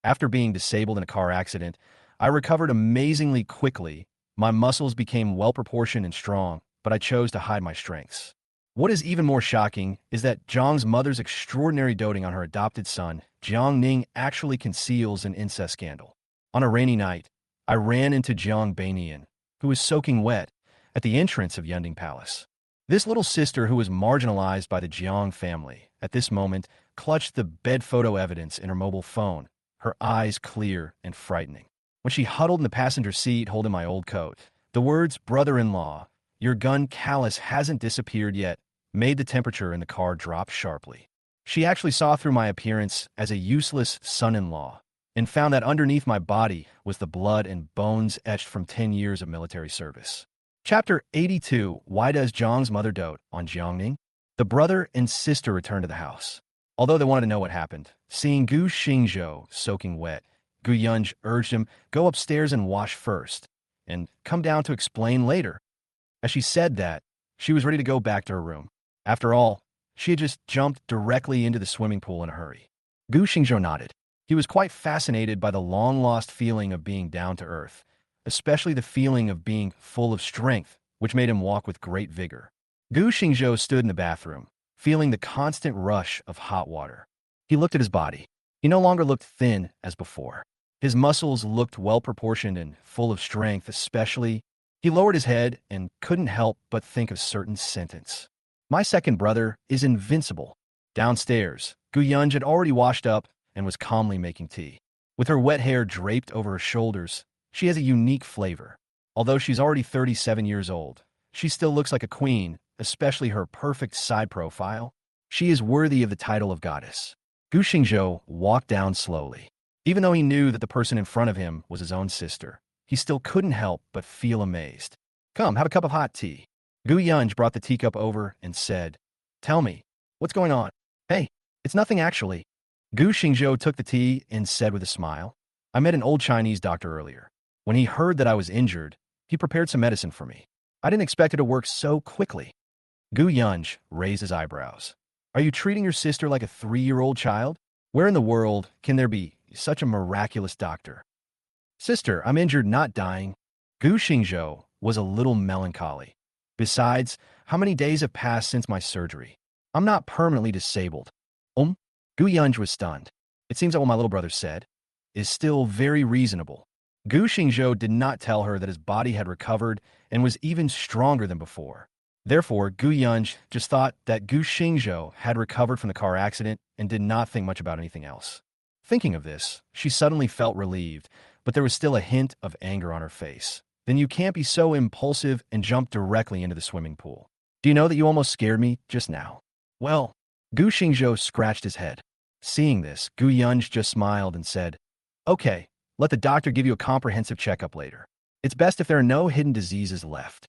After being disabled in a car accident, I recovered amazingly quickly. My muscles became well-proportioned and strong, but I chose to hide my strengths. What is even more shocking is that Jiang's mother's extraordinary doting on her adopted son, Jiang Ning, actually conceals an incest scandal. On a rainy night, I ran into Jiang Bainian, who was soaking wet, at the entrance of Yunding Palace. This little sister who was marginalized by the Jiang family, at this moment, clutched the bed photo evidence in her mobile phone, her eyes clear and frightening. When she huddled in the passenger seat holding my old coat, the words, "Brother-in-law, your gun callus hasn't disappeared yet," made the temperature in the car drop sharply. She actually saw through my appearance as a useless son-in-law and found that underneath my body was the blood and bones etched from 10 years of military service. Chapter 82. Why does Jiang's mother dote on Jiangning? The brother and sister returned to the house. Although they wanted to know what happened, seeing Gu Xingzhou soaking wet, Gu Yunj urged him, "Go upstairs and wash first, and come down to explain later." As she said that, she was ready to go back to her room. After all, she had just jumped directly into the swimming pool in a hurry. Gu Xingzhou nodded. He was quite fascinated by the long-lost feeling of being down to earth, especially the feeling of being full of strength, which made him walk with great vigor. Gu Xingzhou stood in the bathroom, feeling the constant rush of hot water. He looked at his body. He no longer looked thin as before. His muscles looked well-proportioned and full of strength, especially. He lowered his head and couldn't help but think of a certain sentence. "My second brother is invincible." Downstairs, Gu Yunj had already washed up and was calmly making tea. With her wet hair draped over her shoulders, she has a unique flavor. Although she's already 37 years old, she still looks like a queen, especially her perfect side profile. She is worthy of the title of goddess. Gu Xingzhou walked down slowly. Even though he knew that the person in front of him was his own sister, he still couldn't help but feel amazed. "Come, have a cup of hot tea." Gu Yunj brought the teacup over and said, "Tell me, what's going on?" "Hey, it's nothing actually." Gu Xingzhou took the tea and said with a smile, "I met an old Chinese doctor earlier. When he heard that I was injured, he prepared some medicine for me. I didn't expect it to work so quickly." Gu Yunj raised his eyebrows. "Are you treating your sister like a 3-year-old child? Where in the world can there be such a miraculous doctor?" "Sister, I'm injured, not dying." Gu Xingzhou was a little melancholy. "Besides, how many days have passed since my surgery? I'm not permanently disabled." Gu Yunj was stunned. It seems that what my little brother said is still very reasonable. Gu Xingzhou did not tell her that his body had recovered and was even stronger than before. Therefore, Gu Yunj just thought that Gu Xingzhou had recovered from the car accident and did not think much about anything else. Thinking of this, she suddenly felt relieved, but there was still a hint of anger on her face. "Then you can't be so impulsive and jump directly into the swimming pool. Do you know that you almost scared me just now?" "Well," Gu Xingzhou scratched his head. Seeing this, Gu Yunj just smiled and said, "Okay, let the doctor give you a comprehensive checkup later. It's best if there are no hidden diseases left."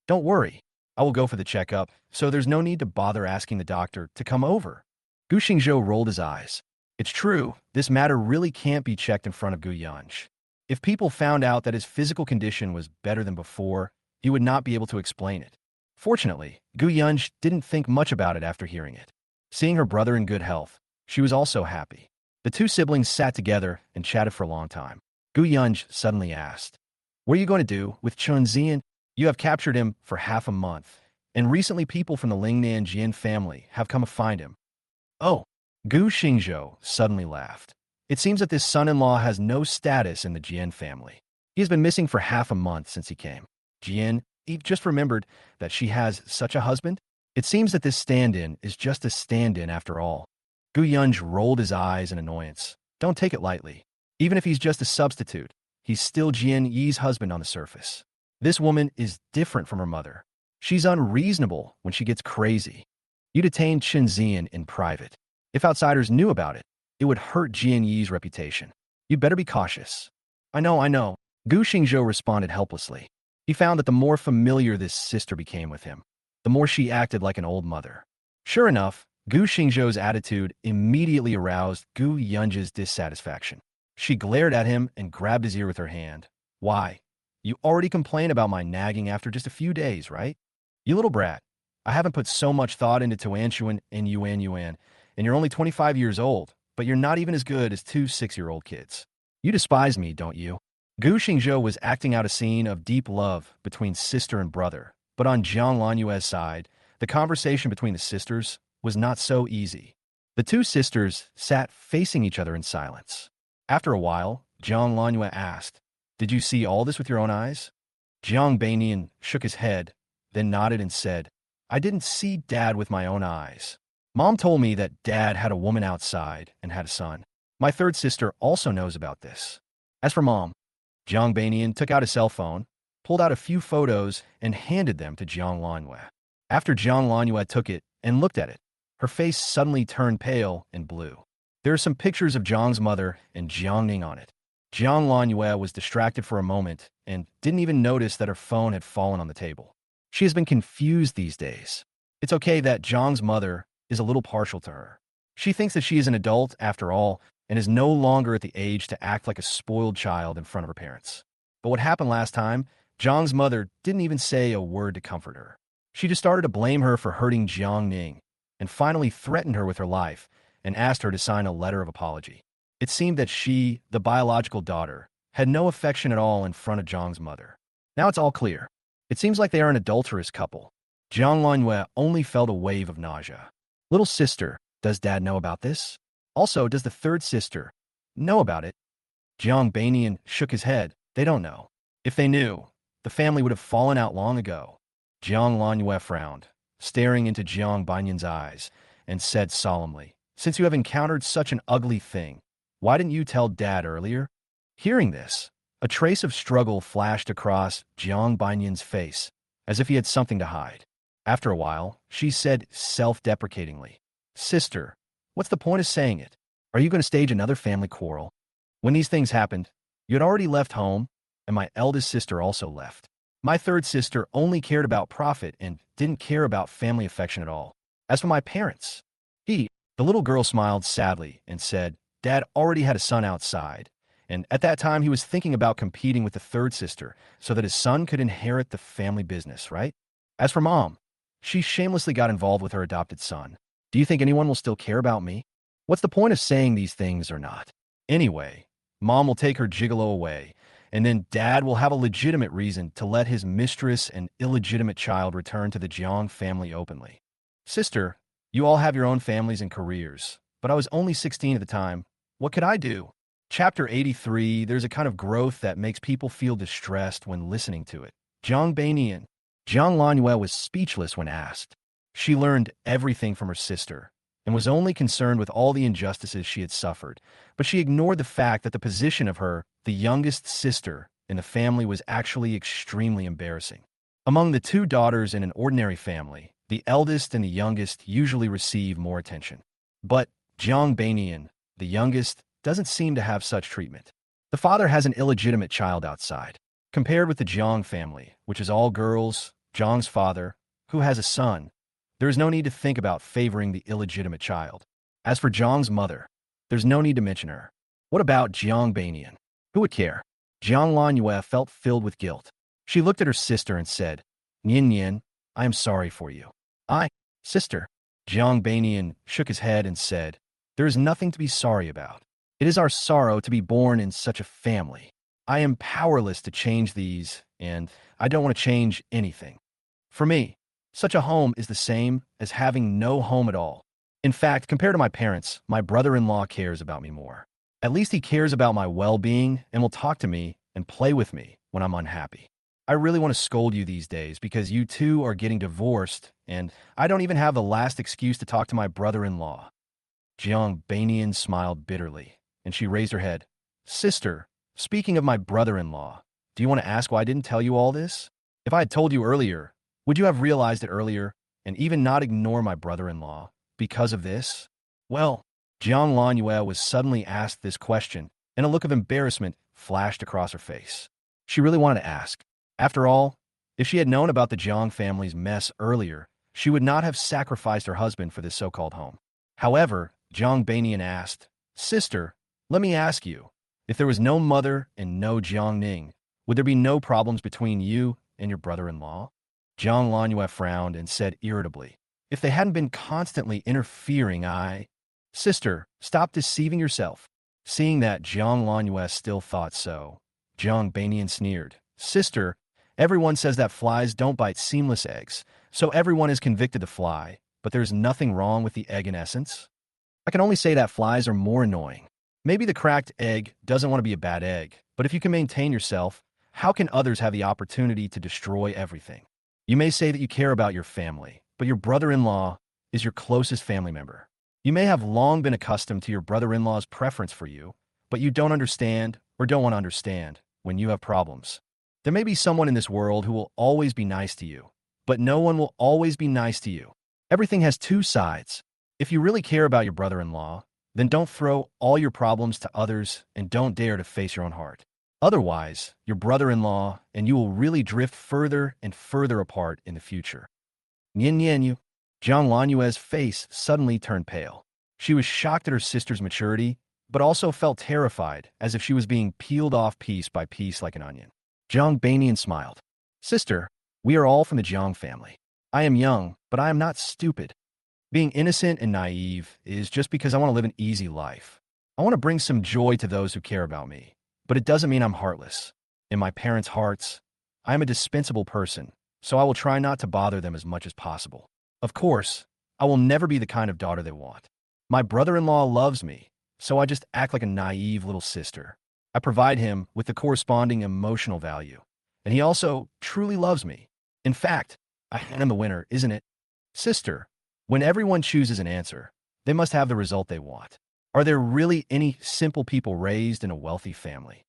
"Don't worry, I will go for the checkup, so there's no need to bother asking the doctor to come over." Gu Xingzhou rolled his eyes. It's true, this matter really can't be checked in front of Gu Yunj. If people found out that his physical condition was better than before, he would not be able to explain it. Fortunately, Gu Yunj didn't think much about it after hearing it. Seeing her brother in good health, she was also happy. The two siblings sat together and chatted for a long time. Gu Yunj suddenly asked, "What are you going to do with Chun Zian? You have captured him for half a month, and recently people from the Lingnan Jian family have come to find him." "Oh," Gu Xingzhou suddenly laughed. "It seems that this son-in-law has no status in the Jian family. He has been missing for half a month since he came. Jian, he just remembered that she has such a husband. It seems that this stand-in is just a stand-in after all." Gu Yunj rolled his eyes in annoyance. "Don't take it lightly. Even if he's just a substitute, he's still Jian Yi's husband on the surface. This woman is different from her mother. She's unreasonable when she gets crazy. You detained Chen Zian in private. If outsiders knew about it, it would hurt Jian Yi's reputation. You'd better be cautious." I know. Gu Xingzhou responded helplessly. He found that the more familiar this sister became with him, the more she acted like an old mother. Sure enough, Gu Xingzhou's attitude immediately aroused Gu Yunj's dissatisfaction. She glared at him and grabbed his ear with her hand. "Why? You already complain about my nagging after just a few days, right? You little brat. I haven't put so much thought into Tuanshuan and Yuan, and you're only 25 years old, but you're not even as good as two 6-year-old kids. You despise me, don't you? Gu Xingzhou was acting out a scene of deep love between sister and brother, but on Jiang Lanyue's side, the conversation between the sisters was not so easy. The two sisters sat facing each other in silence. After a while, Jiang Lanyue asked, "Did you see all this with your own eyes?" Jiang Banian shook his head, then nodded and said, "I didn't see Dad with my own eyes. Mom told me that Dad had a woman outside and had a son. My third sister also knows about this." As for Mom, Jiang Banian took out a cell phone, pulled out a few photos, and handed them to Jiang Lanyue. After Jiang Lanyue took it and looked at it, her face suddenly turned pale and blue. There are some pictures of Jiang's mother and Jiang Ning on it. Jiang Lanyue was distracted for a moment and didn't even notice that her phone had fallen on the table. She has been confused these days. It's okay that Jiang's mother is a little partial to her. She thinks that she is an adult after all and is no longer at the age to act like a spoiled child in front of her parents. But what happened last time, Jiang's mother didn't even say a word to comfort her. She just started to blame her for hurting Jiang Ning and finally threatened her with her life and asked her to sign a letter of apology. It seemed that she, the biological daughter, had no affection at all in front of Jiang's mother. Now it's all clear. It seems like they are an adulterous couple. Jiang Lanyue only felt a wave of nausea. Little sister, does Dad know about this? Also, does the third sister know about it? Jiang Banian shook his head. They don't know. If they knew, the family would have fallen out long ago. Jiang Lanyue frowned, staring into Jiang Banian's eyes, and said solemnly, "Since you have encountered such an ugly thing, why didn't you tell Dad earlier?" Hearing this, a trace of struggle flashed across Jiang Banian's face, as if he had something to hide. After a while, she said self-deprecatingly, "Sister, what's the point of saying it? Are you going to stage another family quarrel? When these things happened, you had already left home, and my eldest sister also left. My third sister only cared about profit and didn't care about family affection at all. As for my parents, the little girl smiled sadly and said, Dad already had a son outside, and at that time he was thinking about competing with the third sister so that his son could inherit the family business, right? As for Mom, she shamelessly got involved with her adopted son. Do you think anyone will still care about me? What's the point of saying these things or not? Anyway, Mom will take her gigolo away, and then Dad will have a legitimate reason to let his mistress and illegitimate child return to the Jiang family openly. Sister, you all have your own families and careers, but I was only 16 at the time. What could I do?" Chapter 83, there's a kind of growth that makes people feel distressed when listening to it. Jiang Banian. Jiang Lanyue was speechless when asked. She learned everything from her sister and was only concerned with all the injustices she had suffered, but she ignored the fact that the position of her, the youngest sister, in the family was actually extremely embarrassing. Among the two daughters in an ordinary family, the eldest and the youngest usually receive more attention. But Jiang Banian, the youngest, doesn't seem to have such treatment. The father has an illegitimate child outside. Compared with the Jiang family, which is all girls, Jiang's father, who has a son, there is no need to think about favoring the illegitimate child. As for Jiang's mother, there's no need to mention her. What about Jiang Banian? Who would care? Jiang Lanyue felt filled with guilt. She looked at her sister and said, Nian Nian, I am sorry for you. Sister. Jiang Banian shook his head and said, there is nothing to be sorry about. It is our sorrow to be born in such a family. I am powerless to change these, and I don't want to change anything. For me, such a home is the same as having no home at all. In fact, compared to my parents, my brother-in-law cares about me more. At least he cares about my well-being and will talk to me and play with me when I'm unhappy. I really want to scold you these days because you two are getting divorced, and I don't even have the last excuse to talk to my brother-in-law. Jiang Banian smiled bitterly, and she raised her head. Sister, speaking of my brother-in-law, do you want to ask why I didn't tell you all this? If I had told you earlier, would you have realized it earlier and even not ignore my brother-in-law because of this? Well, Jiang Lanyue was suddenly asked this question, and a look of embarrassment flashed across her face. She really wanted to ask. After all, if she had known about the Jiang family's mess earlier, she would not have sacrificed her husband for this so-called home. However, Jiang Banian asked, Sister, let me ask you, if there was no mother and no Jiang Ning, would there be no problems between you and your brother-in-law? Jiang Lanyue frowned and said irritably, if they hadn't been constantly interfering, Sister, stop deceiving yourself. Seeing that Jiang Lanyue still thought so, Jiang Banian sneered. Sister, everyone says that flies don't bite seamless eggs, so everyone is convicted to fly, but there's nothing wrong with the egg in essence. I can only say that flies are more annoying. Maybe the cracked egg doesn't want to be a bad egg, but if you can maintain yourself, how can others have the opportunity to destroy everything? You may say that you care about your family, but your brother-in-law is your closest family member. You may have long been accustomed to your brother-in-law's preference for you, but you don't understand or don't want to understand when you have problems. There may be someone in this world who will always be nice to you, but no one will always be nice to you. Everything has two sides. If you really care about your brother-in-law, then don't throw all your problems to others and don't dare to face your own heart. Otherwise, your brother-in-law and you will really drift further and further apart in the future. Nian Nianyu. Jiang Lanyue's face suddenly turned pale. She was shocked at her sister's maturity, but also felt terrified, as if she was being peeled off piece by piece like an onion. Jiang Banian smiled. Sister, we are all from the Jiang family. I am young, but I am not stupid. Being innocent and naive is just because I want to live an easy life. I want to bring some joy to those who care about me, but it doesn't mean I'm heartless. In my parents' hearts, I am a dispensable person, so I will try not to bother them as much as possible. Of course, I will never be the kind of daughter they want. My brother-in-law loves me, so I just act like a naive little sister. I provide him with the corresponding emotional value, and he also truly loves me. In fact, I am the winner, isn't it? Sister, when everyone chooses an answer, they must have the result they want. Are there really any simple people raised in a wealthy family?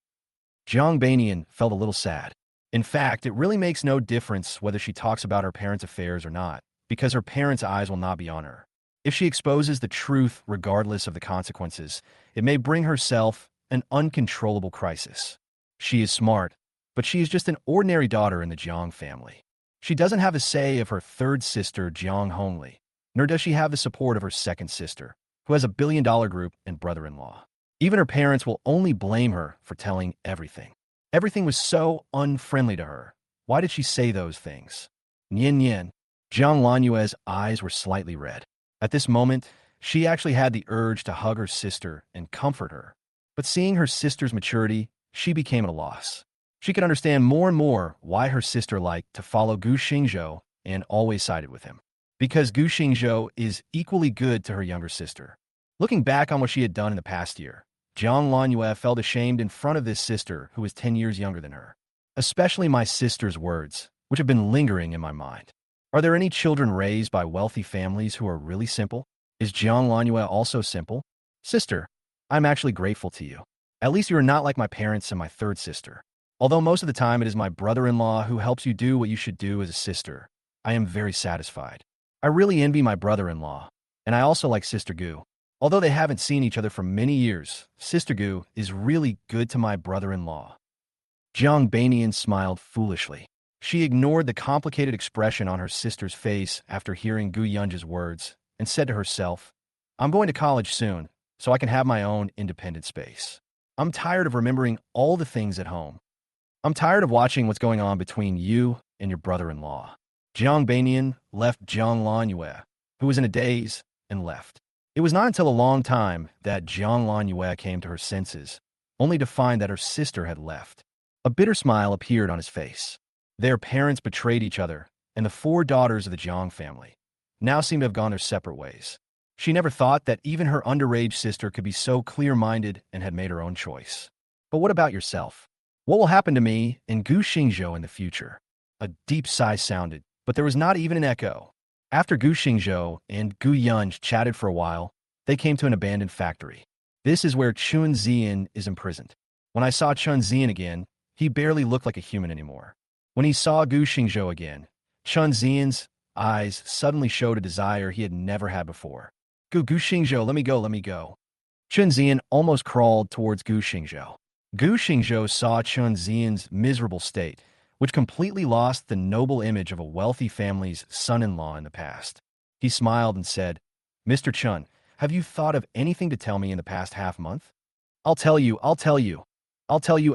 Jiang Banian felt a little sad. In fact, it really makes no difference whether she talks about her parents' affairs or not, because her parents' eyes will not be on her. If she exposes the truth regardless of the consequences, it may bring herself an uncontrollable crisis. She is smart, but she is just an ordinary daughter in the Jiang family. She doesn't have a say of her third sister, Jiang Hongli, nor does she have the support of her second sister, who has a billion-dollar group and brother-in-law. Even her parents will only blame her for telling everything. Everything was so unfriendly to her. Why did she say those things? Nian Nian. Jiang Lanyue's eyes were slightly red. At this moment, she actually had the urge to hug her sister and comfort her. But seeing her sister's maturity, she became at a loss. She could understand more and more why her sister liked to follow Gu Xingzhou and always sided with him. Because Gu Xingzhou is equally good to her younger sister. Looking back on what she had done in the past year, Jiang Lanyue felt ashamed in front of this sister who was 10 years younger than her. Especially my sister's words, which have been lingering in my mind. Are there any children raised by wealthy families who are really simple? Is Jiang Lanyue also simple? Sister, I'm actually grateful to you. At least you are not like my parents and my third sister. Although most of the time it is my brother-in-law who helps you do what you should do as a sister, I am very satisfied. I really envy my brother-in-law, and I also like Sister Gu. Although they haven't seen each other for many years, Sister Gu is really good to my brother-in-law. Jiang Banian smiled foolishly. She ignored the complicated expression on her sister's face after hearing Gu Yunji's words and said to herself, I'm going to college soon, so I can have my own independent space. I'm tired of remembering all the things at home. I'm tired of watching what's going on between you and your brother-in-law. Jiang Banian left Jiang Lanyue, who was in a daze, and left. It was not until a long time that Jiang Lanyue came to her senses, only to find that her sister had left. A bitter smile appeared on his face. Their parents betrayed each other, and the 4 daughters of the Jiang family now seem to have gone their separate ways. She never thought that even her underage sister could be so clear-minded and had made her own choice. But what about yourself? What will happen to me and Gu Xingzhou in the future? A deep sigh sounded, but there was not even an echo. After Gu Xingzhou and Gu Yunji chatted for a while, they came to an abandoned factory. This is where Chun Zian is imprisoned. When I saw Chun Zian again, he barely looked like a human anymore. When he saw Gu Xingzhou again, Chun Zian's eyes suddenly showed a desire he had never had before. Gu Xingzhou, let me go, let me go. Chun Zian almost crawled towards Gu Xingzhou. Gu Xingzhou saw Chun Zian's miserable state, which completely lost the noble image of a wealthy family's son-in-law in the past. He smiled and said, Mr. Chun, have you thought of anything to tell me in the past half-month? I'll tell you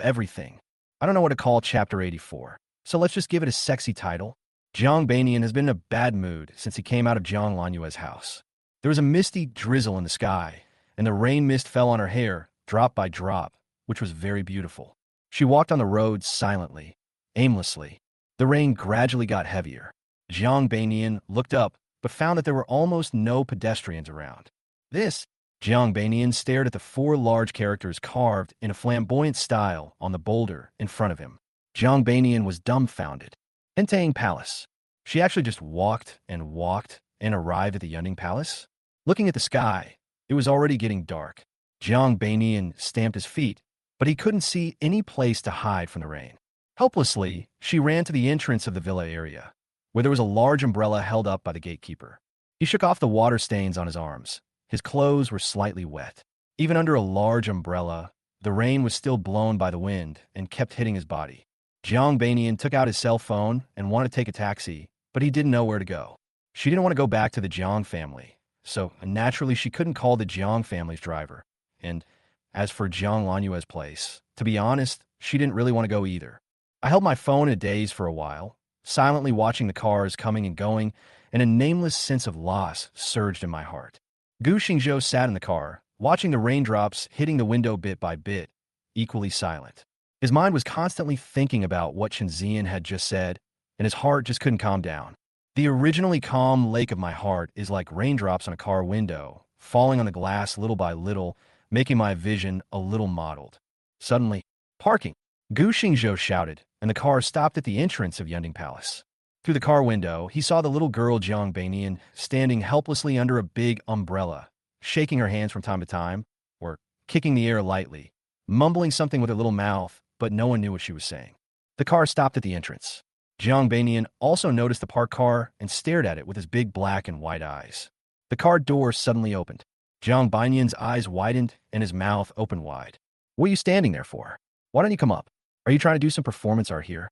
everything. I don't know what to call Chapter 84, so let's just give it a sexy title. Jiang Banian has been in a bad mood since he came out of Jiang Lanyue's house. There was a misty drizzle in the sky, and the rain mist fell on her hair, drop by drop, which was very beautiful. She walked on the road silently, aimlessly. The rain gradually got heavier. Jiang Banian looked up, but found that there were almost no pedestrians around. This, Jiang Banian stared at the four large characters carved in a flamboyant style on the boulder in front of him. Jiang Banian was dumbfounded. Entang Palace. She actually just walked and arrived at the Yunding Palace. Looking at the sky, it was already getting dark. Jiang Banian stamped his feet, but he couldn't see any place to hide from the rain. Helplessly, she ran to the entrance of the villa area, where there was a large umbrella held up by the gatekeeper. He shook off the water stains on his arms. His clothes were slightly wet. Even under a large umbrella, the rain was still blown by the wind and kept hitting his body. Jiang Banian took out his cell phone and wanted to take a taxi, but he didn't know where to go. She didn't want to go back to the Jiang family, so naturally she couldn't call the Jiang family's driver. And as for Jiang Lanjue's place, to be honest, she didn't really want to go either. I held my phone in a daze for a while, silently watching the cars coming and going, and a nameless sense of loss surged in my heart. Gu Xingzhou sat in the car, watching the raindrops hitting the window bit by bit, equally silent. His mind was constantly thinking about what Chen Zian had just said, and his heart just couldn't calm down. The originally calm lake of my heart is like raindrops on a car window, falling on the glass little by little, making my vision a little mottled. Suddenly, parking! Gu Xingzhou shouted, and the car stopped at the entrance of Yunding Palace. Through the car window, he saw the little girl Jiang Banian standing helplessly under a big umbrella, shaking her hands from time to time, or kicking the air lightly, mumbling something with her little mouth, but no one knew what she was saying. The car stopped at the entrance. Jiang Banian also noticed the parked car and stared at it with his big black and white eyes. The car door suddenly opened. Jiang Banian's eyes widened and his mouth opened wide. "What are you standing there for? Why don't you come up? Are you trying to do some performance art here?"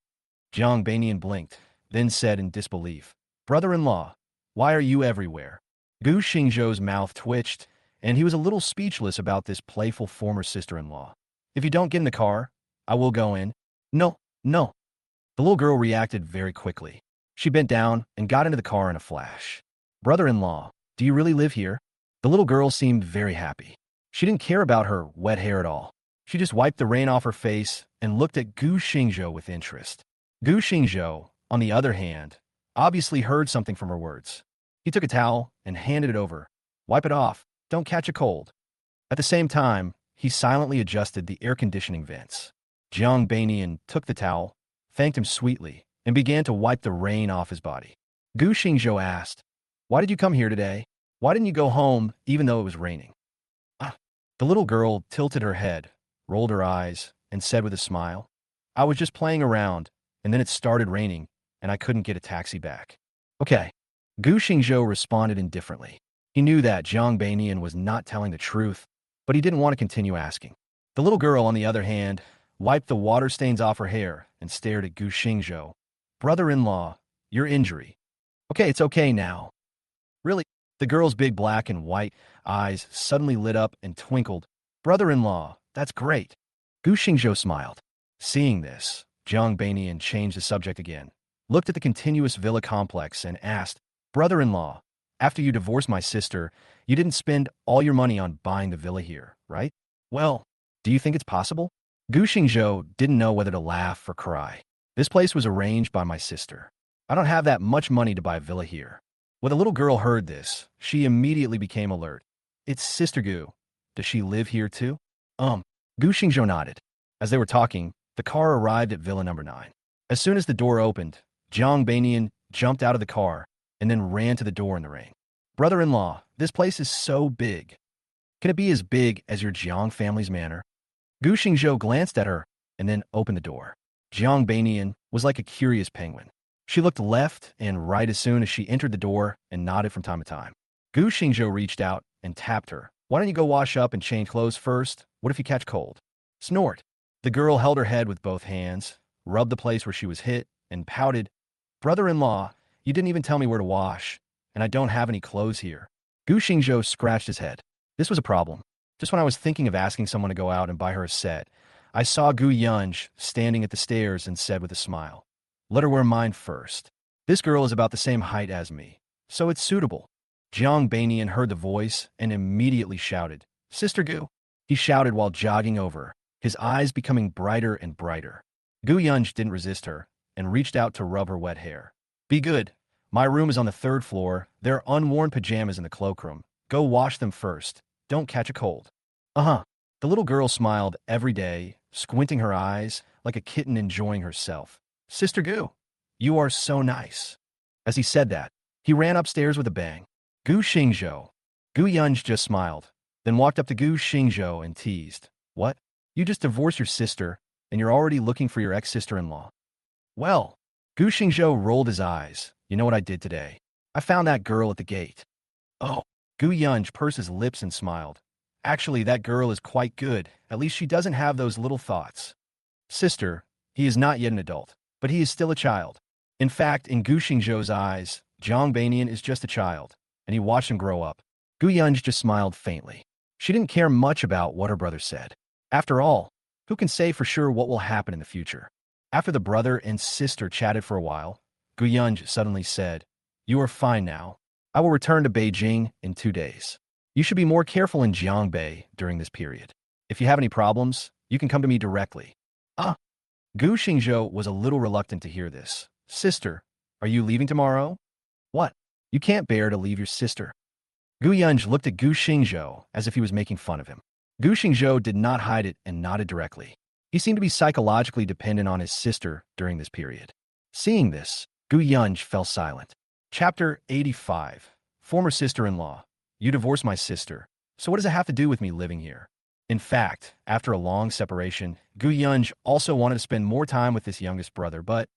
Jiang Banian blinked, then said in disbelief, "Brother-in-law, why are you everywhere?" Gu Xingzhou's mouth twitched, and he was a little speechless about this playful former sister-in-law. "If you don't get in the car, I will go in." "No, no." The little girl reacted very quickly. She bent down and got into the car in a flash. "Brother-in-law, do you really live here?" The little girl seemed very happy. She didn't care about her wet hair at all. She just wiped the rain off her face and looked at Gu Xingzhou with interest. Gu Xingzhou, on the other hand, obviously heard something from her words. He took a towel and handed it over. "Wipe it off. Don't catch a cold." At the same time, he silently adjusted the air conditioning vents. Jiang Banian took the towel, thanked him sweetly, and began to wipe the rain off his body. Gu Xingzhou asked, "Why did you come here today? Why didn't you go home even though it was raining?" The little girl tilted her head, rolled her eyes, and said with a smile, "I was just playing around, and then it started raining, and I couldn't get a taxi back." "Okay." Gu Xingzhou responded indifferently. He knew that Jiang Banian was not telling the truth, but he didn't want to continue asking. The little girl, on the other hand, wiped the water stains off her hair and stared at Gu Xingzhou. "Brother-in-law, your injury." "Okay, it's okay now." "Really?" The girl's big black and white eyes suddenly lit up and twinkled. "Brother-in-law, that's great." Gu Xingzhou smiled. Seeing this, Jiang Banian changed the subject again, looked at the continuous villa complex and asked, "Brother-in-law, after you divorced my sister, you didn't spend all your money on buying the villa here, right? Well, do you think it's possible?" Gu Xingzhou didn't know whether to laugh or cry. "This place was arranged by my sister. I don't have that much money to buy a villa here." When the little girl heard this, she immediately became alert. "It's Sister Gu. Does she live here too?" Gu Xingzhou nodded. As they were talking, the car arrived at Villa number 9. As soon as the door opened, Jiang Banian jumped out of the car and then ran to the door in the rain. "Brother-in-law, this place is so big. Can it be as big as your Jiang family's manor?" Gu Xingzhou glanced at her and then opened the door. Jiang Banian was like a curious penguin. She looked left and right as soon as she entered the door and nodded from time to time. Gu Xingzhou reached out and tapped her. "Why don't you go wash up and change clothes first? What if you catch cold?" Snort. The girl held her head with both hands, rubbed the place where she was hit, and pouted. "Brother-in-law, you didn't even tell me where to wash, and I don't have any clothes here." Gu Xingzhou scratched his head. This was a problem. Just when I was thinking of asking someone to go out and buy her a set, I saw Gu Yunj standing at the stairs and said with a smile, "Let her wear mine first. This girl is about the same height as me, so it's suitable." Jiang Banian heard the voice and immediately shouted, "Sister Gu!" He shouted while jogging over, his eyes becoming brighter and brighter. Gu Yunj didn't resist her and reached out to rub her wet hair. "Be good. My room is on the third floor. There are unworn pajamas in the cloakroom. Go wash them first. Don't catch a cold." Uh-huh. The little girl smiled every day, squinting her eyes like a kitten enjoying herself. "Sister Gu, you are so nice." As he said that, he ran upstairs with a bang. "Gu Xingzhou." Gu Yunj just smiled, then walked up to Gu Xingzhou and teased, "What? You just divorced your sister, and you're already looking for your ex-sister-in-law?" "Well," Gu Xingzhou rolled his eyes. "You know what I did today? I found that girl at the gate." "Oh." Gu Yunj pursed his lips and smiled. "Actually, that girl is quite good. At least she doesn't have those little thoughts." "Sister, he is not yet an adult, but he is still a child." In fact, in Gu Xingzhou's eyes, Jiang Banian is just a child, and he watched him grow up. Gu Yunj just smiled faintly. She didn't care much about what her brother said. After all, who can say for sure what will happen in the future? After the brother and sister chatted for a while, Gu Yunj suddenly said, "You are fine now. I will return to Beijing in 2 days. You should be more careful in Jiangbei during this period. If you have any problems, you can come to me directly." Ah! Gu Xingzhou was a little reluctant to hear this. "Sister, are you leaving tomorrow?" "What? You can't bear to leave your sister." Gu Yunj looked at Gu Xingzhou as if he was making fun of him. Gu Xingzhou did not hide it and nodded directly. He seemed to be psychologically dependent on his sister during this period. Seeing this, Gu Yunj fell silent. Chapter 85. Former sister-in-law. "You divorced my sister, so what does it have to do with me living here?" In fact, after a long separation, Gu Yunj also wanted to spend more time with his youngest brother, but,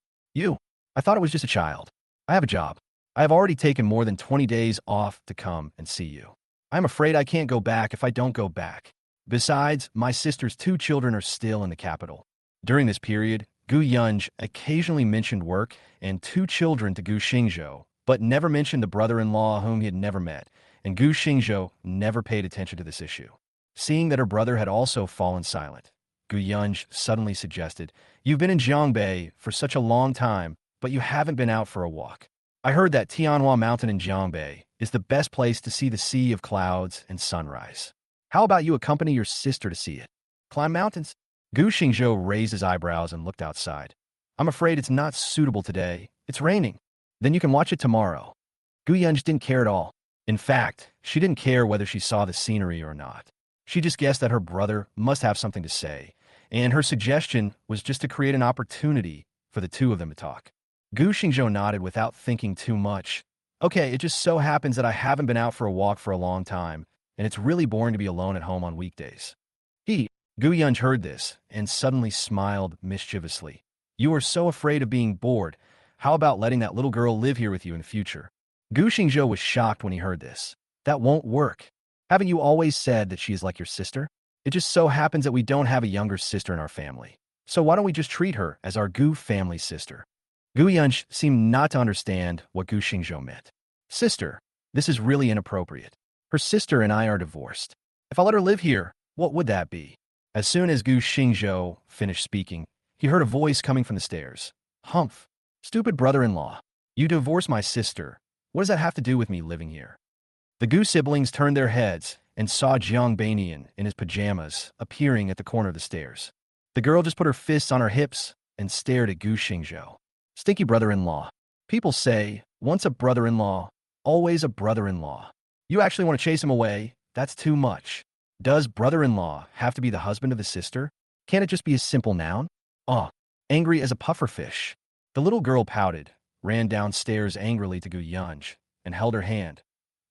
I thought it was just a child. I have a job. I have already taken more than 20 days off to come and see you. I'm afraid I can't go back if I don't go back. Besides, my sister's 2 children are still in the capital." During this period, Gu Yunj occasionally mentioned work and 2 children to Gu Xingzhou, but never mentioned the brother-in-law whom he had never met, and Gu Xingzhou never paid attention to this issue. Seeing that her brother had also fallen silent, Gu Yunj suddenly suggested, "You've been in Jiangbei for such a long time, but you haven't been out for a walk. I heard that Tianhua Mountain in Jiangbei is the best place to see the sea of clouds and sunrise. How about you accompany your sister to see it? Climb mountains?" Gu Xingzhou raised his eyebrows and looked outside. "I'm afraid it's not suitable today. It's raining." "Then you can watch it tomorrow." Gu Yunj didn't care at all. In fact, she didn't care whether she saw the scenery or not. She just guessed that her brother must have something to say, and her suggestion was just to create an opportunity for the 2 of them to talk. Gu Xingzhou nodded without thinking too much. "Okay, it just so happens that I haven't been out for a walk for a long time, and it's really boring to be alone at home on weekdays." Gu Yunj heard this and suddenly smiled mischievously. "You are so afraid of being bored. How about letting that little girl live here with you in the future?" Gu Xingzhou was shocked when he heard this. "That won't work. Haven't you always said that she is like your sister? It just so happens that we don't have a younger sister in our family. So why don't we just treat her as our Gu family sister?" Gu Yunj seemed not to understand what Gu Xingzhou meant. "Sister, this is really inappropriate. Her sister and I are divorced. If I let her live here, what would that be?" As soon as Gu Xingzhou finished speaking, he heard a voice coming from the stairs. "Humph! Stupid brother-in-law. You divorced my sister. What does that have to do with me living here?" The Gu siblings turned their heads and saw Jiang Banian in his pajamas appearing at the corner of the stairs. The girl just put her fists on her hips and stared at Gu Xingzhou. "Stinky brother-in-law. People say, once a brother-in-law, always a brother-in-law. You actually want to chase him away? That's too much. Does brother-in-law have to be the husband of the sister? Can't it just be a simple noun?" "Oh, angry as a pufferfish." The little girl pouted, ran downstairs angrily to Gu Yunj, and held her hand.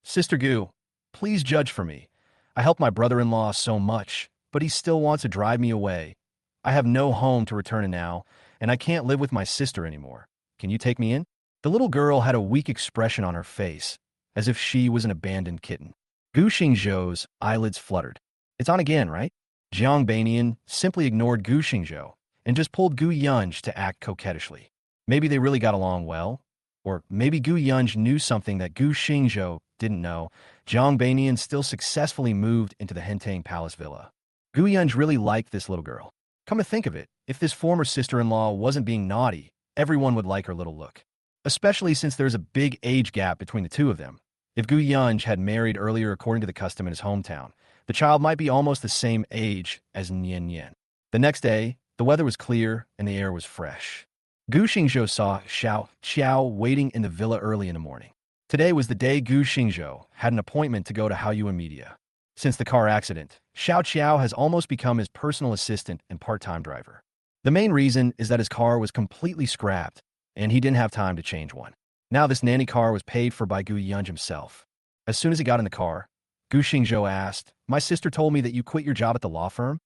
"Sister Gu, please judge for me. I helped my brother-in-law so much, but he still wants to drive me away. I have no home to return to now, and I can't live with my sister anymore. Can you take me in?" The little girl had a weak expression on her face, as if she was an abandoned kitten. Gu Xingzhou's eyelids fluttered. "It's on again, right?" Jiang Banian simply ignored Gu Xingzhou and just pulled Gu Yunj to act coquettishly. Maybe they really got along well, or maybe Gu Yunj knew something that Gu Xingzhou didn't know. Jiang Banian still successfully moved into the Hentang Palace Villa. Gu Yunj really liked this little girl. Come to think of it, if this former sister-in-law wasn't being naughty, everyone would like her little look. Especially since there's a big age gap between the 2 of them. If Gu Yunj had married earlier according to the custom in his hometown, the child might be almost the same age as Nian Yen. The next day, the weather was clear and the air was fresh. Gu Xingzhou saw Xiao Qiao waiting in the villa early in the morning. Today was the day Gu Xingzhou had an appointment to go to Haoyuan Media. Since the car accident, Xiao Qiao has almost become his personal assistant and part-time driver. The main reason is that his car was completely scrapped, and he didn't have time to change one. Now this nanny car was paid for by Gu Yunj himself. As soon as he got in the car, Gu Xingzhou asked, "My sister told me that you quit your job at the law firm?"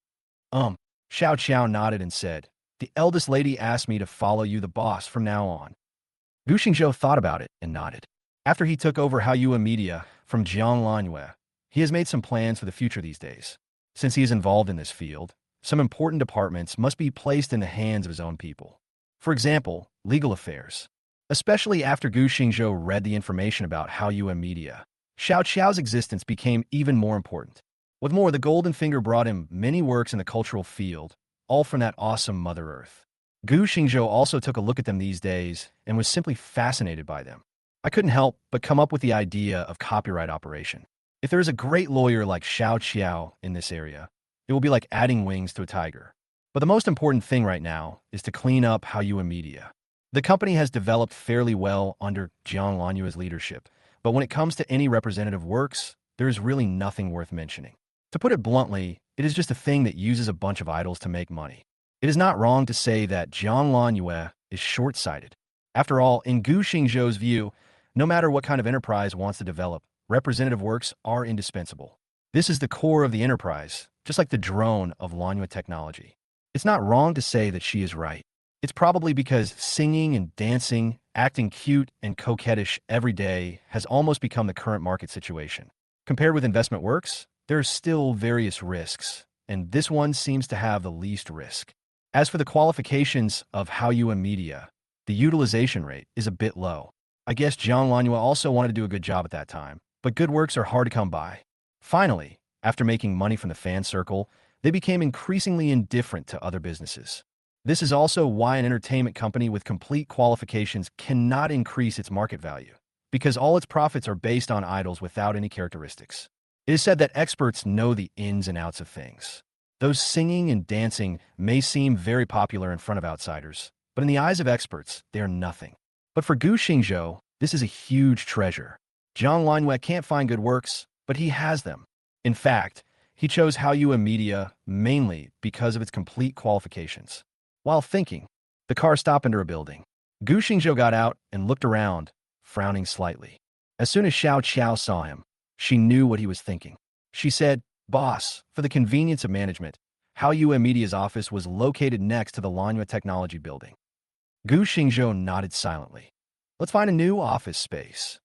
Xiao Qiao nodded and said, "The eldest lady asked me to follow you the boss from now on." Gu Xingzhou thought about it and nodded. After he took over Haoyuan Media from Jiang Lanhua, he has made some plans for the future these days. Since he is involved in this field, some important departments must be placed in the hands of his own people. For example, legal affairs. Especially after Gu Xingzhou read the information about Haoyuan Media, Xiao Qiao's existence became even more important. With more, the Golden Finger brought him many works in the cultural field, all from that awesome Mother Earth. Gu Xingzhou also took a look at them these days and was simply fascinated by them. I couldn't help but come up with the idea of copyright operation. If there is a great lawyer like Xiao Qiao in this area, it will be like adding wings to a tiger. But the most important thing right now is to clean up Haoyuan Media. The company has developed fairly well under Jiang Lanhua's leadership, but when it comes to any representative works, there is really nothing worth mentioning. To put it bluntly, it is just a thing that uses a bunch of idols to make money. It is not wrong to say that Jiang Lanhua is short-sighted. After all, in Gu Xingzhou's view, no matter what kind of enterprise wants to develop, representative works are indispensable. This is the core of the enterprise, just like the drone of Lanhua technology. It's not wrong to say that she is right. It's probably because singing and dancing, acting cute and coquettish every day has almost become the current market situation. Compared with investment works, there are still various risks, and this one seems to have the least risk. As for the qualifications of Haoyuan Media, the utilization rate is a bit low. I guess Jiang Lanhua also wanted to do a good job at that time, but good works are hard to come by. Finally, after making money from the fan circle, they became increasingly indifferent to other businesses. This is also why an entertainment company with complete qualifications cannot increase its market value, because all its profits are based on idols without any characteristics. It is said that experts know the ins and outs of things. Those singing and dancing may seem very popular in front of outsiders, but in the eyes of experts, they are nothing. But for Gu Xingzhou, this is a huge treasure. Jiang Lanhua can't find good works, but he has them. In fact, he chose Haoyuan Media mainly because of its complete qualifications. While thinking, the car stopped under a building. Gu Xingzhou got out and looked around, frowning slightly. As soon as Xiao Qiao saw him, she knew what he was thinking. She said, "Boss, for the convenience of management, Haoyuan Media's office was located next to the Lanhua Technology Building." Gu Xingzhou nodded silently. "Let's find a new office space."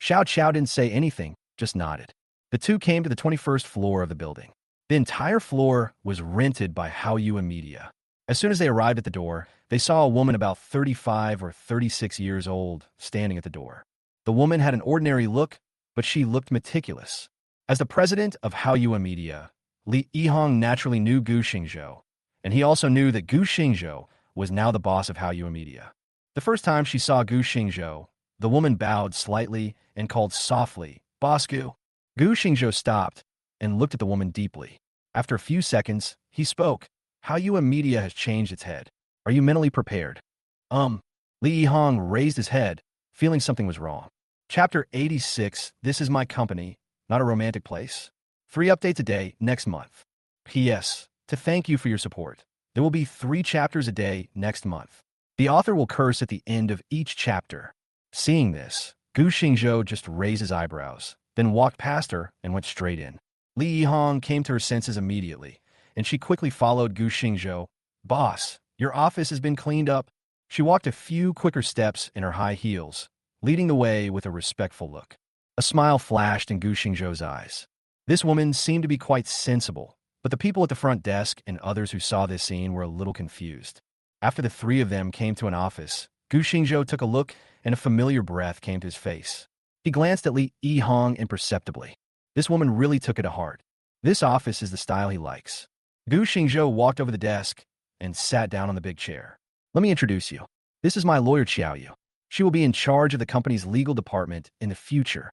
Xiao Qiao didn't say anything, just nodded. The two came to the 21st floor of the building. The entire floor was rented by Haoyuan Media. As soon as they arrived at the door, they saw a woman about 35 or 36 years old standing at the door. The woman had an ordinary look, but she looked meticulous. As the president of Haoyuan Media, Li Yihong naturally knew Gu Xingzhou, and he also knew that Gu Xingzhou was now the boss of Haoyuan Media. The first time she saw Gu Xingzhou, the woman bowed slightly and called softly, "Boss Gu." Gu Xingzhou stopped and looked at the woman deeply. After a few seconds, he spoke. "Haoyuan Media has changed its head. Are you mentally prepared?" Li Yihong raised his head, feeling something was wrong. Chapter 86, This is my company, not a romantic place. 3 updates a day next month. P.S. To thank you for your support. There will be 3 chapters a day next month. The author will curse at the end of each chapter. Seeing this, Gu Xingzhou just raised his eyebrows, then walked past her and went straight in. Li Yihong came to her senses immediately, and she quickly followed Gu Xingzhou. "Boss, your office has been cleaned up." She walked a few quicker steps in her high heels, leading the way with a respectful look. A smile flashed in Gu Xingzhou's eyes. This woman seemed to be quite sensible, but the people at the front desk and others who saw this scene were a little confused. After the 3 of them came to an office, Gu Xingzhou took a look and a familiar breath came to his face. He glanced at Li Yihong imperceptibly. This woman really took it to heart. This office is the style he likes. Gu Xingzhou walked over the desk and sat down on the big chair. "Let me introduce you. This is my lawyer Qiao Yu. She will be in charge of the company's legal department in the future."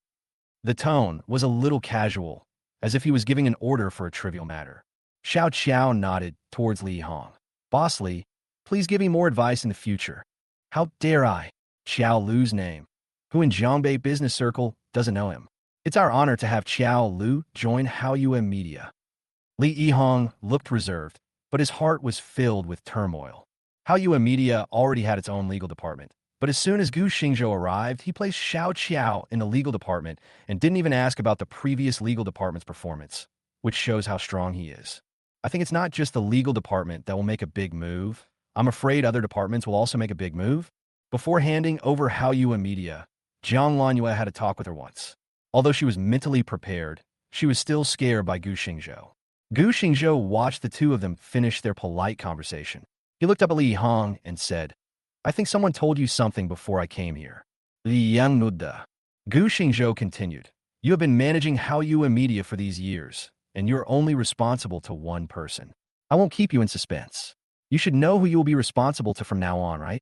The tone was a little casual, as if he was giving an order for a trivial matter. Xiao Qiao nodded towards Li Hong. Boss Li, please give me more advice in the future. How dare I? Qiao Lu's name. Who in Zhongbei Business Circle doesn't know him? It's our honor to have Qiao Lu join Haoyue Media. Li Yihong looked reserved, but his heart was filled with turmoil. Haoyue Media already had its own legal department, but as soon as Gu Xingzhou arrived, he placed Xiao Qiao in the legal department and didn't even ask about the previous legal department's performance, which shows how strong he is. I think it's not just the legal department that will make a big move. I'm afraid other departments will also make a big move. Before handing over Haoyue Media, Jiang Lanhua had a talk with her once. Although she was mentally prepared, she was still scared by Gu Xingzhou. Gu Xingzhou watched the two of them finish their polite conversation. He looked up at Li Hong and said, I think someone told you something before I came here. Li Yang Nudda. Gu Xingzhou continued, you have been managing Haoyue Media for these years, and you're only responsible to one person. I won't keep you in suspense. You should know who you will be responsible to from now on, right?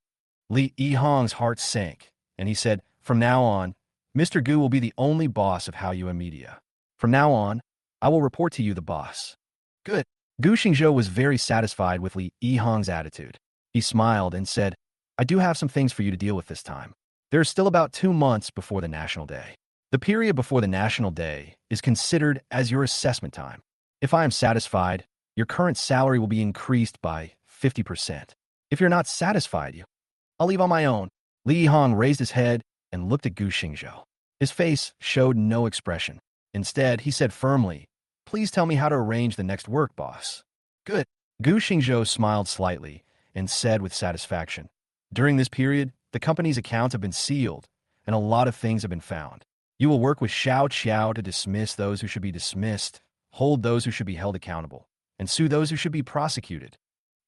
Li Yihong's heart sank, and he said, from now on, Mr. Gu will be the only boss of Haoyue Media. From now on, I will report to you the boss. Good. Gu Xingzhou was very satisfied with Li Yihong's attitude. He smiled and said, I do have some things for you to deal with this time. There is still about 2 months before the National Day. The period before the National Day is considered as your assessment time. If I am satisfied, your current salary will be increased by 50%. If you're not satisfied, I'll leave on my own. Li Yihong raised his head and looked at Gu Xingzhou. His face showed no expression. Instead, he said firmly, please tell me how to arrange the next work, boss. Good. Gu Xingzhou smiled slightly and said with satisfaction, during this period, the company's accounts have been sealed, and a lot of things have been found. You will work with Xiao Qiao to dismiss those who should be dismissed, hold those who should be held accountable, and sue those who should be prosecuted.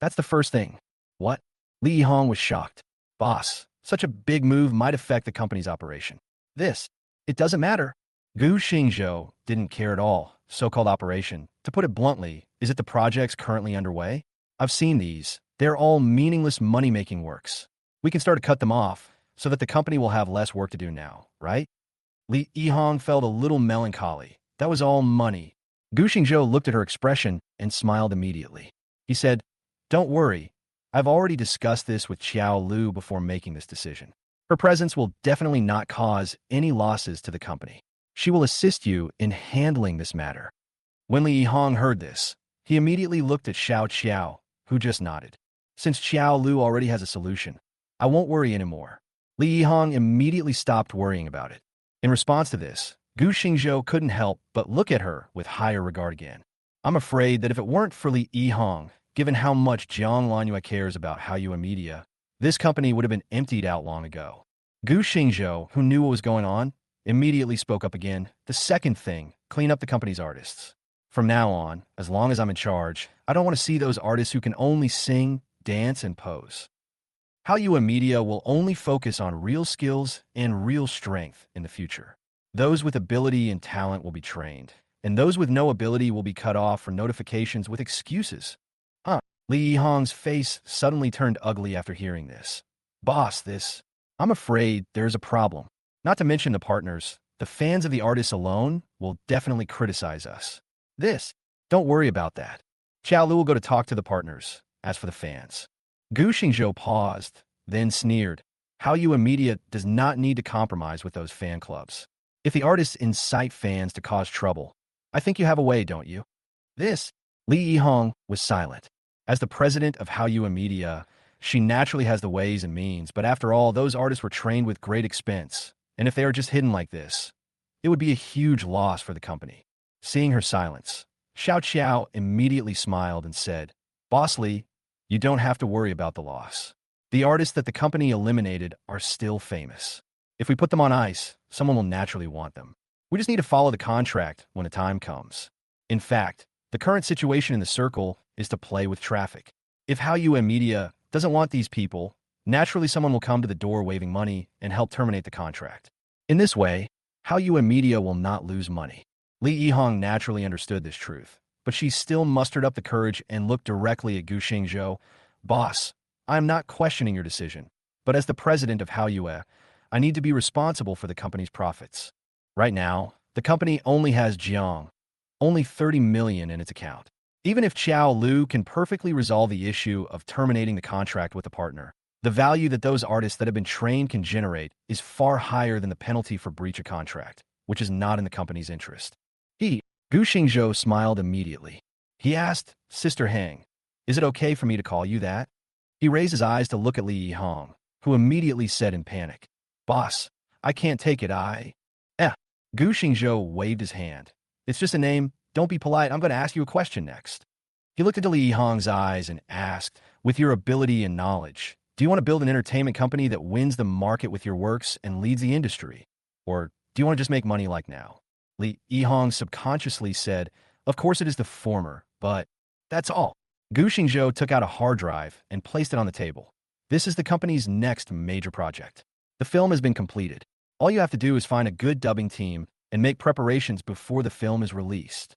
That's the first thing. What? Li Yihong was shocked. Boss, such a big move might affect the company's operation. It doesn't matter. Gu Xingzhou didn't care at all. So-called operation. To put it bluntly, is it the projects currently underway? I've seen these. They're all meaningless money-making works. We can start to cut them off, so that the company will have less work to do now, right? Li Yihong felt a little melancholy. That was all money. Gu Xingzhou looked at her expression and smiled immediately. He said, don't worry. I've already discussed this with Qiao Lu before making this decision. Her presence will definitely not cause any losses to the company. She will assist you in handling this matter. When Li Yihong heard this, he immediately looked at Xiao Qiao, who just nodded. Since Qiao Lu already has a solution, I won't worry anymore. Li Yihong immediately stopped worrying about it. In response to this, Gu Xingzhou couldn't help but look at her with higher regard again. I'm afraid that if it weren't for Li Yihong, given how much Jiang Lanhua cares about Haoyue Media, this company would have been emptied out long ago. Gu Xingzhou, who knew what was going on, immediately spoke up again. The second thing, clean up the company's artists. From now on, as long as I'm in charge, I don't want to see those artists who can only sing, dance, and pose. Haoyue Media will only focus on real skills and real strength in the future. Those with ability and talent will be trained, and those with no ability will be cut off for notifications with excuses. Li Yihong's face suddenly turned ugly after hearing this. Boss, I'm afraid there's a problem. Not to mention the partners, the fans of the artists alone will definitely criticize us. Don't worry about that. Qiao Lu will go to talk to the partners. As for the fans. Gu Xingzhou paused, then sneered. Haoyue Media does not need to compromise with those fan clubs. If the artists incite fans to cause trouble, I think you have a way, don't you? Li Yihong was silent. As the president of Haoyue Media, she naturally has the ways and means, but after all, those artists were trained with great expense, and if they are just hidden like this, it would be a huge loss for the company. Seeing her silence, Xiao Qiao immediately smiled and said, Boss Li, you don't have to worry about the loss. The artists that the company eliminated are still famous. If we put them on ice, someone will naturally want them. We just need to follow the contract when the time comes. In fact, the current situation in the circle is to play with traffic. If Haoyue Media doesn't want these people, naturally someone will come to the door waving money and help terminate the contract. In this way, Haoyue Media will not lose money. Li Yihong naturally understood this truth, but she still mustered up the courage and looked directly at Gu Xingzhou. Boss, I am not questioning your decision, but as the president of Haoyue, I need to be responsible for the company's profits. Right now, The company only has Jiang, only 30 million in its account. Even if Xiao Lu can perfectly resolve the issue of terminating the contract with a partner, the value that those artists that have been trained can generate is far higher than the penalty for breach of contract, which is not in the company's interest. Gu Xingzhou smiled immediately. He asked, Sister Heng, is it okay for me to call you that? He raised his eyes to look at Li Yihong, who immediately said in panic, Boss, I can't take it, Gu Xingzhou waved his hand. It's just a name. Don't be polite. I'm going to ask you a question next. He looked into Li Yihong's eyes and asked, with your ability and knowledge, do you want to build an entertainment company that wins the market with your works and leads the industry? Or do you want to just make money like now? Li Yihong subconsciously said, of course it is the former, but that's all. Gu Xingzhou took out a hard drive and placed it on the table. This is the company's next major project. The film has been completed. All you have to do is find a good dubbing team and make preparations before the film is released.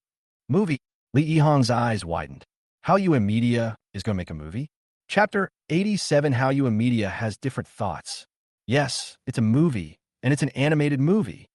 Movie. Li Yihong's eyes widened. How You Media is going to make a movie? Chapter 87 How You Media has different thoughts. Yes, it's a movie, and it's an animated movie.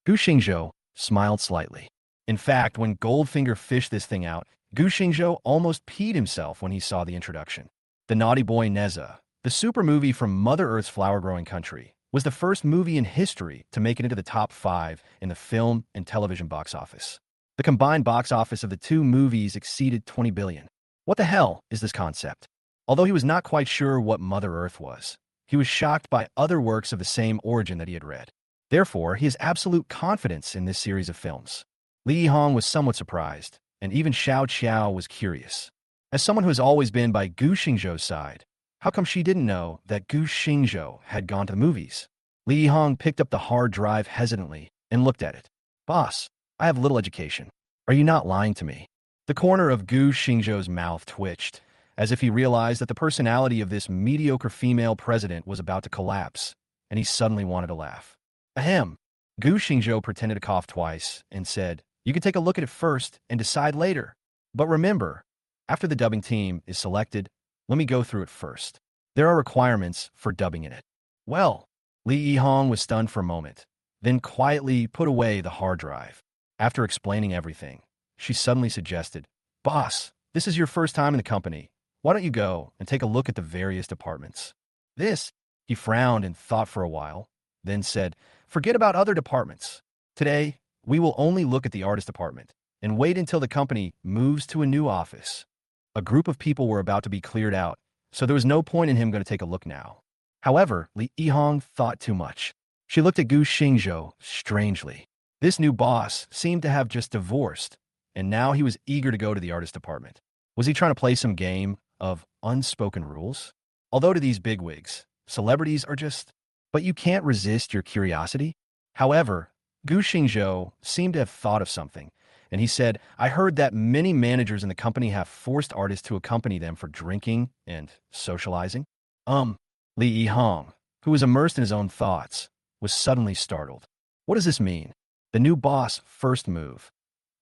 Gu Xingzhou smiled slightly. In fact, when Goldfinger fished this thing out, Gu Xingzhou almost peed himself when he saw the introduction. The Naughty Boy Neza, the super movie from Mother Earth's flower-growing country, was the first movie in history to make it into the top 5 in the film and television box office. The combined box office of the two movies exceeded 20 billion. What the hell is this concept? Although he was not quite sure what Mother Earth was, he was shocked by other works of the same origin that he had read. Therefore, he has absolute confidence in this series of films. Li Yihong was somewhat surprised, and even Xiao Qiao was curious. As someone who has always been by Gu Xingzhou's side, how come she didn't know that Gu Xingzhou had gone to the movies? Li Yihong picked up the hard drive hesitantly and looked at it. Boss, I have little education. Are you not lying to me? The corner of Gu Xingzhou's mouth twitched, as if he realized that the personality of this mediocre female president was about to collapse, and he suddenly wanted to laugh. Ahem. Gu Xingzhou pretended to cough twice and said, you can take a look at it first and decide later. But remember, after the dubbing team is selected, let me go through it first. There are requirements for dubbing in it. Well, Li Yihong was stunned for a moment, then quietly put away the hard drive. After explaining everything, she suddenly suggested, Boss, this is your first time in the company. Why don't you go and take a look at the various departments? He frowned and thought for a while, then said, forget about other departments. Today, we will only look at the artist department and wait until the company moves to a new office. A group of people were about to be cleared out, so there was no point in him going to take a look now. However, Li Yihong thought too much. She looked at Gu Xingzhou strangely. This new boss seemed to have just divorced, and now he was eager to go to the artist department. Was he trying to play some game of unspoken rules? Although to these bigwigs, celebrities are just... But you can't resist your curiosity. However, Gu Xingzhou seemed to have thought of something, and he said, I heard that many managers in the company have forced artists to accompany them for drinking and socializing. Li Yihong, who was immersed in his own thoughts, was suddenly startled. What does this mean? The new boss' first move.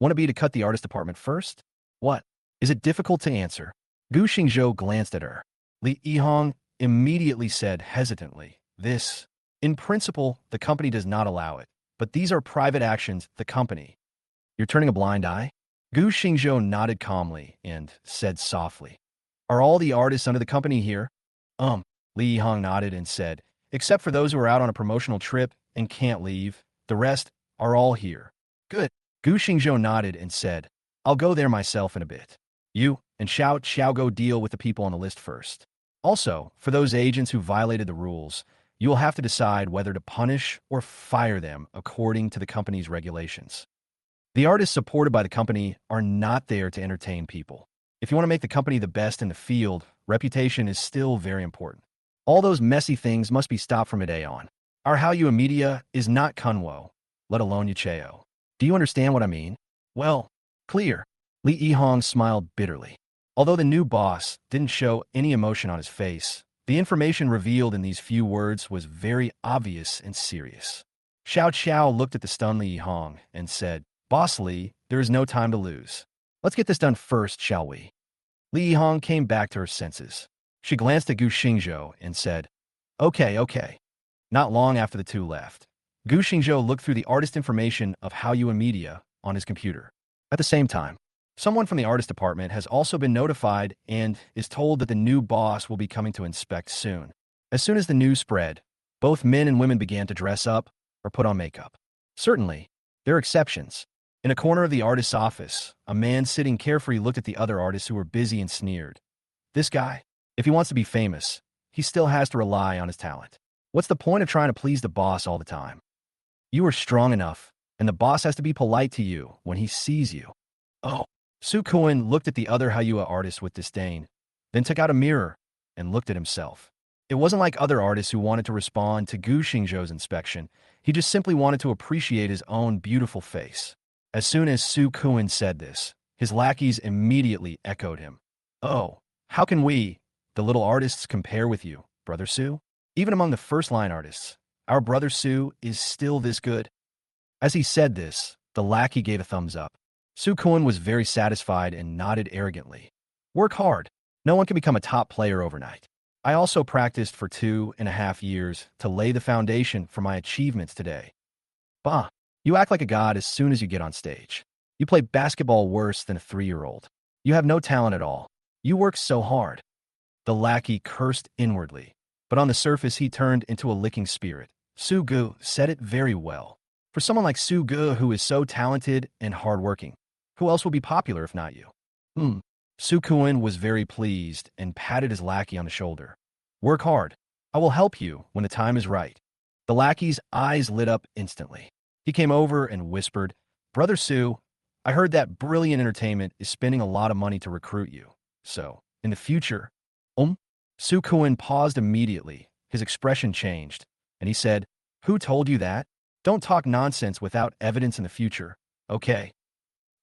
Want to be to cut the artist department first? What? Is it difficult to answer? Gu Xingzhou glanced at her. Li Yihong immediately said hesitantly, in principle, the company does not allow it, but these are private actions, the company. You're turning a blind eye? Gu Xingzhou nodded calmly and said softly, are all the artists under the company here? Li Yihong nodded and said, except for those who are out on a promotional trip and can't leave, the rest are all here. Good. Gu Xingzhou nodded and said, I'll go there myself in a bit. You and Xiao go deal with the people on the list first. Also, for those agents who violated the rules, you will have to decide whether to punish or fire them according to the company's regulations. The artists supported by the company are not there to entertain people. If you want to make the company the best in the field, reputation is still very important. All those messy things must be stopped from today on. Our How You Media is not Kunwo, let alone Yucheo. Do you understand what I mean? Well, clear. Li Yihong smiled bitterly. Although the new boss didn't show any emotion on his face, the information revealed in these few words was very obvious and serious. Xiao Qiao looked at the stunned Li Yihong and said, Boss Li, there is no time to lose. Let's get this done first, shall we? Li Yihong came back to her senses. She glanced at Gu Xingzhou and said, Okay. Not long after the two left, Gu Xingzhou looked through the artist information of Haoyuan Media on his computer. At the same time, someone from the artist department has also been notified and is told that the new boss will be coming to inspect soon. As soon as the news spread, both men and women began to dress up or put on makeup. Certainly, there are exceptions. In a corner of the artist's office, a man sitting carefree looked at the other artists who were busy and sneered. This guy, if he wants to be famous, he still has to rely on his talent. What's the point of trying to please the boss all the time? You are strong enough, and the boss has to be polite to you when he sees you. Oh. Su Kuan looked at the other Haoyuan artist with disdain, then took out a mirror and looked at himself. It wasn't like other artists who wanted to respond to Gu Xingzhou's inspection. He just simply wanted to appreciate his own beautiful face. As soon as Su Kuan said this, his lackeys immediately echoed him. Oh, how can we, the little artists, compare with you, Brother Su? Even among the first-line artists, our Brother Su is still this good. As he said this, the lackey gave a thumbs up. Su Kuan was very satisfied and nodded arrogantly. Work hard. No one can become a top player overnight. I also practiced for 2.5 years to lay the foundation for my achievements today. Bah, you act like a god as soon as you get on stage. You play basketball worse than a 3-year-old. You have no talent at all. You work so hard. The lackey cursed inwardly, but on the surface he turned into a licking spirit. Su Gu said it very well. For someone like Su Gu who is so talented and hardworking, who else will be popular if not you? Su Kuan was very pleased and patted his lackey on the shoulder. Work hard. I will help you when the time is right. The lackey's eyes lit up instantly. He came over and whispered, Brother Su, I heard that Brilliant Entertainment is spending a lot of money to recruit you. So, in the future, Su Kuan paused immediately. His expression changed, and he said, Who told you that? Don't talk nonsense without evidence in the future, okay?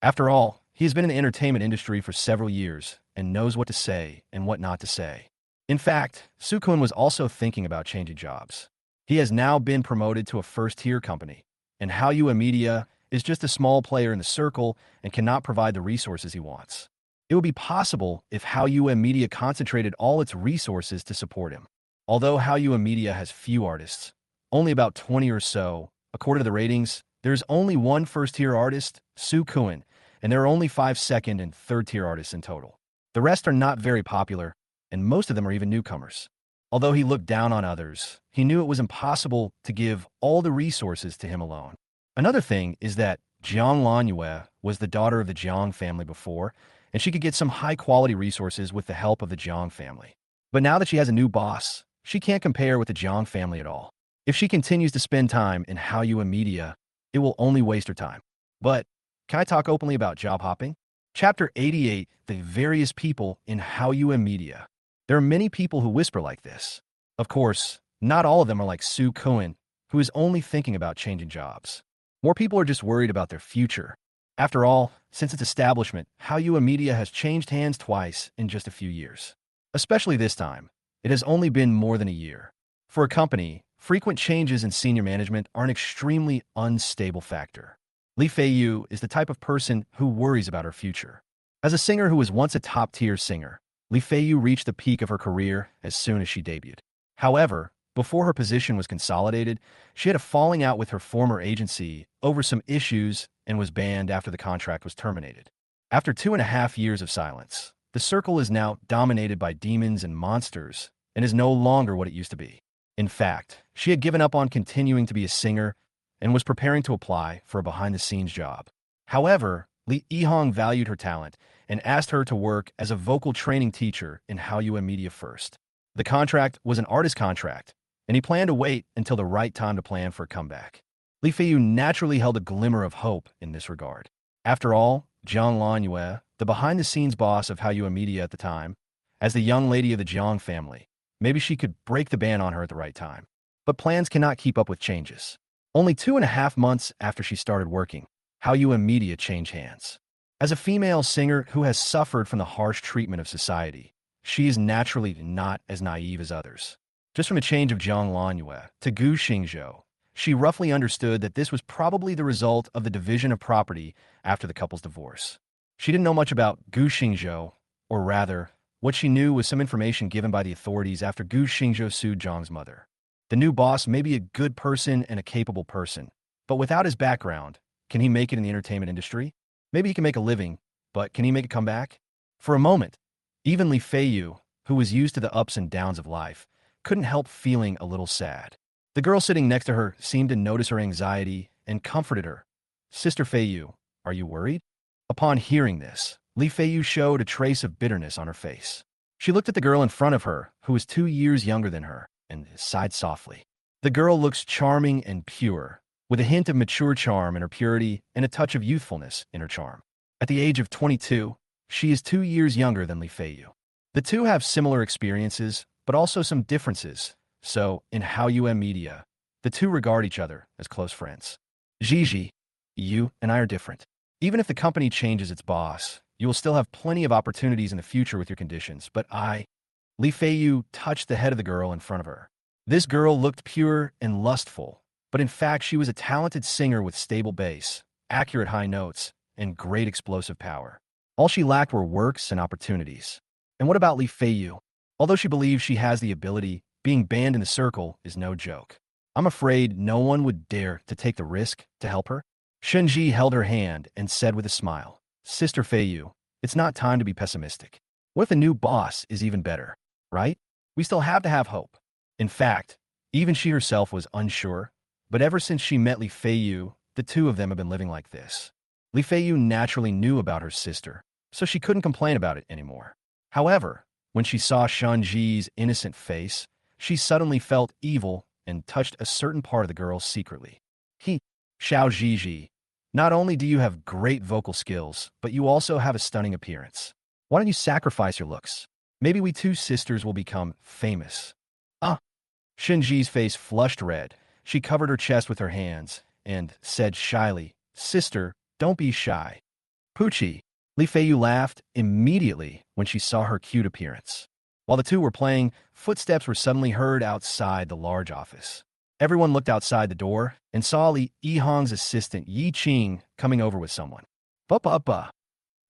After all, he has been in the entertainment industry for several years and knows what to say and what not to say. In fact, Su Kuan was also thinking about changing jobs. He has now been promoted to a first-tier company, and Haoyuan Media is just a small player in the circle and cannot provide the resources he wants. It would be possible if Haoyuan Media concentrated all its resources to support him. Although Haoyuan Media has few artists, only about 20 or so, according to the ratings, there's only one first-tier artist, Su Kuan, and there are only 5 second and third-tier artists in total. The rest are not very popular, and most of them are even newcomers. Although he looked down on others, he knew it was impossible to give all the resources to him alone. Another thing is that Jiang Lanhua was the daughter of the Jiang family before, and she could get some high-quality resources with the help of the Jiang family. But now that she has a new boss, she can't compare with the Jiang family at all. If she continues to spend time in Haoyuan Media, it will only waste her time. But can I talk openly about job hopping? Chapter 88, The Various People in Haoyuan Media. There are many people who whisper like this. Of course, not all of them are like Su Kuan, who is only thinking about changing jobs. More people are just worried about their future. After all, since its establishment, Haoyuan Media has changed hands twice in just a few years. Especially this time, it has only been more than a year. For a company, frequent changes in senior management are an extremely unstable factor. Li Feiyu is the type of person who worries about her future. As a singer who was once a top-tier singer, Li Feiyu reached the peak of her career as soon as she debuted. However, before her position was consolidated, she had a falling out with her former agency over some issues and was banned after the contract was terminated. After 2.5 years of silence, the circle is now dominated by demons and monsters and is no longer what it used to be. In fact, she had given up on continuing to be a singer and was preparing to apply for a behind-the-scenes job. However, Li Yihong valued her talent and asked her to work as a vocal training teacher in Haoyuan Media first. The contract was an artist contract, and he planned to wait until the right time to plan for a comeback. Li Feiyu naturally held a glimmer of hope in this regard. After all, Jiang Lanhua, the behind-the-scenes boss of Haoyuan Media at the time, as the young lady of the Jiang family, maybe she could break the ban on her at the right time. But plans cannot keep up with changes. Only 2.5 months after she started working, Haoyuan Media changed hands. As a female singer who has suffered from the harsh treatment of society, she is naturally not as naive as others. Just from a change of Jiang Lanhua to Gu Xingzhou, she roughly understood that this was probably the result of the division of property after the couple's divorce. She didn't know much about Gu Xingzhou, or rather, what she knew was some information given by the authorities after Gu Xingzhou sued Zhang's mother. The new boss may be a good person and a capable person, but without his background, can he make it in the entertainment industry? Maybe he can make a living, but can he make a comeback? For a moment, even Li Feiyu, who was used to the ups and downs of life, couldn't help feeling a little sad. The girl sitting next to her seemed to notice her anxiety and comforted her. Sister Feiyu, are you worried? Upon hearing this, Li Feiyu showed a trace of bitterness on her face. She looked at the girl in front of her, who was 2 years younger than her, and sighed softly. The girl looks charming and pure, with a hint of mature charm in her purity and a touch of youthfulness in her charm. At the age of 22, she is 2 years younger than Li Feiyu. The two have similar experiences, but also some differences. So, in MANHWA media, the two regard each other as close friends. Gigi, you and I are different. Even if the company changes its boss, you will still have plenty of opportunities in the future with your conditions, but Li Feiyu touched the head of the girl in front of her. This girl looked pure and lustful, but in fact she was a talented singer with stable bass, accurate high notes, and great explosive power. All she lacked were works and opportunities. And what about Li Feiyu? Although she believes she has the ability, being banned in the circle is no joke. I'm afraid no one would dare to take the risk to help her. Shunji held her hand and said with a smile, Sister Feiyu, it's not time to be pessimistic. What if the new boss is even better, right? We still have to have hope. In fact, even she herself was unsure, but ever since she met Li Feiyu, the two of them have been living like this. Li Feiyu naturally knew about her sister, so she couldn't complain about it anymore. However, when she saw Shunji's innocent face, she suddenly felt evil and touched a certain part of the girl secretly. Xiao Zhiji, not only do you have great vocal skills, but you also have a stunning appearance. Why don't you sacrifice your looks? Maybe we two sisters will become famous. Shinji's face flushed red. She covered her chest with her hands and said shyly, Sister, don't be shy. Pucci. Li Feiyu laughed immediately when she saw her cute appearance. While the two were playing, footsteps were suddenly heard outside the large office. Everyone looked outside the door and saw Li Yihong's assistant Yi Qing coming over with someone. Ba.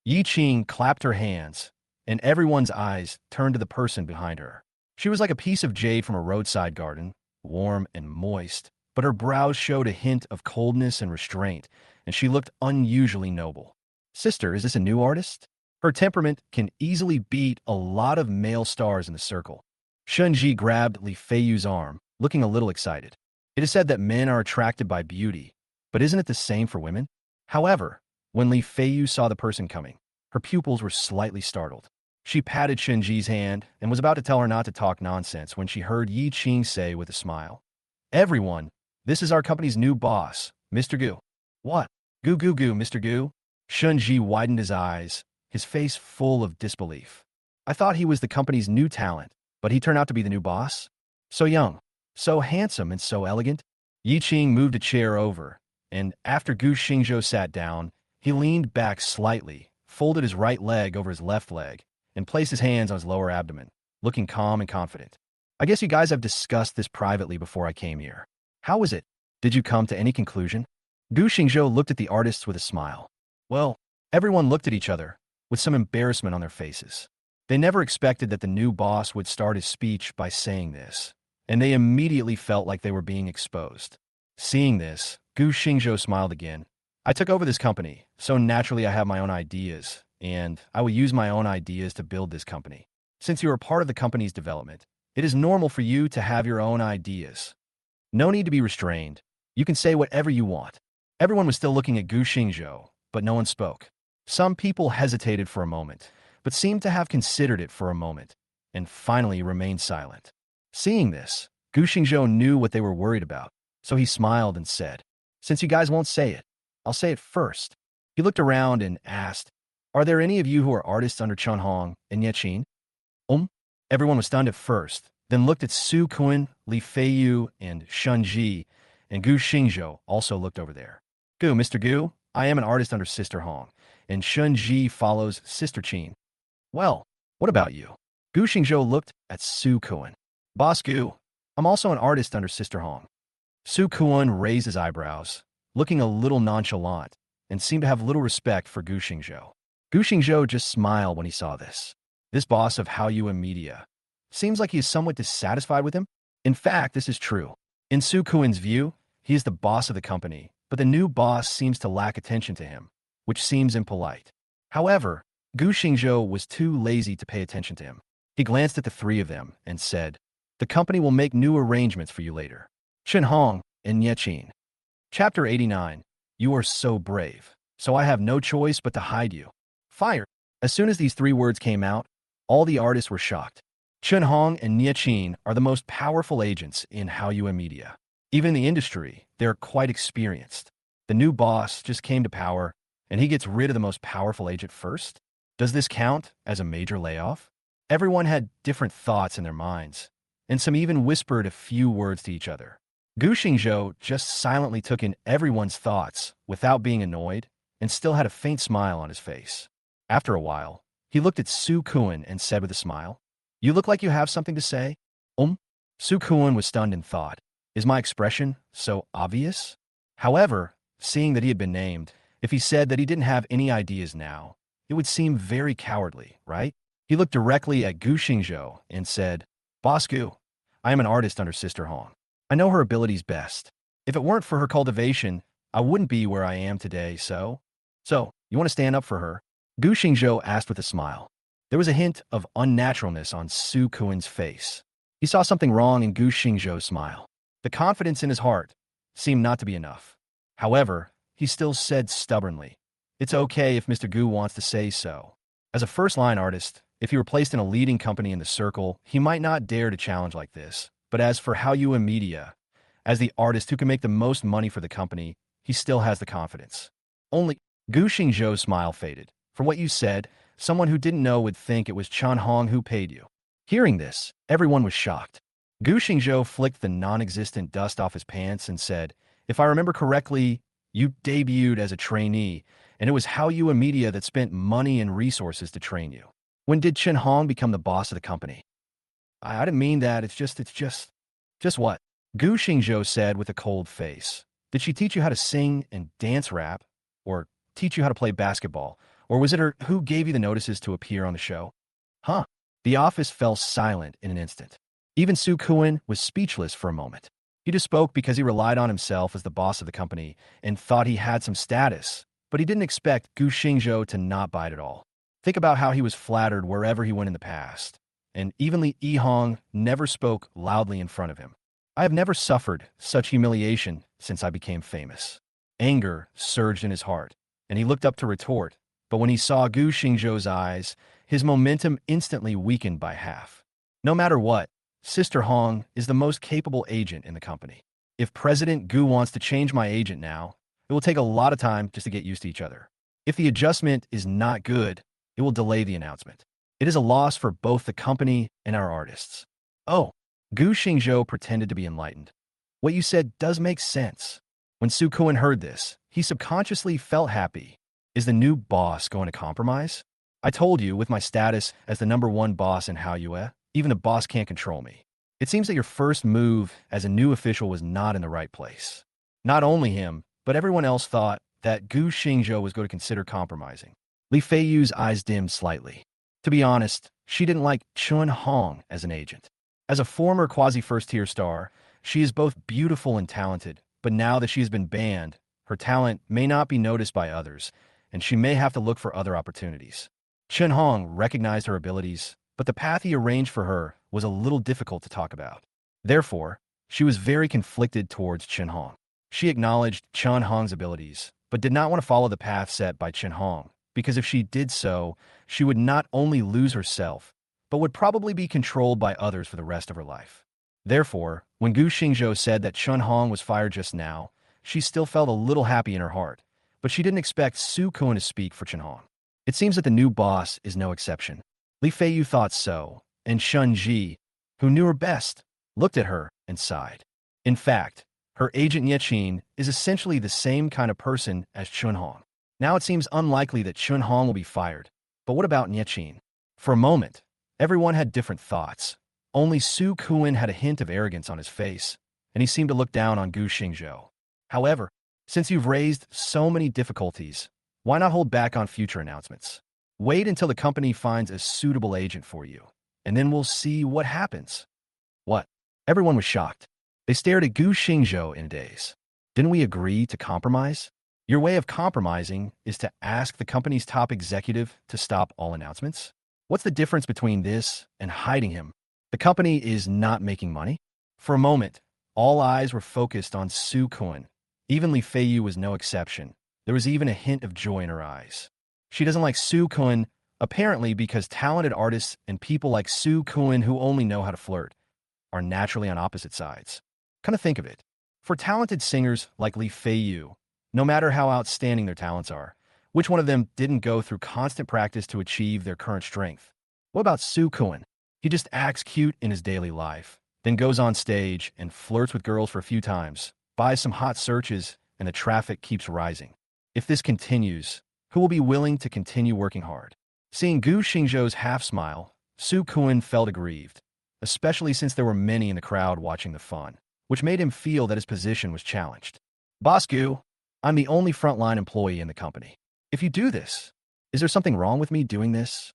Yi Qing clapped her hands, and everyone's eyes turned to the person behind her. She was like a piece of jade from a roadside garden, warm and moist, but her brows showed a hint of coldness and restraint, and she looked unusually noble. Sister, is this a new artist? Her temperament can easily beat a lot of male stars in the circle. Shunji grabbed Li Feiyu's arm, looking a little excited. It is said that men are attracted by beauty, but isn't it the same for women? However, when Li Feiyu saw the person coming, her pupils were slightly startled. She patted Shunji's hand and was about to tell her not to talk nonsense when she heard Yi Qing say with a smile, Everyone, this is our company's new boss, Mr. Gu. What? Gu, Mr. Gu? Shunji widened his eyes, his face full of disbelief. I thought he was the company's new talent, but he turned out to be the new boss? So young, so handsome, and so elegant? Yi Qing moved a chair over, and after Gu Xingzhou sat down, he leaned back slightly, folded his right leg over his left leg, and placed his hands on his lower abdomen, looking calm and confident. I guess you guys have discussed this privately before I came here. How was it? Did you come to any conclusion? Gu Xingzhou looked at the artists with a smile. Well, everyone looked at each other, with some embarrassment on their faces. They never expected that the new boss would start his speech by saying this, and they immediately felt like they were being exposed. Seeing this, Gu Xingzhou smiled again. I took over this company, so naturally I have my own ideas, and I will use my own ideas to build this company. Since you are part of the company's development, it is normal for you to have your own ideas. No need to be restrained. You can say whatever you want. Everyone was still looking at Gu Xingzhou, but no one spoke. Some people hesitated for a moment, but seemed to have considered it for a moment, and finally remained silent. Seeing this, Gu Xingzhou knew what they were worried about, so he smiled and said, Since you guys won't say it, I'll say it first. He looked around and asked, Are there any of you who are artists under Chen Hong and Yechin? Everyone was stunned at first, then looked at Su Kun, Li Feiyu, and Shunji, and Gu Xingzhou also looked over there. Gu, Mr. Gu, I am an artist under Sister Hong, and Shunji follows Sister Qin. Well, what about you? Gu Xingzhou looked at Su Kun. Boss Gu, I'm also an artist under Sister Hong. Su Kun raised his eyebrows, looking a little nonchalant, and seemed to have little respect for Gu Xingzhou. Gu Xingzhou just smiled when he saw this. This boss of MANHWA media seems like he is somewhat dissatisfied with him. In fact, this is true. In Su Kuin's view, he is the boss of the company, but the new boss seems to lack attention to him, which seems impolite. However, Gu Xingzhou was too lazy to pay attention to him. He glanced at the three of them and said, "The company will make new arrangements for you later." Chen Hong and Nye Qin. Chapter 89. You are so brave, so I have no choice but to hide you. Fire. As soon as these three words came out, all the artists were shocked. Chen Hong and Nye Qin are the most powerful agents in Manhwa media. Even in the industry, they're quite experienced. The new boss just came to power, and he gets rid of the most powerful agent first? Does this count as a major layoff? Everyone had different thoughts in their minds, and some even whispered a few words to each other. Gu Xingzhou just silently took in everyone's thoughts without being annoyed and still had a faint smile on his face. After a while, he looked at Su Kuan and said with a smile, "You look like you have something to say." Su Kuan was stunned in thought. Is my expression so obvious? However, seeing that he had been named, if he said that he didn't have any ideas now, it would seem very cowardly, right? He looked directly at Gu Xingzhou and said, "Boss Gu, I am an artist under Sister Hong. I know her abilities best. If it weren't for her cultivation, I wouldn't be where I am today, so you want to stand up for her?" Gu Xingzhou asked with a smile. There was a hint of unnaturalness on Su Kuan's face. He saw something wrong in Gu Xingzhou's smile. The confidence in his heart seemed not to be enough. However, he still said stubbornly, "It's okay if Mr. Gu wants to say so." As a first-line artist, if he were placed in a leading company in the circle, he might not dare to challenge like this. But as for Manhwa Media, as the artist who can make the most money for the company, he still has the confidence. Only Gu Xingzhou's smile faded. "For what you said, someone who didn't know would think it was Chen Hong who paid you." Hearing this, everyone was shocked. Gu Xingzhou flicked the non-existent dust off his pants and said, "If I remember correctly, you debuted as a trainee, and it was Manhwa Media that spent money and resources to train you. When did Chen Hong become the boss of the company?" I didn't mean that. It's just what?" Gu Xingzhou said with a cold face. "Did she teach you how to sing and dance rap? Or teach you how to play basketball? Or was it her who gave you the notices to appear on the show?" Huh? The office fell silent in an instant. Even Su Kuan was speechless for a moment. He just spoke because he relied on himself as the boss of the company and thought he had some status, but he didn't expect Gu Xingzhou to not bite at all. Think about how he was flattered wherever he went in the past. And evenly Yi Hong never spoke loudly in front of him. "I have never suffered such humiliation since I became famous." Anger surged in his heart, and he looked up to retort, but when he saw Gu Xingzhou's eyes, his momentum instantly weakened by half. No matter what, Sister Hong is the most capable agent in the company. If President Gu wants to change my agent now, it will take a lot of time just to get used to each other. If the adjustment is not good, it will delay the announcement. It is a loss for both the company and our artists. Oh, Gu Xingzhou pretended to be enlightened. What you said does make sense. When Su Kuan heard this, he subconsciously felt happy. Is the new boss going to compromise? I told you, with my status as the #1 boss in Manhwa, even the boss can't control me. It seems that your first move as a new official was not in the right place. Not only him, but everyone else thought that Gu Xingzhou was going to consider compromising. Li Feiyu's eyes dimmed slightly. To be honest, she didn't like Chen Hong as an agent. As a former quasi-first-tier star, she is both beautiful and talented, but now that she has been banned, her talent may not be noticed by others, and she may have to look for other opportunities. Chen Hong recognized her abilities, but the path he arranged for her was a little difficult to talk about. Therefore, she was very conflicted towards Chen Hong. She acknowledged Chen Hong's abilities, but did not want to follow the path set by Chen Hong, because if she did so, she would not only lose herself, but would probably be controlled by others for the rest of her life. Therefore, when Gu Xingzhou said that Chen Hong was fired just now, she still felt a little happy in her heart, but she didn't expect Su Kuan to speak for Chen Hong. It seems that the new boss is no exception. Li Feiyu thought so, and Shun Ji, who knew her best, looked at her and sighed. In fact, her agent Nye Qin is essentially the same kind of person as Chen Hong. Now it seems unlikely that Chen Hong will be fired, but what about Nye Qin? For a moment, everyone had different thoughts. Only Su Kuan had a hint of arrogance on his face, and he seemed to look down on Gu Xingzhou. However, since you've raised so many difficulties, why not hold back on future announcements? Wait until the company finds a suitable agent for you, and then we'll see what happens. What? Everyone was shocked. They stared at Gu Xingzhou in a daze. Didn't we agree to compromise? Your way of compromising is to ask the company's top executive to stop all announcements? What's the difference between this and hiding him? The company is not making money? For a moment, all eyes were focused on Su Kun. Even Li Feiyu was no exception. There was even a hint of joy in her eyes. She doesn't like Su Kun, apparently because talented artists and people like Su Kun who only know how to flirt are naturally on opposite sides. Kind of think of it. For talented singers like Li Feiyu, no matter how outstanding their talents are, which one of them didn't go through constant practice to achieve their current strength? What about Su Kun? He just acts cute in his daily life, then goes on stage and flirts with girls for a few times, buys some hot searches, and the traffic keeps rising. If this continues, who will be willing to continue working hard? Seeing Gu Xingzhou's half-smile, Su Kun felt aggrieved, especially since there were many in the crowd watching the fun, which made him feel that his position was challenged. Boss Gu, I'm the only frontline employee in the company. If you do this, is there something wrong with me doing this?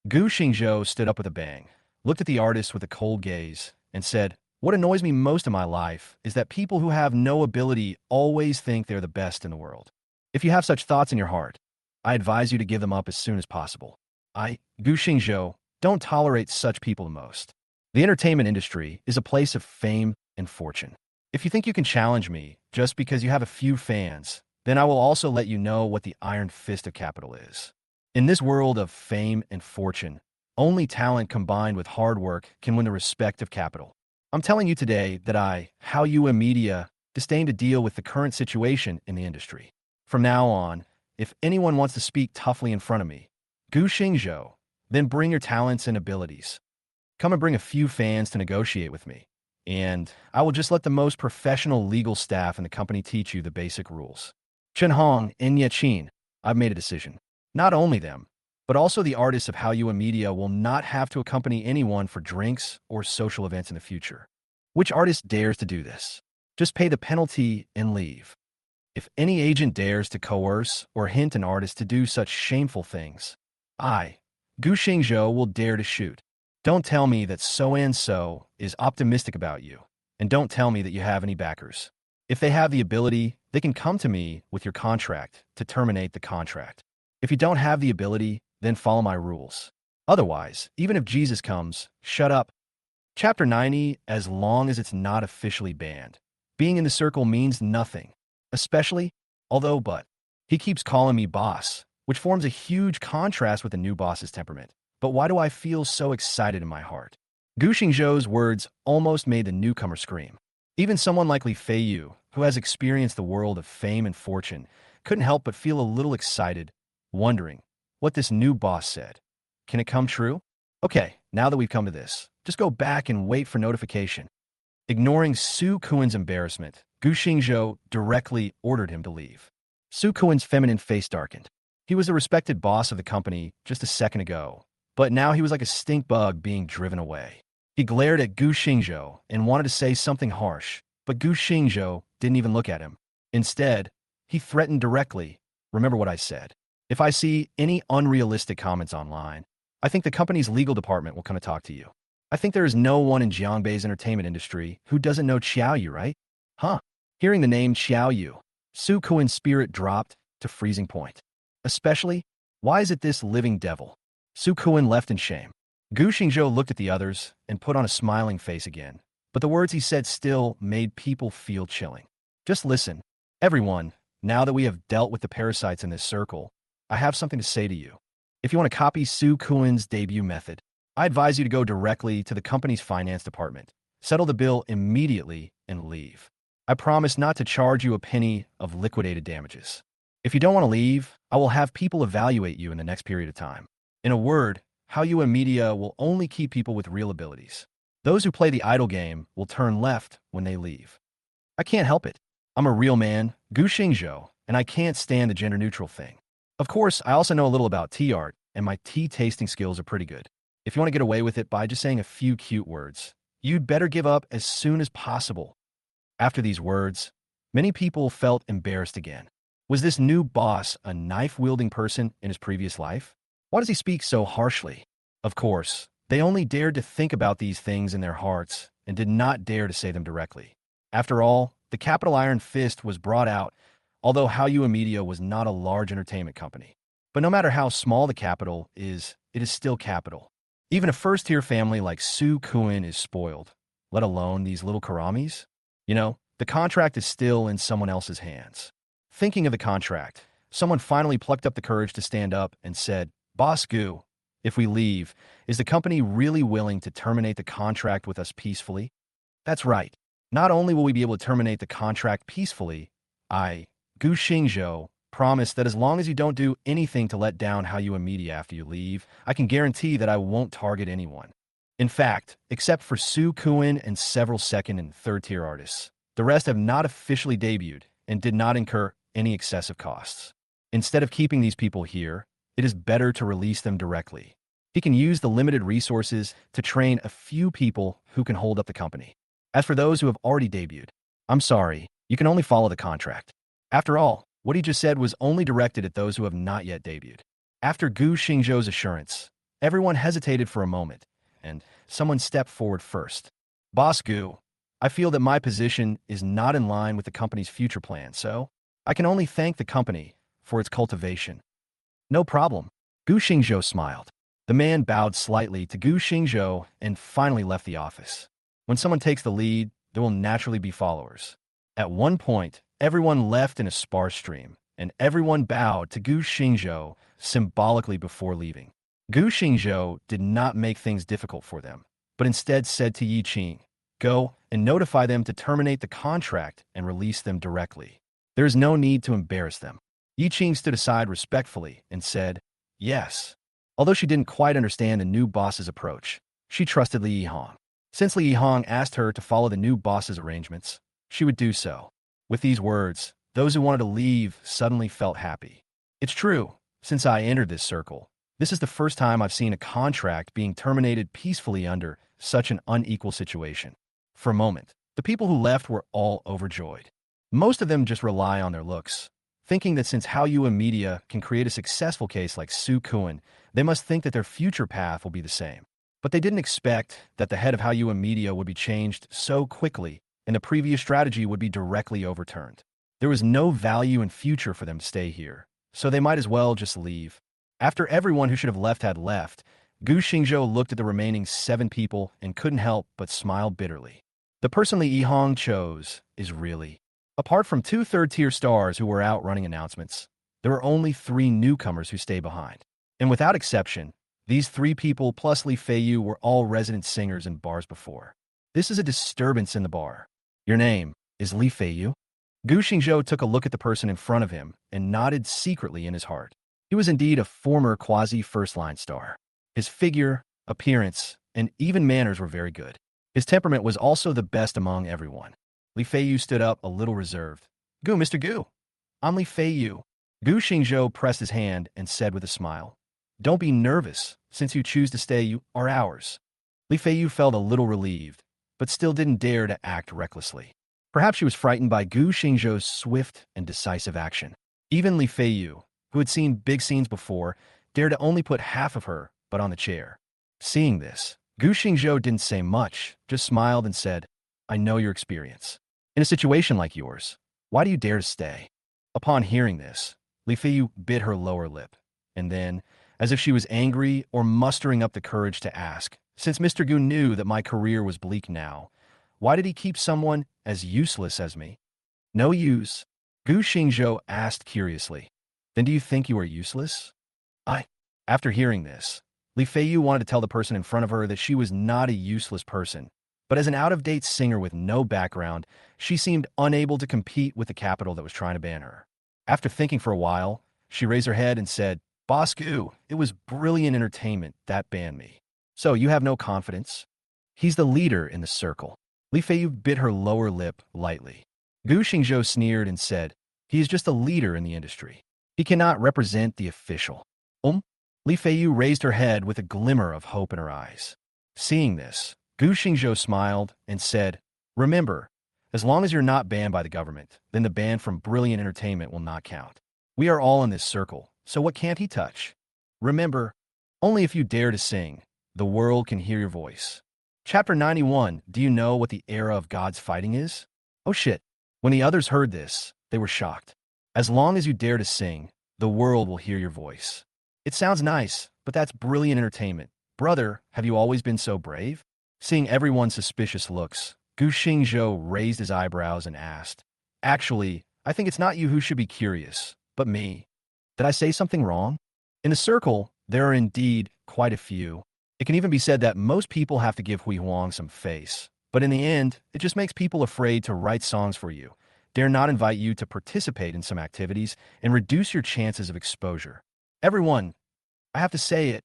Gu Xingzhou stood up with a bang, looked at the artist with a cold gaze, and said, "What annoys me most in my life is that people who have no ability always think they're the best in the world. If you have such thoughts in your heart, I advise you to give them up as soon as possible. Gu Xingzhou, don't tolerate such people the most. The entertainment industry is a place of fame and fortune. If you think you can challenge me just because you have a few fans, then I will also let you know what the iron fist of capital is. In this world of fame and fortune, only talent combined with hard work can win the respect of capital. I'm telling you today that MANHWA Media, disdain to deal with the current situation in the industry. From now on, if anyone wants to speak toughly in front of me, Gu Xingzhou, then bring your talents and abilities. Come and bring a few fans to negotiate with me, and I will just let the most professional legal staff in the company teach you the basic rules. Chen Hong and Ye Qin, I've made a decision. Not only them, but also the artists of MANHWA Media will not have to accompany anyone for drinks or social events in the future. Which artist dares to do this? Just pay the penalty and leave. If any agent dares to coerce or hint an artist to do such shameful things, Gu Xingzhou, will dare to shoot. Don't tell me that so-and-so is optimistic about you, and don't tell me that you have any backers. If they have the ability, they can come to me with your contract to terminate the contract. If you don't have the ability, then follow my rules. Otherwise, even if Jesus comes, shut up." Chapter 90, as long as it's not officially banned. Being in the circle means nothing, especially, but he keeps calling me boss, which forms a huge contrast with the new boss's temperament. But why do I feel so excited in my heart? Gu Xingzhou's words almost made the newcomer scream. Even someone like Li Feiyu, who has experienced the world of fame and fortune, couldn't help but feel a little excited, wondering what this new boss said. Can it come true? Okay, now that we've come to this, just go back and wait for notification. Ignoring Su Kun's embarrassment, Gu Xingzhou directly ordered him to leave. Su Kun's feminine face darkened. He was the respected boss of the company just a second ago, but now he was like a stink bug being driven away. He glared at Gu Xingzhou and wanted to say something harsh, but Gu Xingzhou didn't even look at him. Instead, he threatened directly, "Remember what I said. If I see any unrealistic comments online, I think the company's legal department will come to talk to you. I think there is no one in Jiangbei's entertainment industry who doesn't know Xiaoyu, right?" Huh. Hearing the name Xiaoyu, Su Kun's spirit dropped to freezing point. Especially, why is it this living devil? Su Kun left in shame. Gu Xingzhou looked at the others and put on a smiling face again, but the words he said still made people feel chilling. Just listen. Everyone, now that we have dealt with the parasites in this circle, I have something to say to you. If you want to copy Su Kun's debut method, I advise you to go directly to the company's finance department, settle the bill immediately, and leave. I promise not to charge you a penny of liquidated damages. If you don't want to leave, I will have people evaluate you in the next period of time. In a word, MANHWA Media will only keep people with real abilities. Those who play the idle game will turn left when they leave. I can't help it. I'm a real man, Gu Xingzhou, and I can't stand the gender-neutral thing. Of course, I also know a little about tea art, and my tea tasting skills are pretty good. If you want to get away with it by just saying a few cute words, you'd better give up as soon as possible. After these words, many people felt embarrassed again. Was this new boss a knife-wielding person in his previous life? Why does he speak so harshly? Of course, they only dared to think about these things in their hearts and did not dare to say them directly. After all, the capital Iron Fist was brought out, although Hallyu Media was not a large entertainment company. But no matter how small the capital is, it is still capital. Even a first-tier family like Su Kuin is spoiled, let alone these little Karamis. The contract is still in someone else's hands. Thinking of the contract, someone finally plucked up the courage to stand up and said, "Boss Gu, if we leave, is the company really willing to terminate the contract with us peacefully?" That's right. Not only will we be able to terminate the contract peacefully, Gu Xingzhou, promise that as long as you don't do anything to let down Hallyu Media after you leave, I can guarantee that I won't target anyone. In fact, except for Su Kuin and several second and third-tier artists, the rest have not officially debuted and did not incur any excessive costs. Instead of keeping these people here, it is better to release them directly. He can use the limited resources to train a few people who can hold up the company. As for those who have already debuted, I'm sorry, you can only follow the contract. After all, what he just said was only directed at those who have not yet debuted. After Gu Xingzhou's assurance, everyone hesitated for a moment, and someone stepped forward first. "Boss Gu, I feel that my position is not in line with the company's future plan, so I can only thank the company for its cultivation." "No problem." Gu Xingzhou smiled. The man bowed slightly to Gu Xingzhou and finally left the office. When someone takes the lead, there will naturally be followers. At one point, everyone left in a sparse stream, and everyone bowed to Gu Xingzhou symbolically before leaving. Gu Xingzhou did not make things difficult for them, but instead said to Yi Qing, "Go and notify them to terminate the contract and release them directly. There is no need to embarrass them." Yi Qing stood aside respectfully and said, "Yes." Although she didn't quite understand the new boss's approach, she trusted Li Yihong. Since Li Yihong asked her to follow the new boss's arrangements, she would do so. With these words, those who wanted to leave suddenly felt happy. It's true, since I entered this circle, this is the first time I've seen a contract being terminated peacefully under such an unequal situation. For a moment, the people who left were all overjoyed. Most of them just rely on their looks, thinking that since Hallyu Media can create a successful case like Su Kuin, they must think that their future path will be the same. But they didn't expect that the head of Hallyu Media would be changed so quickly and the previous strategy would be directly overturned. There was no value in future for them to stay here, so they might as well just leave. After everyone who should have left had left, Gu Xingzhou looked at the remaining 7 people and couldn't help but smile bitterly. The person Li Yihong chose is really... Apart from 2 third-tier stars who were out running announcements, there were only 3 newcomers who stayed behind. And without exception, these 3 people plus Li Feiyu were all resident singers in bars before. This is a disturbance in the bar. "Your name is Li Feiyu?" Gu Xingzhou took a look at the person in front of him and nodded secretly in his heart. He was indeed a former quasi-first-line star. His figure, appearance, and even manners were very good. His temperament was also the best among everyone. Li Feiyu stood up a little reserved. Mr. Gu, I'm Li Feiyu." Gu Xingzhou pressed his hand and said with a smile, "Don't be nervous. Since you choose to stay, you are ours." Li Feiyu felt a little relieved, but still didn't dare to act recklessly. Perhaps she was frightened by Gu Xingzhou's swift and decisive action. Even Li Feiyu, who had seen big scenes before, dared to only put half of her but on the chair. Seeing this, Gu Xingzhou didn't say much, just smiled and said, "I know your experience. In a situation like yours, why do you dare to stay?" Upon hearing this, Li Feiyu bit her lower lip, and then, as if she was angry or mustering up the courage to ask, "Since Mr. Gu knew that my career was bleak now, why did he keep someone as useless as me?" "No use?" Gu Xingzhou asked curiously. "Then do you think you are useless?" After hearing this, Li Feiyu wanted to tell the person in front of her that she was not a useless person, but as an out-of-date singer with no background, she seemed unable to compete with the capital that was trying to ban her. After thinking for a while, she raised her head and said, "Boss Gu, it was brilliant entertainment that banned me. So you have no confidence?" "He's the leader in the circle." Li Feiyu bit her lower lip lightly. Gu Xingzhou sneered and said, "He is just a leader in the industry. He cannot represent the official." Li Feiyu raised her head with a glimmer of hope in her eyes. Seeing this, Gu Xingzhou smiled and said, "Remember, as long as you're not banned by the government, then the ban from brilliant entertainment will not count. We are all in this circle, so what can't he touch? Remember, only if you dare to sing, the world can hear your voice." Chapter 91. Do you know what the era of God's fighting is? Oh shit. When the others heard this, they were shocked. As long as you dare to sing, the world will hear your voice. It sounds nice, but that's brilliant entertainment. Brother, have you always been so brave? Seeing everyone's suspicious looks, Gu Xingzhou raised his eyebrows and asked, Actually, I think it's not you who should be curious, but me. Did I say something wrong? In the circle, there are indeed quite a few. It can even be said that most people have to give Hui Huang some face. But in the end, it just makes people afraid to write songs for you, dare not invite you to participate in some activities, and reduce your chances of exposure. Everyone, I have to say it,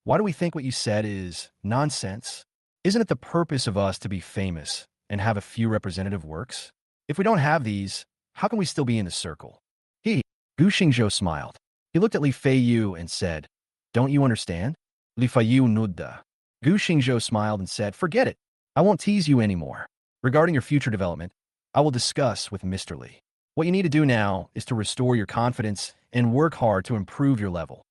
why do we think what you said is nonsense? Isn't it the purpose of us to be famous and have a few representative works? If we don't have these, how can we still be in the circle? Gu Xingzhou smiled. He looked at Li Feiyu and said, Don't you understand? Li Feiyu nudda. Gu Xingzhou smiled and said, Forget it. I won't tease you anymore. Regarding your future development, I will discuss with Mr. Li. What you need to do now is to restore your confidence and work hard to improve your level.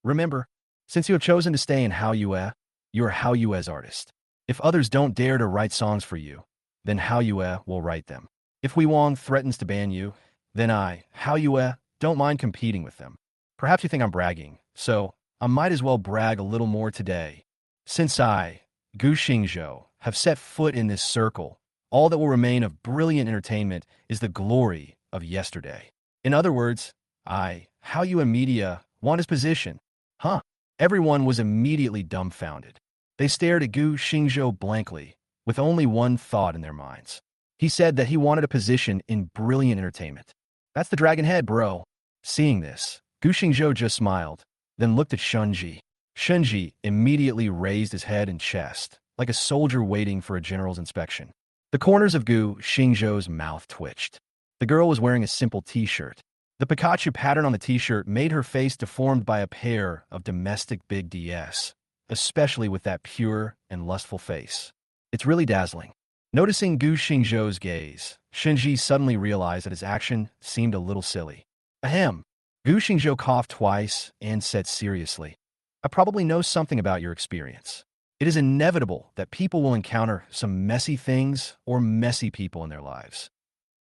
Remember, since you have chosen to stay in Haoyue, you are Haoyue's artist. If others don't dare to write songs for you, then Haoyue will write them. If Hui Wang threatens to ban you, then I, Haoyue, don't mind competing with them. Perhaps you think I'm bragging, so I might as well brag a little more today. Since I, Gu Xingzhou, have set foot in this circle, all that will remain of brilliant entertainment is the glory of yesterday. In other words, I, Haoyue Media, want his position. Huh? Everyone was immediately dumbfounded. They stared at Gu Xingzhou blankly, with only one thought in their minds. He said that he wanted a position in brilliant entertainment. That's the dragon head, bro. Seeing this, Gu Xingzhou just smiled, then looked at Shunji. Shunji immediately raised his head and chest, like a soldier waiting for a general's inspection. The corners of Gu Xingzhou's mouth twitched. The girl was wearing a simple t-shirt. The Pikachu pattern on the t-shirt made her face deformed by a pair of domestic big DS, especially with that pure and lustful face. It's really dazzling. Noticing Gu Xingzhou's gaze, Shinji suddenly realized that his action seemed a little silly. Ahem. Gu Xingzhou coughed twice and said seriously, I probably know something about your experience. It is inevitable that people will encounter some messy things or messy people in their lives.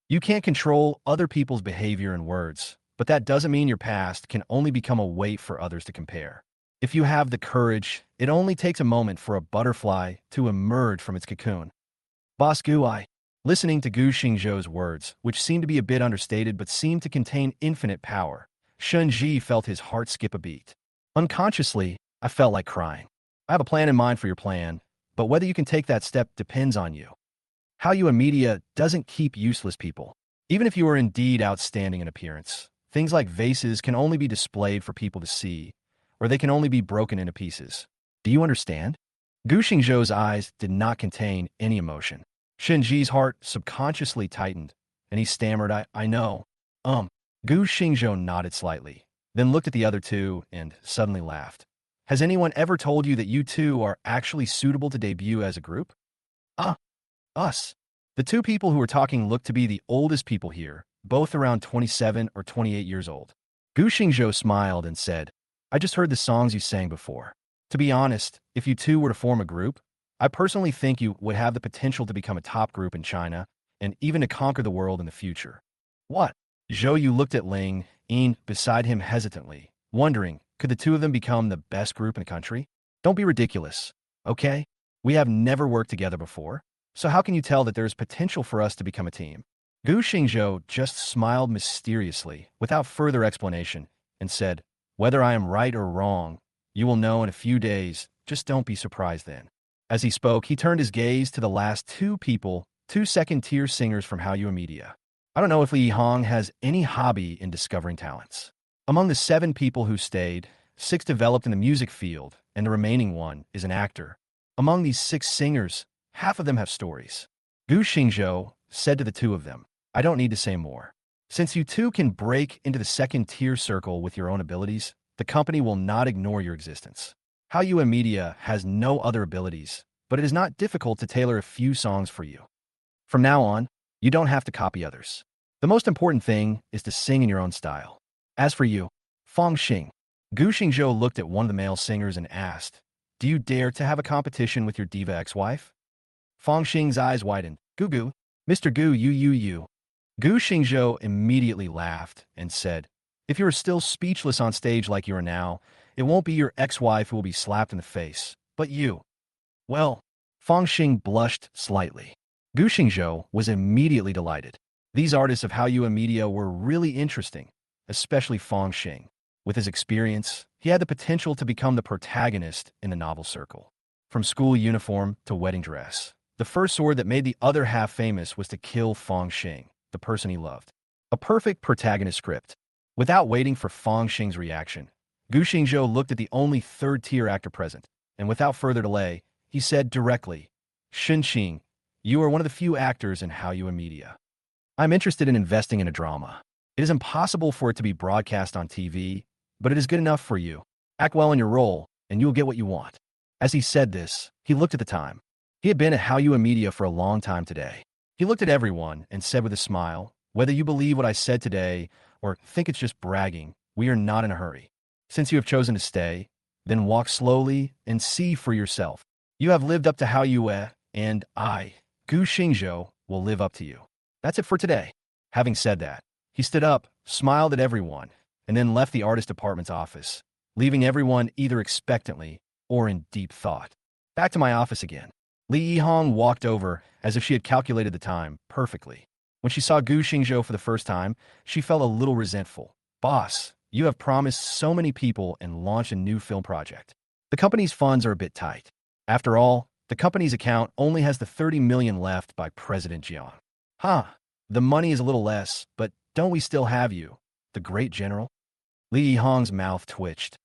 You can't control other people's behavior and words, but that doesn't mean your past can only become a weight for others to compare. If you have the courage, it only takes a moment for a butterfly to emerge from its cocoon. Boss Gu, listening to Gu Xingzhou's words, which seemed to be a bit understated but seemed to contain infinite power, Shunji felt his heart skip a beat. Unconsciously, I felt like crying. I have a plan in mind for your plan, but whether you can take that step depends on you. Haoyue Media doesn't keep useless people. Even if you are indeed outstanding in appearance, things like vases can only be displayed for people to see, or they can only be broken into pieces. Do you understand? Gu Xingzhou's eyes did not contain any emotion. Shinji's heart subconsciously tightened, and he stammered, I know. Gu Xingzhou nodded slightly, then looked at the other two and suddenly laughed. Has anyone ever told you that you two are actually suitable to debut as a group? Us. The two people who were talking looked to be the oldest people here, both around 27 or 28 years old. Gu Xingzhou smiled and said, I just heard the songs you sang before. To be honest, if you two were to form a group, I personally think you would have the potential to become a top group in China and even to conquer the world in the future. What? Zhou Yu looked at Ling Yin beside him hesitantly, wondering, could the two of them become the best group in the country? Don't be ridiculous, okay? We have never worked together before, so how can you tell that there is potential for us to become a team? Gu Xingzhou just smiled mysteriously, without further explanation, and said, Whether I am right or wrong, you will know in a few days, just don't be surprised then. As he spoke, he turned his gaze to the last two people, two second-tier singers from Haoyue Media. I don't know if Li Hong has any hobby in discovering talents. Among the 7 people who stayed, 6 developed in the music field, and the remaining one is an actor. Among these 6 singers, half of them have stories. Gu Xingzhou said to the 2 of them, I don't need to say more. Since you 2 can break into the second-tier circle with your own abilities, the company will not ignore your existence. Haoyue Media has no other abilities, but it is not difficult to tailor a few songs for you. From now on, you don't have to copy others. The most important thing is to sing in your own style. As for you, Fong Xing, Gu Xingzhou looked at one of the male singers and asked, Do you dare to have a competition with your diva ex-wife? Fang Xing's eyes widened. Gu Gu. Mr. Gu, you. Gu Xingzhou immediately laughed and said, if you are still speechless on stage like you are now, it won't be your ex-wife who will be slapped in the face, but you. Well, Fang Xing blushed slightly. Gu Xingzhou was immediately delighted. These artists of Hallyu Media were really interesting, especially Fang Xing. With his experience, he had the potential to become the protagonist in the novel circle. From school uniform to wedding dress, the first sword that made the other half famous was to kill Fang Xing, the person he loved. A perfect protagonist script. Without waiting for Fang Xing's reaction, Gu Xingzhou looked at the only third-tier actor present, and without further delay, he said directly, Shen Xing, you are one of the few actors in Hallyu Media. I'm interested in investing in a drama. It is impossible for it to be broadcast on TV, but it is good enough for you. Act well in your role, and you'll get what you want. As he said this, he looked at the time. He had been at Hallyu Media for a long time today. He looked at everyone and said with a smile, whether you believe what I said today or think it's just bragging, we are not in a hurry. Since you have chosen to stay, then walk slowly and see for yourself. You have lived up to Hallyu, and I, Gu Xingzhou, will live up to you. That's it for today. Having said that, he stood up, smiled at everyone, and then left the artist department's office, leaving everyone either expectantly or in deep thought. Back to my office again. Li Yihong walked over as if she had calculated the time perfectly. When she saw Gu Xingzhou for the first time, she felt a little resentful. Boss, you have promised so many people and launched a new film project. The company's funds are a bit tight. After all, the company's account only has the 30 million left by President Jiang. The money is a little less, but don't we still have you, the great general? Li Yihong's mouth twitched.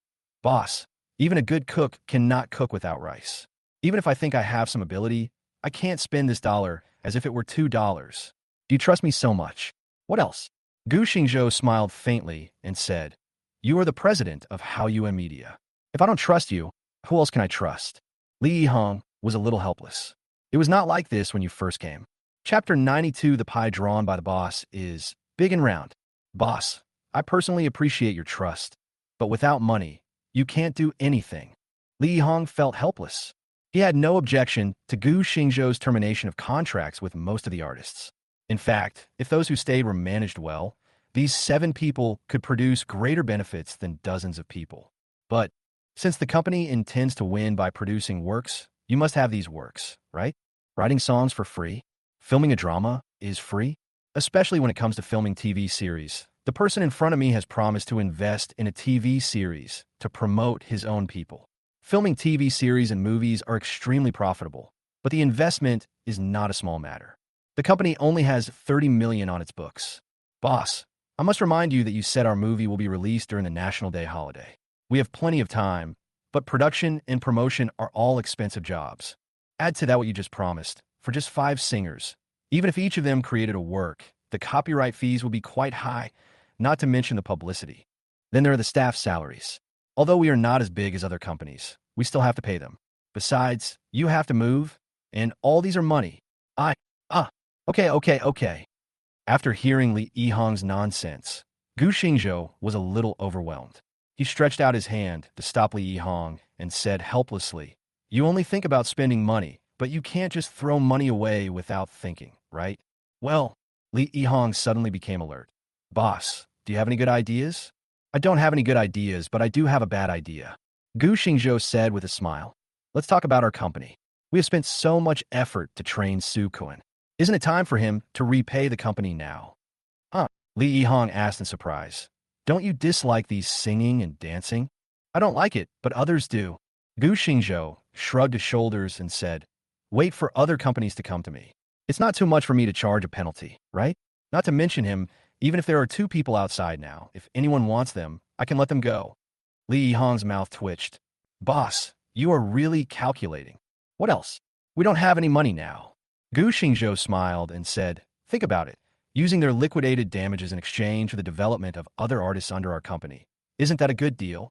Boss, even a good cook cannot cook without rice. Even if I think I have some ability, I can't spend this dollar as if it were $2. Do you trust me so much? What else? Gu Xingzhou smiled faintly and said, you are the president of Hallyu Media. If I don't trust you, who else can I trust? Li Yihong was a little helpless. It was not like this when you first came. Chapter 92, the pie drawn by the boss, is big and round. Boss, I personally appreciate your trust, but without money, you can't do anything. Li Yihong felt helpless. He had no objection to Gu Xingzhou's termination of contracts with most of the artists. In fact, if those who stayed were managed well, these 7 people could produce greater benefits than dozens of people. But since the company intends to win by producing works, you must have these works, right? Writing songs for free? Filming a drama is free? Especially when it comes to filming TV series. The person in front of me has promised to invest in a TV series to promote his own people. Filming TV series and movies are extremely profitable, but the investment is not a small matter. The company only has 30 million on its books. Boss, I must remind you that you said our movie will be released during the National Day holiday. We have plenty of time, but production and promotion are all expensive jobs. Add to that what you just promised. For just 5 singers, even if each of them created a work, the copyright fees will be quite high, not to mention the publicity. Then there are the staff salaries. Although we are not as big as other companies, we still have to pay them. Besides, you have to move, and all these are money. Okay. After hearing Li Yihong's nonsense, Gu Xingzhou was a little overwhelmed. He stretched out his hand to stop Li Yihong and said helplessly, you only think about spending money, but you can't just throw money away without thinking, right? Well, Li Yihong suddenly became alert. Boss, do you have any good ideas? I don't have any good ideas, but I do have a bad idea. Gu Xingzhou said with a smile. Let's talk about our company. We have spent so much effort to train Su Kuan. Isn't it time for him to repay the company now? Li Yihong asked in surprise. Don't you dislike these singing and dancing? I don't like it, but others do. Gu Xingzhou shrugged his shoulders and said, wait for other companies to come to me. It's not too much for me to charge a penalty, right? Not to mention him, even if there are 2 people outside now, if anyone wants them, I can let them go. Li Yihong's mouth twitched. Boss, you are really calculating. What else? We don't have any money now. Gu Xingzhou smiled and said, think about it. Using their liquidated damages in exchange for the development of other artists under our company. Isn't that a good deal?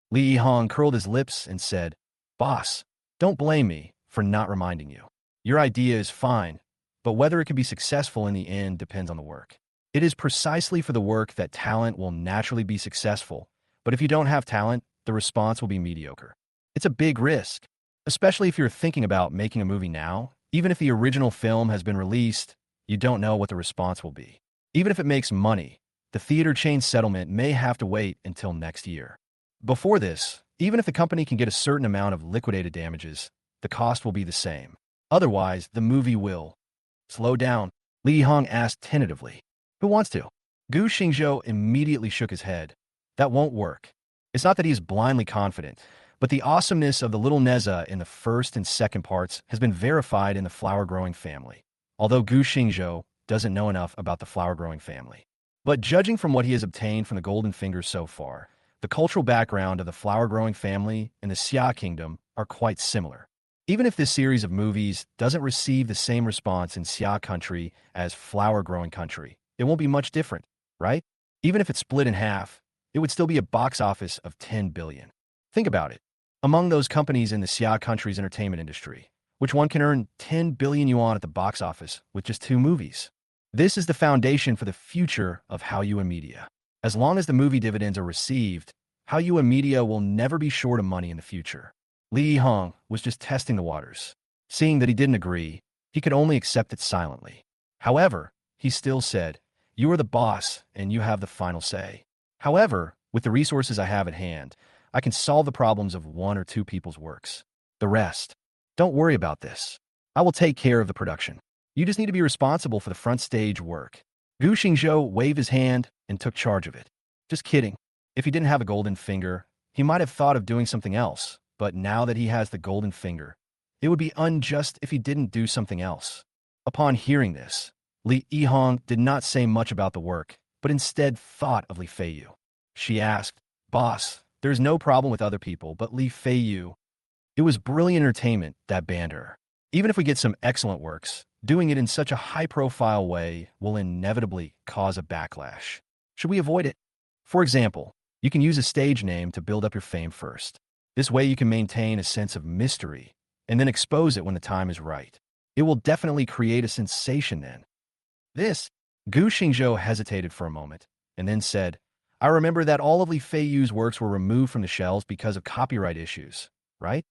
Li Yihong curled his lips and said, Boss, don't blame me for not reminding you. Your idea is fine, but whether it can be successful in the end depends on the work. It is precisely for the work that talent will naturally be successful, but if you don't have talent, the response will be mediocre. It's a big risk, especially if you're thinking about making a movie now. Even if the original film has been released, you don't know what the response will be. Even if it makes money, the theater chain settlement may have to wait until next year. Before this, even if the company can get a certain amount of liquidated damages, the cost will be the same. Otherwise, the movie will slow down. Li Hong asked tentatively. Who wants to? Gu Xingzhou immediately shook his head. That won't work. It's not that he is blindly confident, but the awesomeness of the little Neza in the first and second parts has been verified in the flower-growing family. Although Gu Xingzhou doesn't know enough about the flower-growing family. But judging from what he has obtained from the Golden Fingers so far, the cultural background of the flower-growing family and the Xia Kingdom are quite similar. Even if this series of movies doesn't receive the same response in Xia country as flower-growing country, it won't be much different, right? Even if it's split in half, it would still be a box office of 10 billion. Think about it. Among those companies in the Xia country's entertainment industry, which one can earn 10 billion yuan at the box office with just 2 movies? This is the foundation for the future of Hallyu Media. As long as the movie dividends are received, Hallyu Media will never be short of money in the future. Li Hong was just testing the waters. Seeing that he didn't agree, he could only accept it silently. However, he still said, "You are the boss, and you have the final say. However, with the resources I have at hand, I can solve the problems of 1 or 2 people's works. The rest, don't worry about this. I will take care of the production. You just need to be responsible for the front stage work." Gu Xingzhou waved his hand and took charge of it. Just kidding. If he didn't have a golden finger, he might have thought of doing something else, but now that he has the golden finger, it would be unjust if he didn't do something else. Upon hearing this, Li Yihong did not say much about the work, but instead thought of Li Feiyu. She asked, "Boss, there's no problem with other people, but Li Feiyu." It was brilliant entertainment that banned her. Even if we get some excellent works, doing it in such a high-profile way will inevitably cause a backlash. Should we avoid it? For example, you can use a stage name to build up your fame first. This way you can maintain a sense of mystery and then expose it when the time is right. It will definitely create a sensation then. Gu Xingzhou hesitated for a moment and then said, "I remember that all of Li Feiyu's works were removed from the shelves because of copyright issues, right?"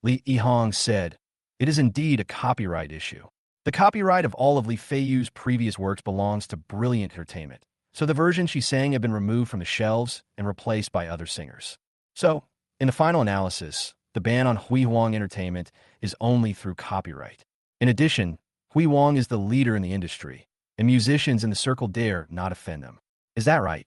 Li Yihong said, "It is indeed a copyright issue. The copyright of all of Li Feiyu's previous works belongs to Brilliant Entertainment, so the versions she sang have been removed from the shelves and replaced by other singers. So, in the final analysis, the ban on Hui Huang Entertainment is only through copyright. In addition, Hui Huang is the leader in the industry, and musicians in the circle dare not offend them. Is that right?"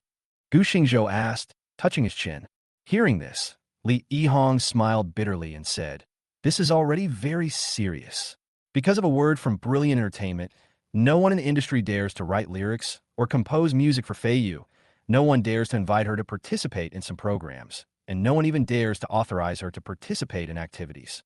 Gu Xingzhou asked, touching his chin. Hearing this, Li Yihong smiled bitterly and said, "This is already very serious. Because of a word from Brilliant Entertainment, no one in the industry dares to write lyrics or compose music for Feiyu. No one dares to invite her to participate in some programs, and no one even dares to authorize her to participate in activities."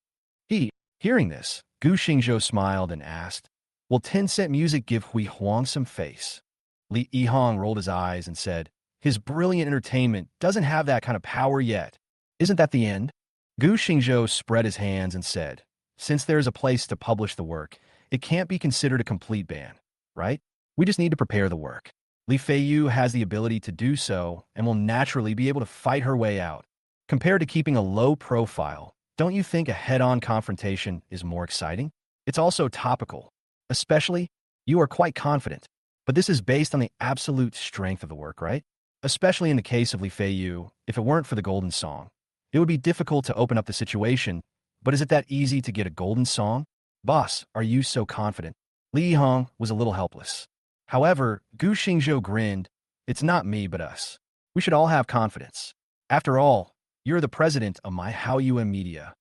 Hearing this, Gu Xingzhou smiled and asked, "Will Tencent Music give Hui Huang some face?" Li Yihong rolled his eyes and said, "His Brilliant Entertainment doesn't have that kind of power yet. Isn't that the end?" Gu Xingzhou spread his hands and said, "Since there is a place to publish the work, it can't be considered a complete ban, right? We just need to prepare the work. Li Feiyu has the ability to do so and will naturally be able to fight her way out. Compared to keeping a low profile, don't you think a head-on confrontation is more exciting? It's also topical. Especially, you are quite confident. But this is based on the absolute strength of the work, right? Especially in the case of Li Feiyu, if it weren't for the golden song, it would be difficult to open up the situation. But is it that easy to get a golden song? Boss, are you so confident?" Li Yihong was a little helpless. However, Gu Xingzhou grinned. "It's not me, but us. We should all have confidence. After all, you're the president of my Hallyu Media.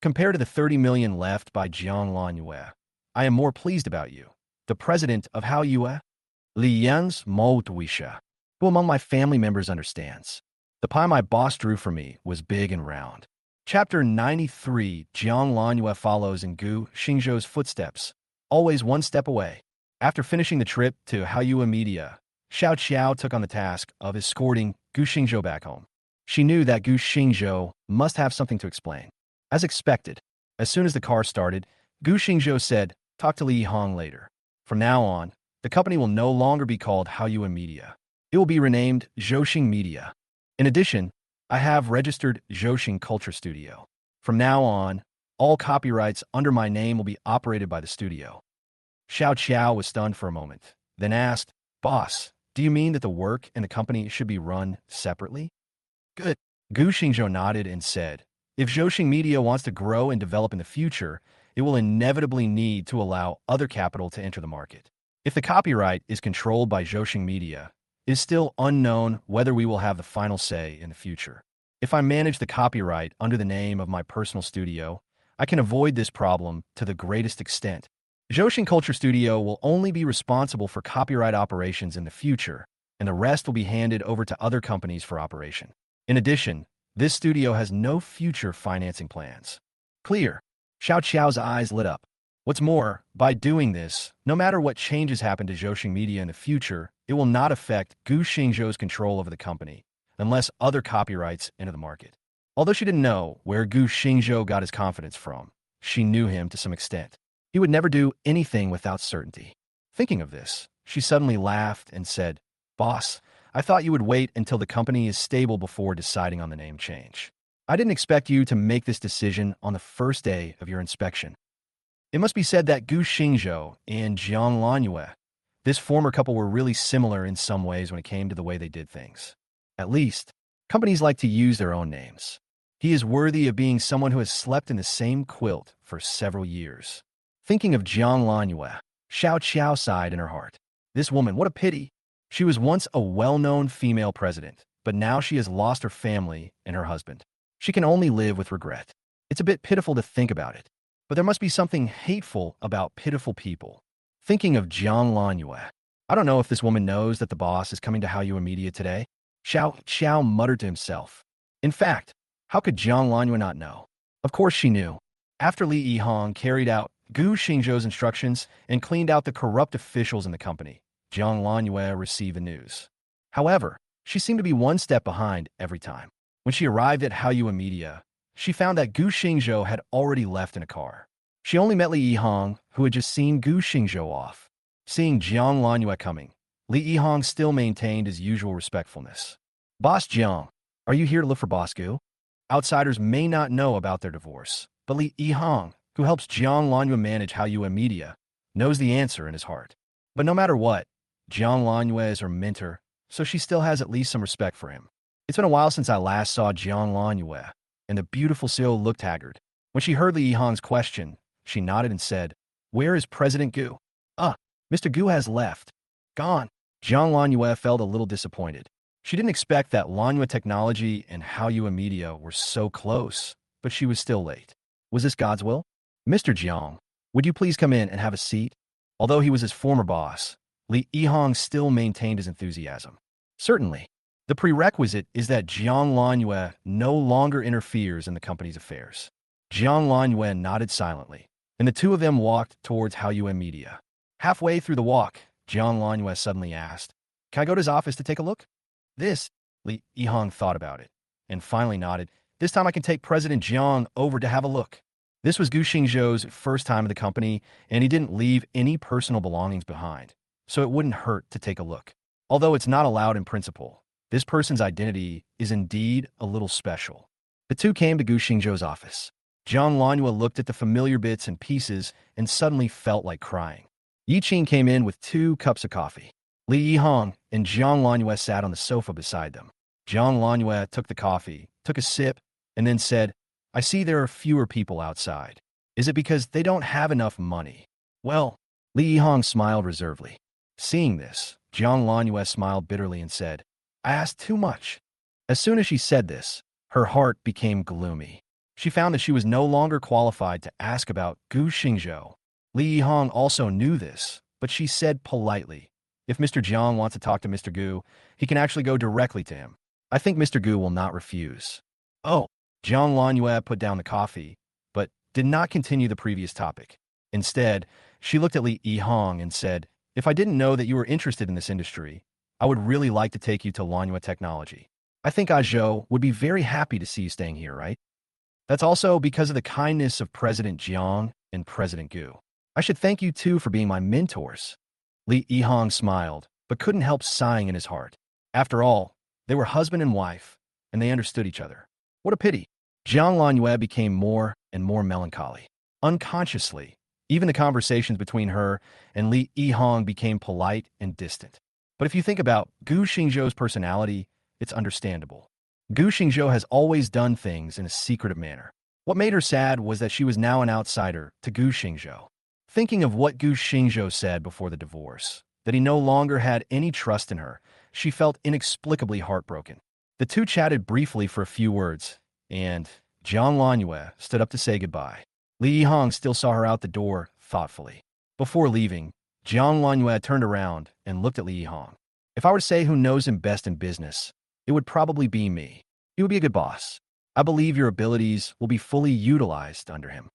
Compared to the 30 million left by Jiang Lanhua, I am more pleased about you. The president of Hallyu, Li Yan's Mo Tuisha. Who among my family members understands? The pie my boss drew for me was big and round." Chapter 93. Jiang Lanhua follows in Gu Xingzhou's footsteps, always one step away. After finishing the trip to Hallyu Media, Xiao Qiao took on the task of escorting Gu Xingzhou back home. She knew that Gu Xingzhou must have something to explain. As expected, as soon as the car started, Gu Xingzhou said, "Talk to Li Hong later. From now on, the company will no longer be called Hallyu Media. It will be renamed Zhouxing Media. In addition, I have registered Zhouxing Culture Studio. From now on, All copyrights under my name will be operated by the studio. Xiao Qiao was stunned for a moment, then asked, Boss, do you mean that the work and the company should be run separately? Good. Gu Xingzhou nodded and said, if Zhouxing Media wants to grow and develop in the future, it will inevitably need to allow other capital to enter the market. If the copyright is controlled by Zhouxing Media, it is still unknown whether we will have the final say in the future. If I manage the copyright under the name of my personal studio, I can avoid this problem to the greatest extent. Zhouxing Culture Studio will only be responsible for copyright operations in the future, and the rest will be handed over to other companies for operation. In addition, this studio has no future financing plans. Clear. Xiao Qiao's eyes lit up. What's more, by doing this, no matter what changes happen to Zhouxing Media in the future, it will not affect Gu Xingzhou's control over the company, unless other copyrights enter the market. Although she didn't know where Gu Xingzhou got his confidence from, she knew him to some extent. He would never do anything without certainty. Thinking of this, she suddenly laughed and said, Boss, I thought you would wait until the company is stable before deciding on the name change. I didn't expect you to make this decision on the first day of your inspection. It must be said that Gu Xingzhou and Jiang Lanhua, this former couple, were really similar in some ways when it came to the way they did things. At least, companies like to use their own names. He is worthy of being someone who has slept in the same quilt for several years. Thinking of Jiang Lanhua, Xiao Qiao sighed in her heart. This woman, what a pity. She was once a well-known female president, but now she has lost her family and her husband. She can only live with regret. It's a bit pitiful to think about it, but there must be something hateful about pitiful people. Thinking of Jiang Lanhua, I don't know if this woman knows that the boss is coming to Manhua Media today. Xiao Qiao muttered to himself. In fact, how could Jiang Lanhua not know? Of course she knew. After Li Yihong carried out Gu Xingzhou's instructions and cleaned out the corrupt officials in the company, Jiang Lanhua received the news. However, she seemed to be one step behind every time. When she arrived at Manhua Media, she found that Gu Xingzhou had already left in a car. She only met Li Yihong, who had just seen Gu Xingzhou off. Seeing Jiang Lanhua coming, Li Yihong still maintained his usual respectfulness. Boss Jiang, are you here to look for Boss Gu? Outsiders may not know about their divorce, but Li Yihong, who helps Jiang Lanhua manage Manhua Media, knows the answer in his heart. But no matter what, Jiang Lanhua is her mentor, so she still has at least some respect for him. It's been a while since I last saw Jiang Lanhua, and the beautiful CEO looked haggard. When she heard Li Yihong's question, she nodded and said, Where is President Gu? Mr. Gu has left. Gone. Jiang Lanhua felt a little disappointed. She didn't expect that Lanhua Technology and Manhua Media were so close, but she was still late. Was this God's will? Mr. Jiang, would you please come in and have a seat? Although he was his former boss, Li Yihong still maintained his enthusiasm. Certainly. The prerequisite is that Jiang Lanhua no longer interferes in the company's affairs. Jiang Lanhua nodded silently, and the two of them walked towards Manhua Media. Halfway through the walk, Jiang Lanhua suddenly asked, Can I go to his office to take a look? Li Yihong thought about it, and finally nodded. This time I can take President Jiang over to have a look. This was Gu Xingzhou's first time at the company, and he didn't leave any personal belongings behind, so it wouldn't hurt to take a look. Although it's not allowed in principle, this person's identity is indeed a little special. The two came to Gu Xingzhou's office. Jiang Lanhua looked at the familiar bits and pieces and suddenly felt like crying. Yi Qing came in with 2 cups of coffee. Li Yihong and Jiang Lanhua sat on the sofa beside them. Jiang Lanhua took the coffee, took a sip, and then said, I see there are fewer people outside. Is it because they don't have enough money? Well, Li Yihong smiled reservedly. Seeing this, Jiang Lanhua smiled bitterly and said, I asked too much. As soon as she said this, her heart became gloomy. She found that she was no longer qualified to ask about Gu Xingzhou. Li Yihong also knew this, but she said politely, if Mr. Jiang wants to talk to Mr. Gu, he can actually go directly to him. I think Mr. Gu will not refuse. Oh, Jiang Lanhua put down the coffee, but did not continue the previous topic. Instead, she looked at Li Yihong and said, if I didn't know that you were interested in this industry, I would really like to take you to Manhua Technology. I think Zhou would be very happy to see you staying here, right? That's also because of the kindness of President Jiang and President Gu. I should thank you too for being my mentors. Li Yihong smiled, but couldn't help sighing in his heart. After all, they were husband and wife, and they understood each other. What a pity. Jiang Lanhua became more and more melancholy. Unconsciously, even the conversations between her and Li Yihong became polite and distant. But if you think about Gu Xingzhou's personality, it's understandable. Gu Xingzhou has always done things in a secretive manner. What made her sad was that she was now an outsider to Gu Xingzhou. Thinking of what Gu Xingzhou said before the divorce, that he no longer had any trust in her, she felt inexplicably heartbroken. The two chatted briefly for a few words, and Jiang Lanhua stood up to say goodbye. Li Yihong still saw her out the door thoughtfully. Before leaving, Jiang Lanhua turned around and looked at Li Yihong. If I were to say who knows him best in business, it would probably be me. He would be a good boss. I believe your abilities will be fully utilized under him.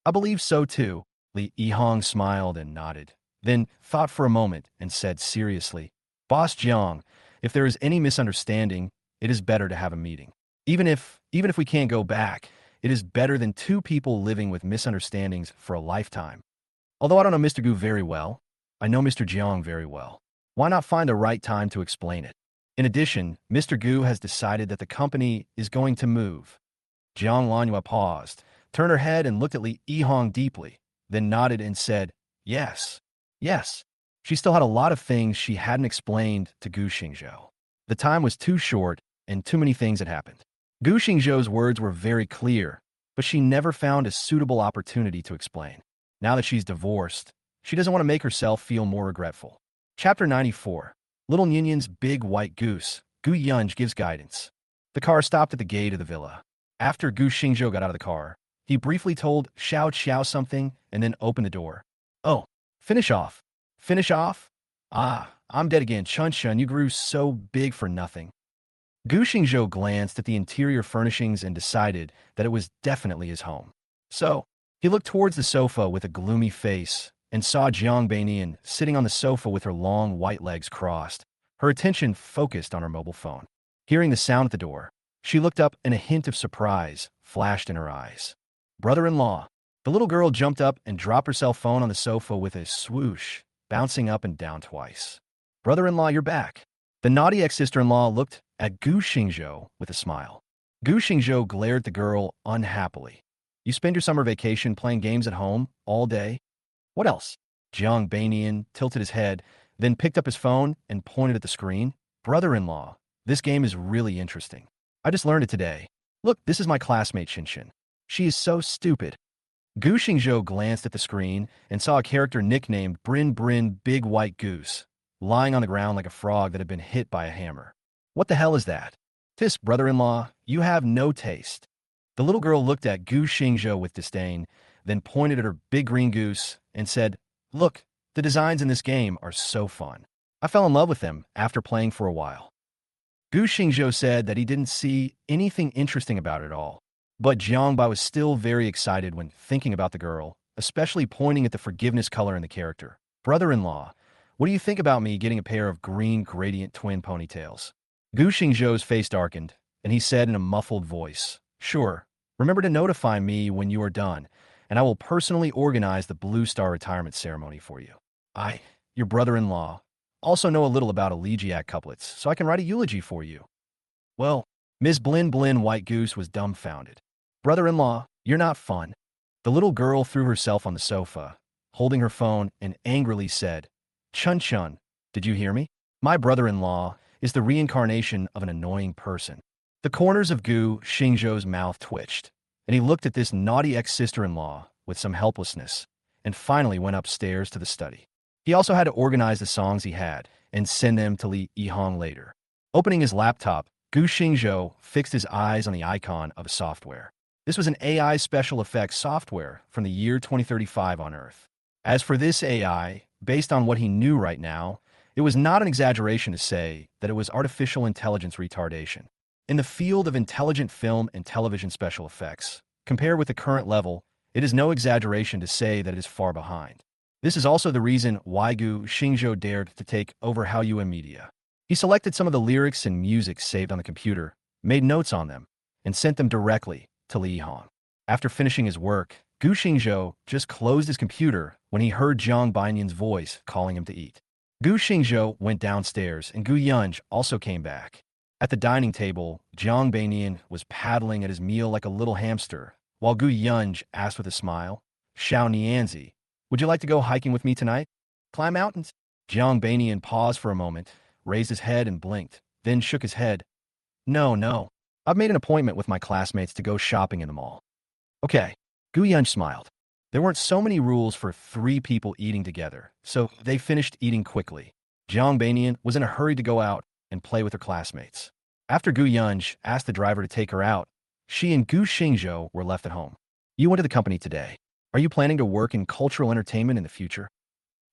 I believe so too. Li Yihong smiled and nodded, then thought for a moment and said seriously, Boss Jiang, if there is any misunderstanding, it is better to have a meeting. Even if we can't go back, it is better than two people living with misunderstandings for a lifetime. Although I don't know Mr. Gu very well, I know Mr. Jiang very well. Why not find the right time to explain it? In addition, Mr. Gu has decided that the company is going to move. Jiang Lanhua paused, turned her head and looked at Li Yihong deeply, then nodded and said, Yes, yes. She still had a lot of things she hadn't explained to Gu Xingzhou. The time was too short and too many things had happened. Gu Xingzhou's words were very clear, but she never found a suitable opportunity to explain. Now that she's divorced, she doesn't want to make herself feel more regretful. Chapter 94. Little Ninian's Big White Goose. Gu Yunj gives guidance. The car stopped at the gate of the villa. After Gu Xingzhou got out of the car, he briefly told Xiao Xiao something and then opened the door. Oh, finish off. Finish off? Ah, I'm dead again. Chun Chun, you grew so big for nothing. Gu Xingzhou glanced at the interior furnishings and decided that it was definitely his home. So, he looked towards the sofa with a gloomy face and saw Jiang Beinian sitting on the sofa with her long white legs crossed, her attention focused on her mobile phone. Hearing the sound at the door, she looked up and a hint of surprise flashed in her eyes. Brother-in-law. The little girl jumped up and dropped her cell phone on the sofa with a swoosh, bouncing up and down twice. Brother-in-law, you're back. The naughty ex-sister-in-law looked at Gu Xingzhou with a smile. Gu Xingzhou glared at the girl unhappily. You spend your summer vacation playing games at home all day? What else? Jiang Beinian tilted his head, then picked up his phone and pointed at the screen. Brother-in-law, this game is really interesting. I just learned it today. Look, this is my classmate Xinshin. She is so stupid. Gu Xingzhou glanced at the screen and saw a character nicknamed Brin Brin Big White Goose, lying on the ground like a frog that had been hit by a hammer. What the hell is that? Tis, brother-in-law, you have no taste. The little girl looked at Gu Xingzhou with disdain, then pointed at her big green goose and said, Look, the designs in this game are so fun. I fell in love with them after playing for a while. Gu Xingzhou said that he didn't see anything interesting about it at all, but Jiang Bai was still very excited when thinking about the girl, especially pointing at the forgiveness color in the character. Brother-in-law, what do you think about me getting a pair of green gradient twin ponytails? Gu Xingzhou's face darkened, and he said in a muffled voice, Sure, remember to notify me when you are done, and I will personally organize the Blue Star retirement ceremony for you. I, your brother-in-law, also know a little about elegiac couplets, so I can write a eulogy for you. Well, Ms. Blin Blin White Goose was dumbfounded. Brother-in-law, you're not fun. The little girl threw herself on the sofa, holding her phone, and angrily said, Chun Chun, did you hear me? My brother-in-law is the reincarnation of an annoying person. The corners of Gu Xingzhou's mouth twitched, and he looked at this naughty ex-sister-in-law with some helplessness, and finally went upstairs to the study. He also had to organize the songs he had and send them to Li Yihong later. Opening his laptop, Gu Xingzhou fixed his eyes on the icon of a software. This was an AI special effects software from the year 2035 on Earth. As for this AI, based on what he knew right now, it was not an exaggeration to say that it was artificial intelligence retardation. In the field of intelligent film and television special effects, compared with the current level, it is no exaggeration to say that it is far behind. This is also the reason why Gu Xingzhou dared to take over Manhua Media. He selected some of the lyrics and music saved on the computer, made notes on them, and sent them directly to Li Yihong. After finishing his work, Gu Xingzhou just closed his computer when he heard Jiang Beinian's voice calling him to eat. Gu Xingzhou went downstairs, and Gu Yunj also came back. At the dining table, Jiang Beinian was paddling at his meal like a little hamster, while Gu Yunj asked with a smile, Xiao Nianzi, would you like to go hiking with me tonight? Climb mountains? Jiang Banian paused for a moment, raised his head and blinked, then shook his head. No, no. I've made an appointment with my classmates to go shopping in the mall. Okay. Gu Yunj smiled. There weren't so many rules for 3 people eating together, so they finished eating quickly. Jiang Banian was in a hurry to go out and play with her classmates. After Gu Yunj asked the driver to take her out, she and Gu Xingzhou were left at home. You went to the company today. Are you planning to work in cultural entertainment in the future?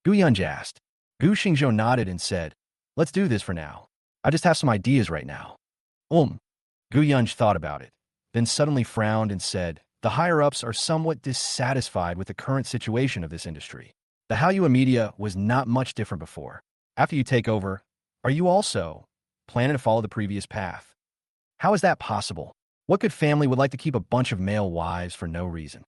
Gu Yunj asked. Gu Xingzhou nodded and said, let's do this for now. I just have some ideas right now. Gu Yunj thought about it, then suddenly frowned and said, the higher-ups are somewhat dissatisfied with the current situation of this industry. The Hallyu media was not much different before. After you take over, are you also planning to follow the previous path? How is that possible? What good family would like to keep a bunch of male wives for no reason?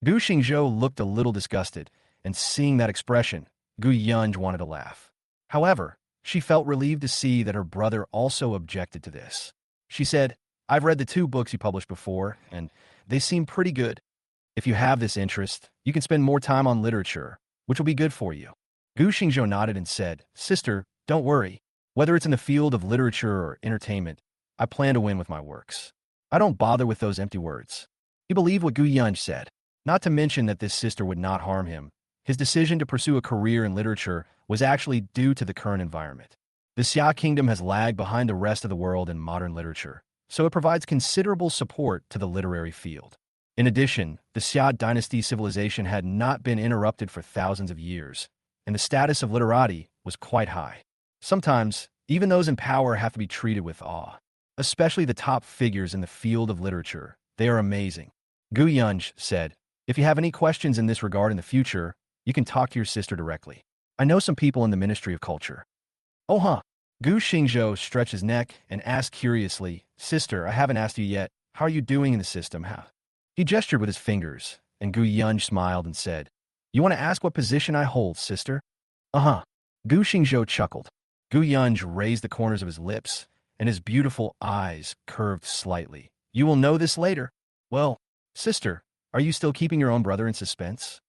Gu Xingzhou looked a little disgusted, and seeing that expression, Gu Yunj wanted to laugh. However, she felt relieved to see that her brother also objected to this. She said, I've read the 2 books you published before, and they seem pretty good. If you have this interest, you can spend more time on literature, which will be good for you. Gu Xingzhou nodded and said, Sister, don't worry. Whether it's in the field of literature or entertainment, I plan to win with my works. I don't bother with those empty words. He believed what Gu Yunj said. Not to mention that this sister would not harm him. His decision to pursue a career in literature was actually due to the current environment. The Xia Kingdom has lagged behind the rest of the world in modern literature, so it provides considerable support to the literary field. In addition, the Xia dynasty civilization had not been interrupted for thousands of years, and the status of literati was quite high. Sometimes, even those in power have to be treated with awe. Especially the top figures in the field of literature. They are amazing. Gu Yunj said, if you have any questions in this regard in the future, you can talk to your sister directly. I know some people in the Ministry of Culture. Oh, huh. Gu Xingzhou stretched his neck and asked curiously, Sister, I haven't asked you yet. How are you doing in the system? How? He gestured with his fingers, and Gu Yunj smiled and said, you want to ask what position I hold, sister? Uh-huh. Gu Xingzhou chuckled. Gu Yunj raised the corners of his lips, and his beautiful eyes curved slightly. You will know this later. Well, sister, are you still keeping your own brother in suspense?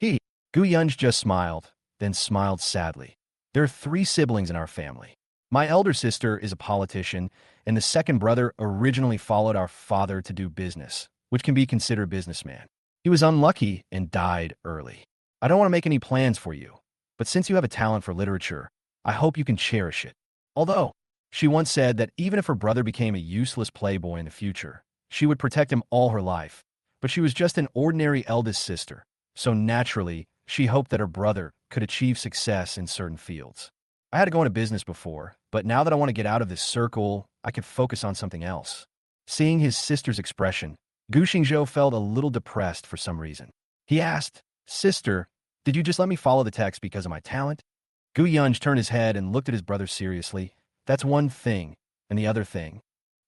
Gu Yunj just smiled, then smiled sadly. There are 3 siblings in our family. My elder sister is a politician, and the second brother originally followed our father to do business, which can be considered a businessman. He was unlucky and died early. I don't want to make any plans for you, but since you have a talent for literature, I hope you can cherish it. Although, she once said that even if her brother became a useless playboy in the future, she would protect him all her life. But she was just an ordinary eldest sister, so naturally, she hoped that her brother could achieve success in certain fields. I had to go into business before, but now that I want to get out of this circle, I could focus on something else. Seeing his sister's expression, Gu Xingzhou felt a little depressed for some reason. He asked, Sister, did you just let me follow the text because of my talent? Gu Yunj turned his head and looked at his brother seriously. That's one thing, and the other thing.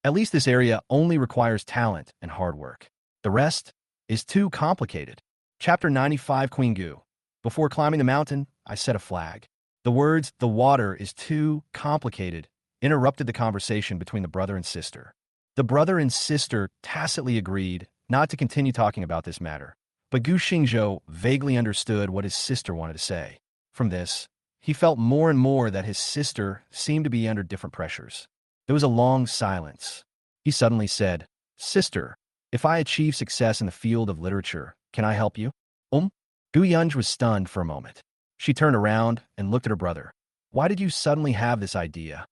At least this area only requires talent and hard work. The rest is too complicated. Chapter 95 Queen Gu. Before climbing the mountain, I set a flag. The words, the water is too complicated, interrupted the conversation between the brother and sister. The brother and sister tacitly agreed not to continue talking about this matter, but Gu Xingzhou vaguely understood what his sister wanted to say. From this, he felt more and more that his sister seemed to be under different pressures. There was a long silence. He suddenly said, Sister, if I achieve success in the field of literature, can I help you? Gu Yunj was stunned for a moment. She turned around and looked at her brother. Why did you suddenly have this idea?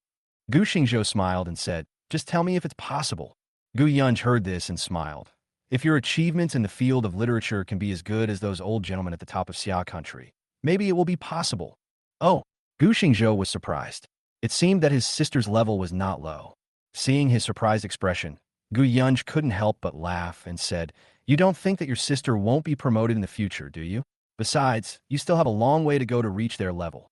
Gu Xingzhou smiled and said, just tell me if it's possible. Gu Yunj heard this and smiled. If your achievements in the field of literature can be as good as those old gentlemen at the top of Xia country, maybe it will be possible. Oh, Gu Xingzhou was surprised. It seemed that his sister's level was not low. Seeing his surprised expression, Gu Yunj couldn't help but laugh and said, you don't think that your sister won't be promoted in the future, do you? Besides, you still have a long way to go to reach their level.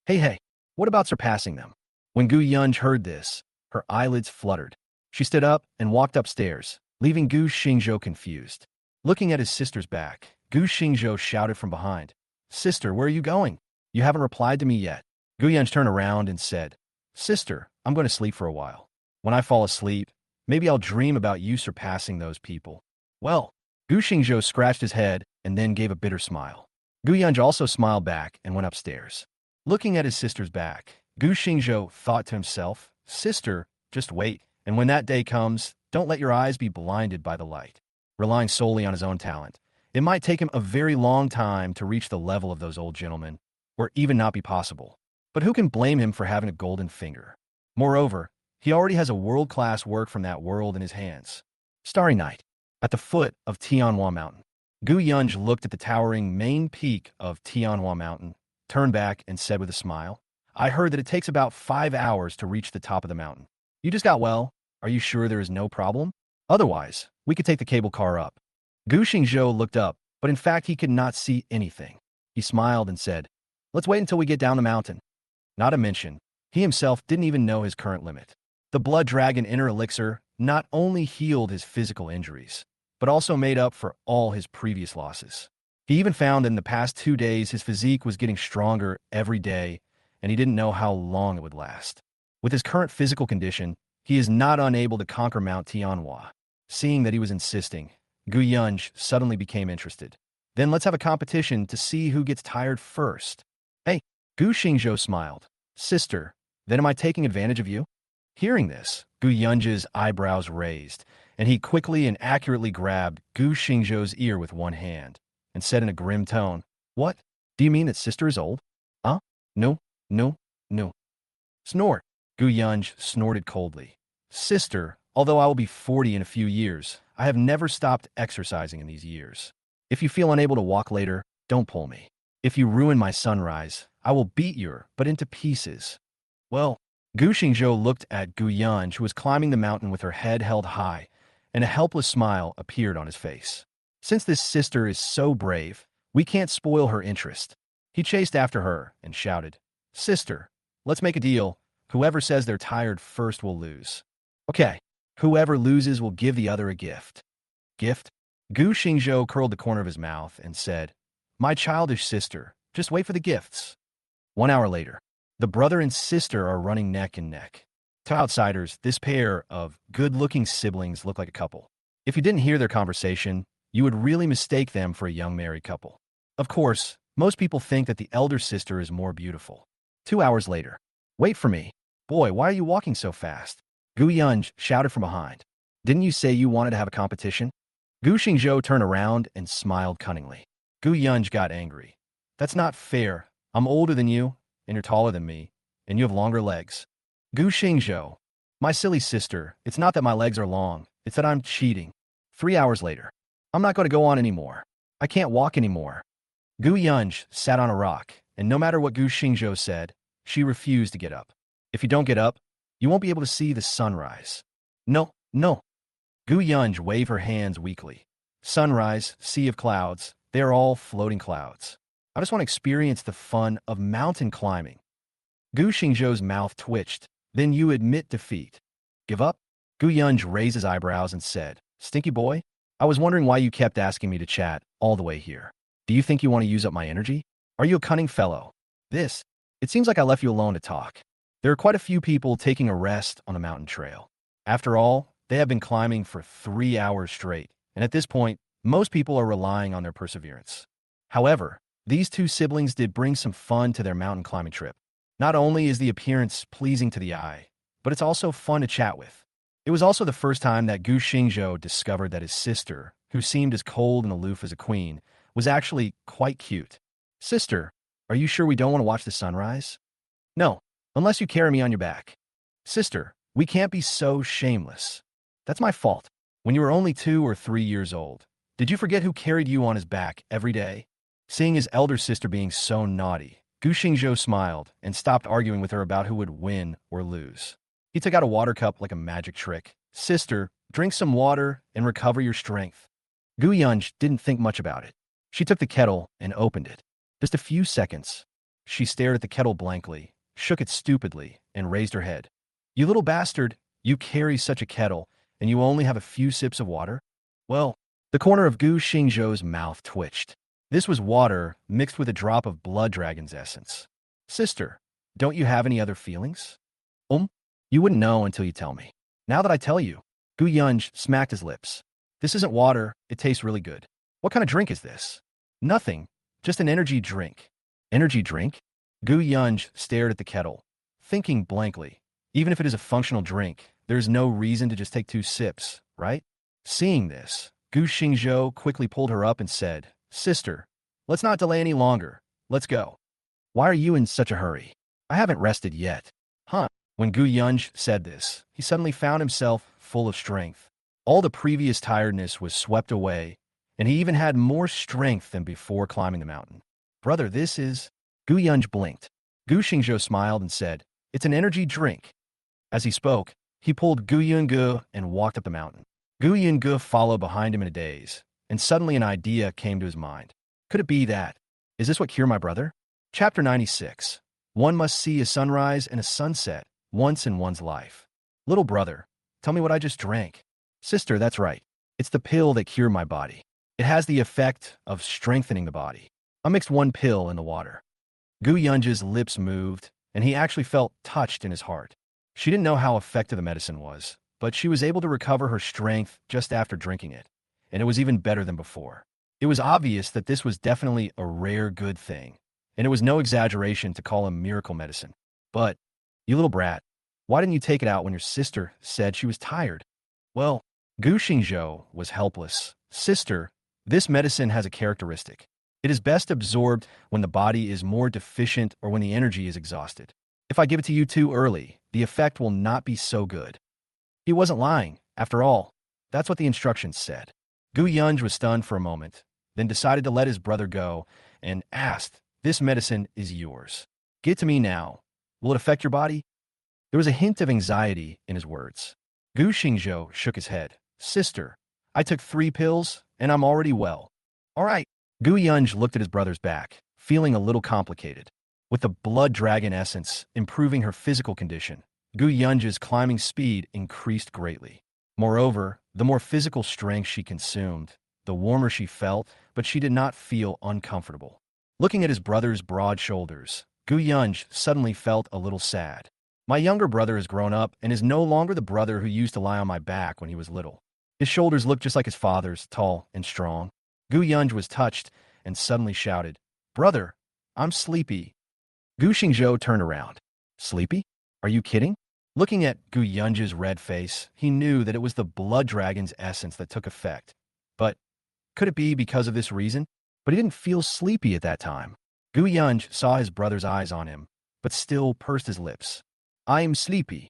Hey, what about surpassing them? When Gu Yunj heard this, her eyelids fluttered. She stood up and walked upstairs, leaving Gu Xingzhou confused. Looking at his sister's back, Gu Xingzhou shouted from behind, Sister, where are you going? You haven't replied to me yet. Gu Yunj turned around and said, Sister, I'm going to sleep for a while. When I fall asleep, maybe I'll dream about you surpassing those people. Well, Gu Xingzhou scratched his head and then gave a bitter smile. Gu Yunj also smiled back and went upstairs. Looking at his sister's back, Gu Xingzhou thought to himself, "Sister, just wait, and when that day comes, don't let your eyes be blinded by the light." Relying solely on his own talent, it might take him a very long time to reach the level of those old gentlemen, or even not be possible. But who can blame him for having a golden finger? Moreover, he already has a world-class work from that world in his hands. Starry night. At the foot of Tianhua Mountain, Gu Yunj looked at the towering main peak of Tianhua Mountain, turned back, and said with a smile, "I heard that it takes about 5 hours to reach the top of the mountain. You just got well. Are you sure there is no problem? Otherwise, we could take the cable car up." Gu Xingzhou looked up, but in fact he could not see anything. He smiled and said, "Let's wait until we get down the mountain." Not to mention, he himself didn't even know his current limit. The Blood Dragon Inner Elixir not only healed his physical injuries, but also made up for all his previous losses. He even found that in the past 2 days his physique was getting stronger every day, and he didn't know how long it would last. With his current physical condition, he is not unable to conquer Mount Tianhua. Seeing that he was insisting, Gu Yunj suddenly became interested. "Then let's have a competition to see who gets tired first." "Hey," Gu Xingzhou smiled. "Sister, then am I taking advantage of you?" Hearing this, Gu Yunj's eyebrows raised, and he quickly and accurately grabbed Gu Xingzhou's ear with one hand and said in a grim tone, "What? Do you mean that sister is old? Huh? No, no, no." Snort. Gu Yunj snorted coldly. "Sister, although I will be 40 in a few years, I have never stopped exercising in these years. If you feel unable to walk later, don't pull me. If you ruin my sunrise, I will beat your butt into pieces." Well, Gu Xingzhou looked at Gu Yunj, who was climbing the mountain with her head held high, and a helpless smile appeared on his face. Since this sister is so brave, we can't spoil her interest. He chased after her and shouted, "Sister, let's make a deal. Whoever says they're tired first will lose." "Okay, whoever loses will give the other a gift." "Gift?" Gu Xingzhou curled the corner of his mouth and said, "My childish sister, just wait for the gifts." 1 hour later, the brother and sister are running neck and neck. To outsiders, this pair of good-looking siblings look like a couple. If you didn't hear their conversation, you would really mistake them for a young married couple. Of course, most people think that the elder sister is more beautiful. 2 hours later. "Wait for me. Boy, why are you walking so fast?" Gu Yunj shouted from behind. "Didn't you say you wanted to have a competition?" Gu Xingzhou turned around and smiled cunningly. Gu Yunj got angry. "That's not fair. I'm older than you, and you're taller than me, and you have longer legs." "Gu Xingzhou, my silly sister, it's not that my legs are long, it's that I'm cheating." 3 hours later. "I'm not going to go on anymore. I can't walk anymore." Gu Yunj sat on a rock, and no matter what Gu Xingzhou said, she refused to get up. "If you don't get up, you won't be able to see the sunrise." "No, no." Gu Yunj waved her hands weakly. "Sunrise, sea of clouds, they are all floating clouds. I just want to experience the fun of mountain climbing." Gu Xingzhou's mouth twitched. "Then you admit defeat. Give up?" Gu Yunj raised his eyebrows and said, "Stinky boy, I was wondering why you kept asking me to chat all the way here. Do you think you want to use up my energy? Are you a cunning fellow? It seems like I left you alone to talk. There are quite a few people taking a rest on a mountain trail. After all, they have been climbing for 3 hours straight, and at this point, most people are relying on their perseverance. However, these two siblings did bring some fun to their mountain climbing trip. Not only is the appearance pleasing to the eye, but it's also fun to chat with. It was also the first time that Gu Xingzhou discovered that his sister, who seemed as cold and aloof as a queen, was actually quite cute. "Sister, are you sure we don't want to watch the sunrise?" "No, unless you carry me on your back." "Sister, we can't be so shameless." "That's my fault. When you were only 2 or 3 years old, did you forget who carried you on his back every day?" Seeing his elder sister being so naughty, Gu Xingzhou smiled and stopped arguing with her about who would win or lose. He took out a water cup like a magic trick. "Sister, drink some water and recover your strength." Gu Yunj didn't think much about it. She took the kettle and opened it. Just a few seconds. She stared at the kettle blankly, shook it stupidly, and raised her head. "You little bastard, you carry such a kettle, and you only have a few sips of water?" Well, the corner of Gu Xingzhou's mouth twitched. This was water mixed with a drop of blood dragon's essence. "Sister, don't you have any other feelings?" You wouldn't know until you tell me." "Now that I tell you." Gu Yunj smacked his lips. This isn't water. It tastes really good. What kind of drink is this? Nothing. Just an energy drink. Energy drink? Gu Yunj stared at the kettle, thinking blankly. Even if it is a functional drink, there's no reason to just take 2 sips, right? Seeing this, Gu Xingzhou quickly pulled her up and said, Sister, let's not delay any longer. Let's go. Why are you in such a hurry? I haven't rested yet. Huh? When Gu Yunj said this, he suddenly found himself full of strength. All the previous tiredness was swept away, and he even had more strength than before climbing the mountain. Brother, this is... Gu Yunj blinked. Gu Xingzhou smiled and said, It's an energy drink. As he spoke, he pulled Gu Yunge and walked up the mountain. Gu Yunge followed behind him in a daze, and suddenly an idea came to his mind. Could it be that? Is this what cured my brother? Chapter 96. One must see a sunrise and a sunset once in one's life. Little brother, tell me what I just drank. Sister, that's right. It's the pill that cured my body. It has the effect of strengthening the body. I mixed 1 pill in the water. Gu Yunj's lips moved, and he actually felt touched in his heart. She didn't know how effective the medicine was, but she was able to recover her strength just after drinking it, and it was even better than before. It was obvious that this was definitely a rare good thing, and it was no exaggeration to call him miracle medicine. But, you little brat, why didn't you take it out when your sister said she was tired? Well, Gu Xingzhou was helpless. Sister, this medicine has a characteristic. It is best absorbed when the body is more deficient or when the energy is exhausted. If I give it to you too early, the effect will not be so good. He wasn't lying. After all, that's what the instructions said. Gu Yunj was stunned for a moment, then decided to let his brother go and asked, This medicine is yours. Give it to me now. Will it affect your body? There was a hint of anxiety in his words. Gu Xingzhou shook his head. Sister, I took 3 pills, and I'm already well. All right. Gu Yunj looked at his brother's back, feeling a little complicated. With the blood dragon essence improving her physical condition, Gu Yunj's climbing speed increased greatly. Moreover, the more physical strength she consumed, the warmer she felt, but she did not feel uncomfortable. Looking at his brother's broad shoulders, Gu Yunj suddenly felt a little sad. My younger brother has grown up and is no longer the brother who used to lie on my back when he was little. His shoulders looked just like his father's, tall and strong. Gu Yunj was touched and suddenly shouted, Brother, I'm sleepy. Gu Xingzhou turned around. Sleepy? Are you kidding? Looking at Gu Yunj's red face, he knew that it was the blood dragon's essence that took effect. But could it be because of this reason? But he didn't feel sleepy at that time. Gu Yunj saw his brother's eyes on him, but still pursed his lips. I am sleepy.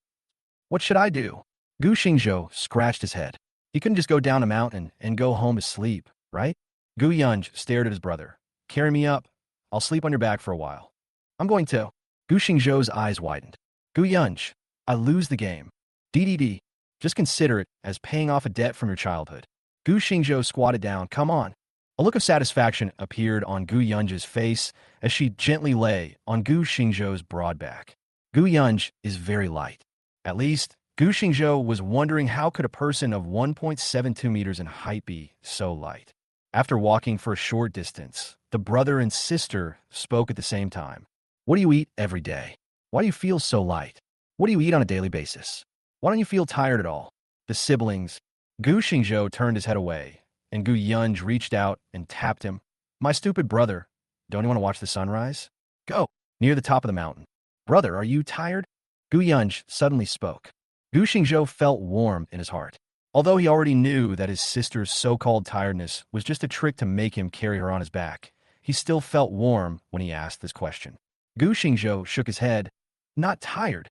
What should I do? Gu Xingzhou scratched his head. He couldn't just go down a mountain and go home to sleep, right? Gu Yunj stared at his brother. Carry me up. I'll sleep on your back for a while. I'm going to. Gu Xingzhou's eyes widened. Gu Yunj, I lose the game. DDD. Just consider it as paying off a debt from your childhood. Gu Xingzhou squatted down. Come on. A look of satisfaction appeared on Gu Yunj's face as she gently lay on Gu Xingzhou's broad back. Gu Yunj is very light. At least, Gu Xingzhou was wondering how could a person of 1.72 meters in height be so light. After walking for a short distance, the brother and sister spoke at the same time. What do you eat every day? Why do you feel so light? What do you eat on a daily basis? Why don't you feel tired at all? The siblings. Gu Xingzhou turned his head away, and Gu Yunj reached out and tapped him. My stupid brother, don't you want to watch the sunrise? Go. Near the top of the mountain. Brother, are you tired? Gu Yunj suddenly spoke. Gu Xingzhou felt warm in his heart. Although he already knew that his sister's so-called tiredness was just a trick to make him carry her on his back, he still felt warm when he asked this question. Gu Xingzhou shook his head. Not tired.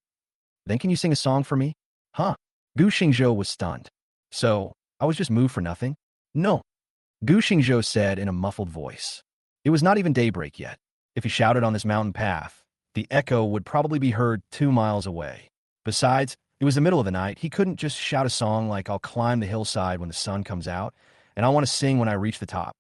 Then can you sing a song for me? Huh? Gu Xingzhou was stunned. So, I was just moved for nothing? No. Gu Xingzhou said in a muffled voice. It was not even daybreak yet. If he shouted on this mountain path, the echo would probably be heard 2 miles away. Besides, it was the middle of the night. He couldn't just shout a song like I'll climb the hillside when the sun comes out, and I want to sing when I reach the top.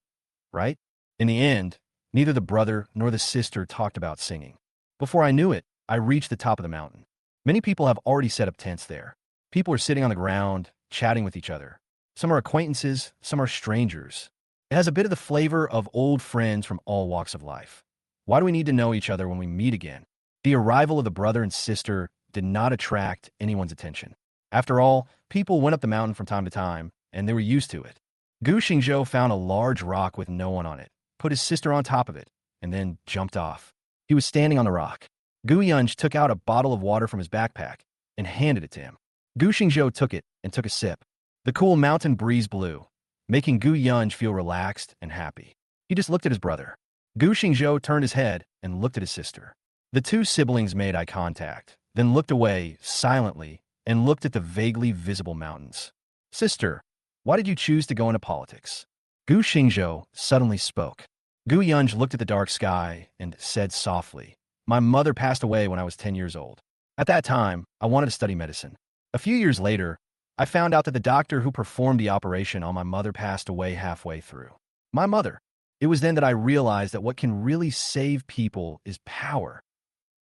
Right? In the end, neither the brother nor the sister talked about singing. Before I knew it, I reached the top of the mountain. Many people have already set up tents there. People are sitting on the ground, chatting with each other. Some are acquaintances, some are strangers. It has a bit of the flavor of old friends from all walks of life. Why do we need to know each other when we meet again? The arrival of the brother and sister did not attract anyone's attention. After all, people went up the mountain from time to time, and they were used to it. Gu Xingzhou found a large rock with no one on it, put his sister on top of it, and then jumped off. He was standing on the rock. Gu Yunj took out a bottle of water from his backpack and handed it to him. Gu Xingzhou took it and took a sip. The cool mountain breeze blew, making Gu Yunj feel relaxed and happy. He just looked at his brother. Gu Xingzhou turned his head and looked at his sister. The two siblings made eye contact, then looked away silently and looked at the vaguely visible mountains. Sister, why did you choose to go into politics? Gu Xingzhou suddenly spoke. Gu Yunj looked at the dark sky and said softly, My mother passed away when I was 10 years old. At that time, I wanted to study medicine. A few years later, I found out that the doctor who performed the operation on my mother passed away halfway through. My mother. It was then that I realized that what can really save people is power.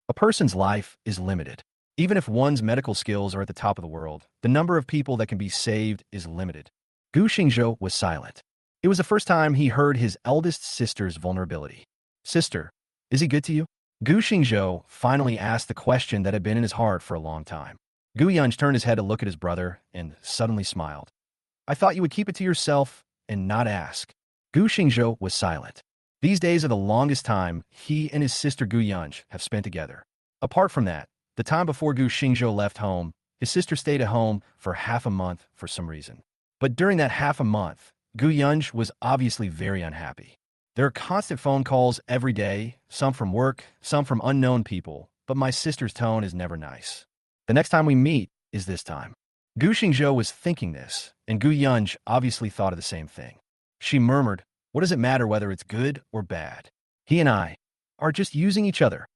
A person's life is limited. Even if one's medical skills are at the top of the world, the number of people that can be saved is limited. Gu Xingzhou was silent. It was the first time he heard his eldest sister's vulnerability. Sister, is he good to you? Gu Xingzhou finally asked the question that had been in his heart for a long time. Gu Yunj turned his head to look at his brother and suddenly smiled. I thought you would keep it to yourself and not ask. Gu Xingzhou was silent. These days are the longest time he and his sister Gu Yunj have spent together. Apart from that, the time before Gu Xingzhou left home, his sister stayed at home for half a month for some reason. But during that half a month, Gu Yunj was obviously very unhappy. There are constant phone calls every day, some from work, some from unknown people, but my sister's tone is never nice. The next time we meet is this time. Gu Xingzhou was thinking this, and Gu Yunj obviously thought of the same thing. She murmured, What does it matter whether it's good or bad? He and I are just using each other.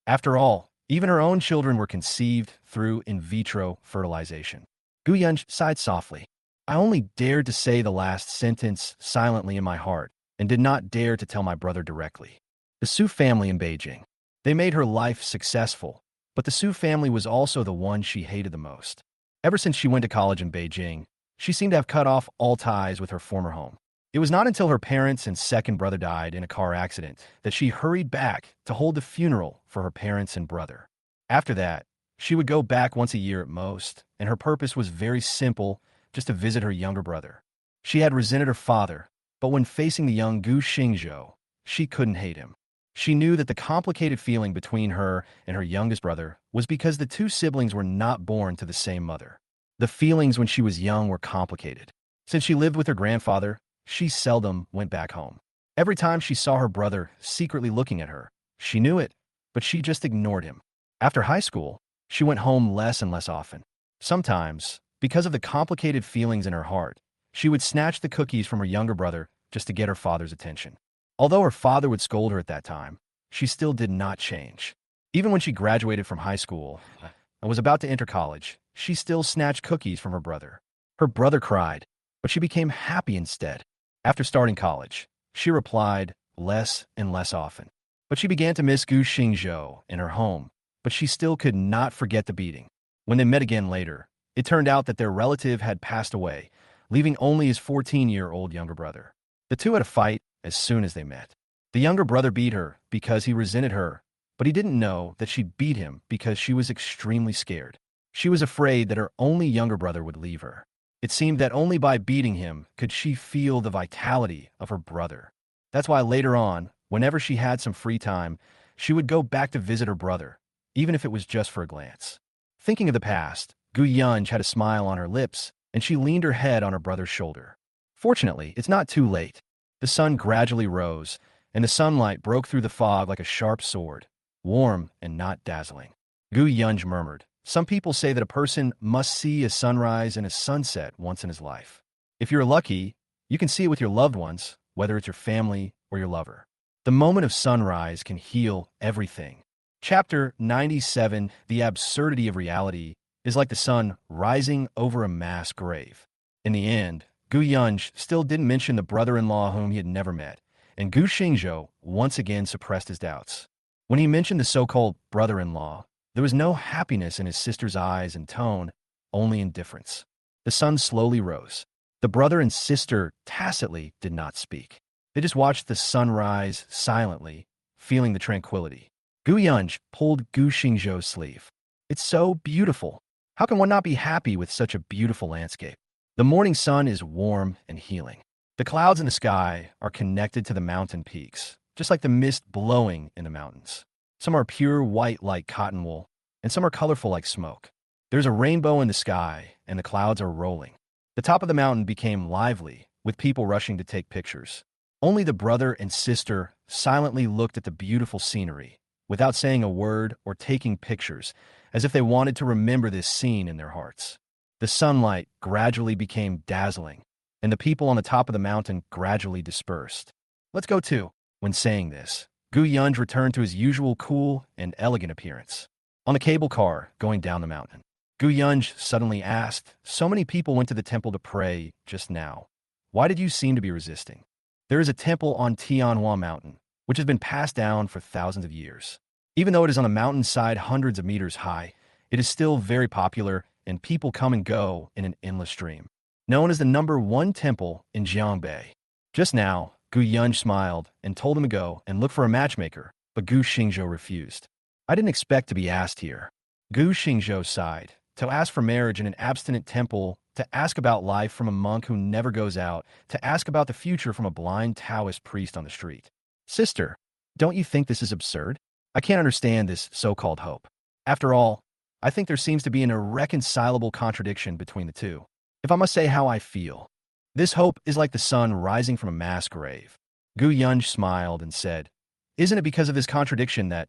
After all, even her own children were conceived through in vitro fertilization. Gu Yunj sighed softly. I only dared to say the last sentence silently in my heart, and did not dare to tell my brother directly. The Su family in Beijing. They made her life successful, but the Su family was also the one she hated the most. Ever since she went to college in Beijing, she seemed to have cut off all ties with her former home. It was not until her parents and second brother died in a car accident that she hurried back to hold the funeral for her parents and brother. After that, she would go back once a year at most, and her purpose was very simple, just to visit her younger brother. She had resented her father, but when facing the young Gu Xingzhou, she couldn't hate him. She knew that the complicated feeling between her and her youngest brother was because the two siblings were not born to the same mother. The feelings when she was young were complicated. Since she lived with her grandfather, she seldom went back home. Every time she saw her brother secretly looking at her, she knew it, but she just ignored him. After high school, she went home less and less often. Sometimes, because of the complicated feelings in her heart, she would snatch the cookies from her younger brother just to get her father's attention. Although her father would scold her at that time, she still did not change. Even when she graduated from high school and was about to enter college, she still snatched cookies from her brother. Her brother cried, but she became happy instead. After starting college, she replied less and less often. But she began to miss Gu Xingzhou in her home, but she still could not forget the beating. When they met again later, it turned out that their relative had passed away, leaving only his 14-year-old younger brother. The two had a fight as soon as they met. The younger brother beat her because he resented her, but he didn't know that she beat him because she was extremely scared. She was afraid that her only younger brother would leave her. It seemed that only by beating him could she feel the vitality of her brother. That's why later on, whenever she had some free time, she would go back to visit her brother, even if it was just for a glance. Thinking of the past, Gu Yunj had a smile on her lips, and she leaned her head on her brother's shoulder. Fortunately, it's not too late. The sun gradually rose, and the sunlight broke through the fog like a sharp sword, warm and not dazzling. Gu Yunj murmured, Some people say that a person must see a sunrise and a sunset once in his life. If you're lucky, you can see it with your loved ones, whether it's your family or your lover. The moment of sunrise can heal everything. Chapter 97, The Absurdity of Reality, is like the sun rising over a mass grave. In the end, Gu Yunj still didn't mention the brother-in-law whom he had never met, and Gu Xingzhou once again suppressed his doubts. When he mentioned the so-called brother-in-law, there was no happiness in his sister's eyes and tone, only indifference. The sun slowly rose. The brother and sister tacitly did not speak. They just watched the sun rise silently, feeling the tranquility. Gu Yunj pulled Gu Xingzhou's sleeve. It's so beautiful. How can one not be happy with such a beautiful landscape? The morning sun is warm and healing. The clouds in the sky are connected to the mountain peaks, just like the mist blowing in the mountains. Some are pure white like cotton wool, and some are colorful like smoke. There's a rainbow in the sky, and the clouds are rolling. The top of the mountain became lively, with people rushing to take pictures. Only the brother and sister silently looked at the beautiful scenery, without saying a word or taking pictures, as if they wanted to remember this scene in their hearts. The sunlight gradually became dazzling, and the people on the top of the mountain gradually dispersed. Let's go too. When saying this, Gu Yunj returned to his usual cool and elegant appearance. On the cable car going down the mountain, Gu Yunj suddenly asked, "So many people went to the temple to pray just now. Why did you seem to be resisting?" There is a temple on Tianhua Mountain, which has been passed down for thousands of years. Even though it is on a mountainside hundreds of meters high, it is still very popular, and people come and go in an endless stream. Known as the #1 temple in Jiangbei. Just now, Gu Yunj smiled and told him to go and look for a matchmaker, but Gu Xingzhou refused. "I didn't expect to be asked here." Gu Xingzhou sighed. To ask for marriage in an abstinent temple, to ask about life from a monk who never goes out, to ask about the future from a blind Taoist priest on the street. "Sister, don't you think this is absurd? I can't understand this so-called hope. After all, I think there seems to be an irreconcilable contradiction between the two. If I must say how I feel, this hope is like the sun rising from a mass grave." Gu Yunj smiled and said, "Isn't it because of this contradiction that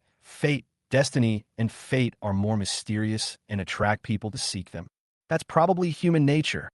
destiny, and fate are more mysterious and attract people to seek them? That's probably human nature."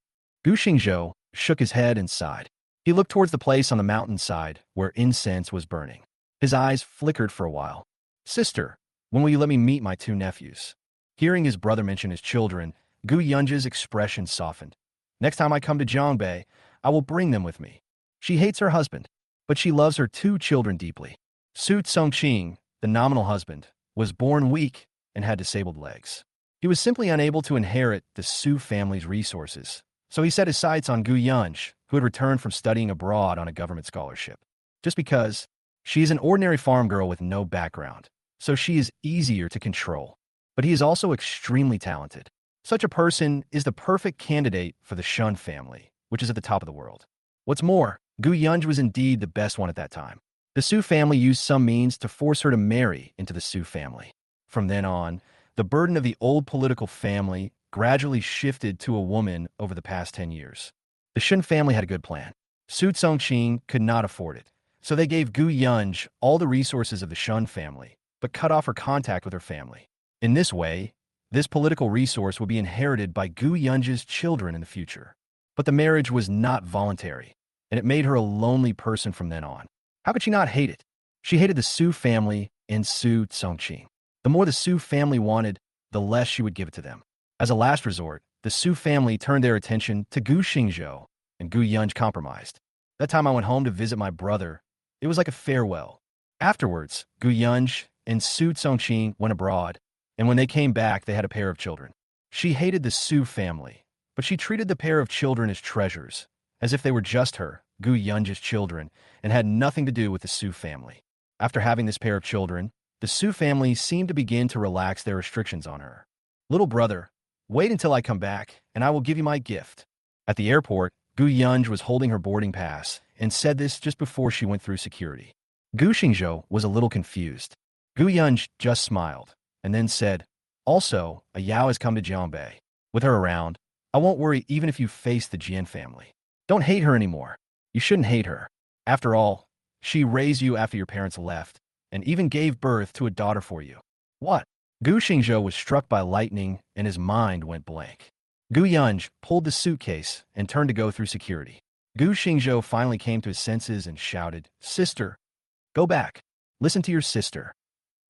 Gu Xingzhou shook his head and sighed. He looked towards the place on the mountainside where incense was burning. His eyes flickered for a while. "Sister, when will you let me meet my two nephews?" Hearing his brother mention his children, Gu Yunj's expression softened. "Next time I come to Jiangbei, I will bring them with me. She hates her husband, but she loves her two children deeply." Su Tsongqing, the nominal husband, was born weak and had disabled legs. He was simply unable to inherit the Su family's resources, so he set his sights on Gu Yunj, who had returned from studying abroad on a government scholarship. Just because she is an ordinary farm girl with no background, so she is easier to control. But he is also extremely talented. Such a person is the perfect candidate for the Shun family, which is at the top of the world. What's more, Gu Yunj was indeed the best one at that time. The Su family used some means to force her to marry into the Su family. From then on, the burden of the old political family gradually shifted to a woman over the past 10 years. The Shun family had a good plan. Su Tsongqing could not afford it, so they gave Gu Yunj all the resources of the Shun family, but cut off her contact with her family. In this way, this political resource would be inherited by Gu Yunj's children in the future. But the marriage was not voluntary, and it made her a lonely person from then on. How could she not hate it? She hated the Su family and Su Tsongqing. The more the Su family wanted, the less she would give it to them. As a last resort, the Su family turned their attention to Gu Xingzhou, and Gu Yunj compromised. That time I went home to visit my brother. It was like a farewell. Afterwards, Gu Yunj and Su Tsongqing went abroad, and when they came back, they had a pair of children. She hated the Su family, but she treated the pair of children as treasures, as if they were just her, Gu Yunj's children, and had nothing to do with the Su family. After having this pair of children, the Su family seemed to begin to relax their restrictions on her. "Little brother, wait until I come back, and I will give you my gift." At the airport, Gu Yunj was holding her boarding pass and said this just before she went through security. Gu Xingzhou was a little confused. Gu Yunj just smiled, and then said, "Also, a Yao has come to Jiangbei. With her around, I won't worry even if you face the Jian family. Don't hate her anymore. You shouldn't hate her. After all, she raised you after your parents left, and even gave birth to a daughter for you." "What?" Gu Xingzhou was struck by lightning, and his mind went blank. Gu Yunj pulled the suitcase and turned to go through security. Gu Xingzhou finally came to his senses and shouted, "Sister, go back. Listen to your sister."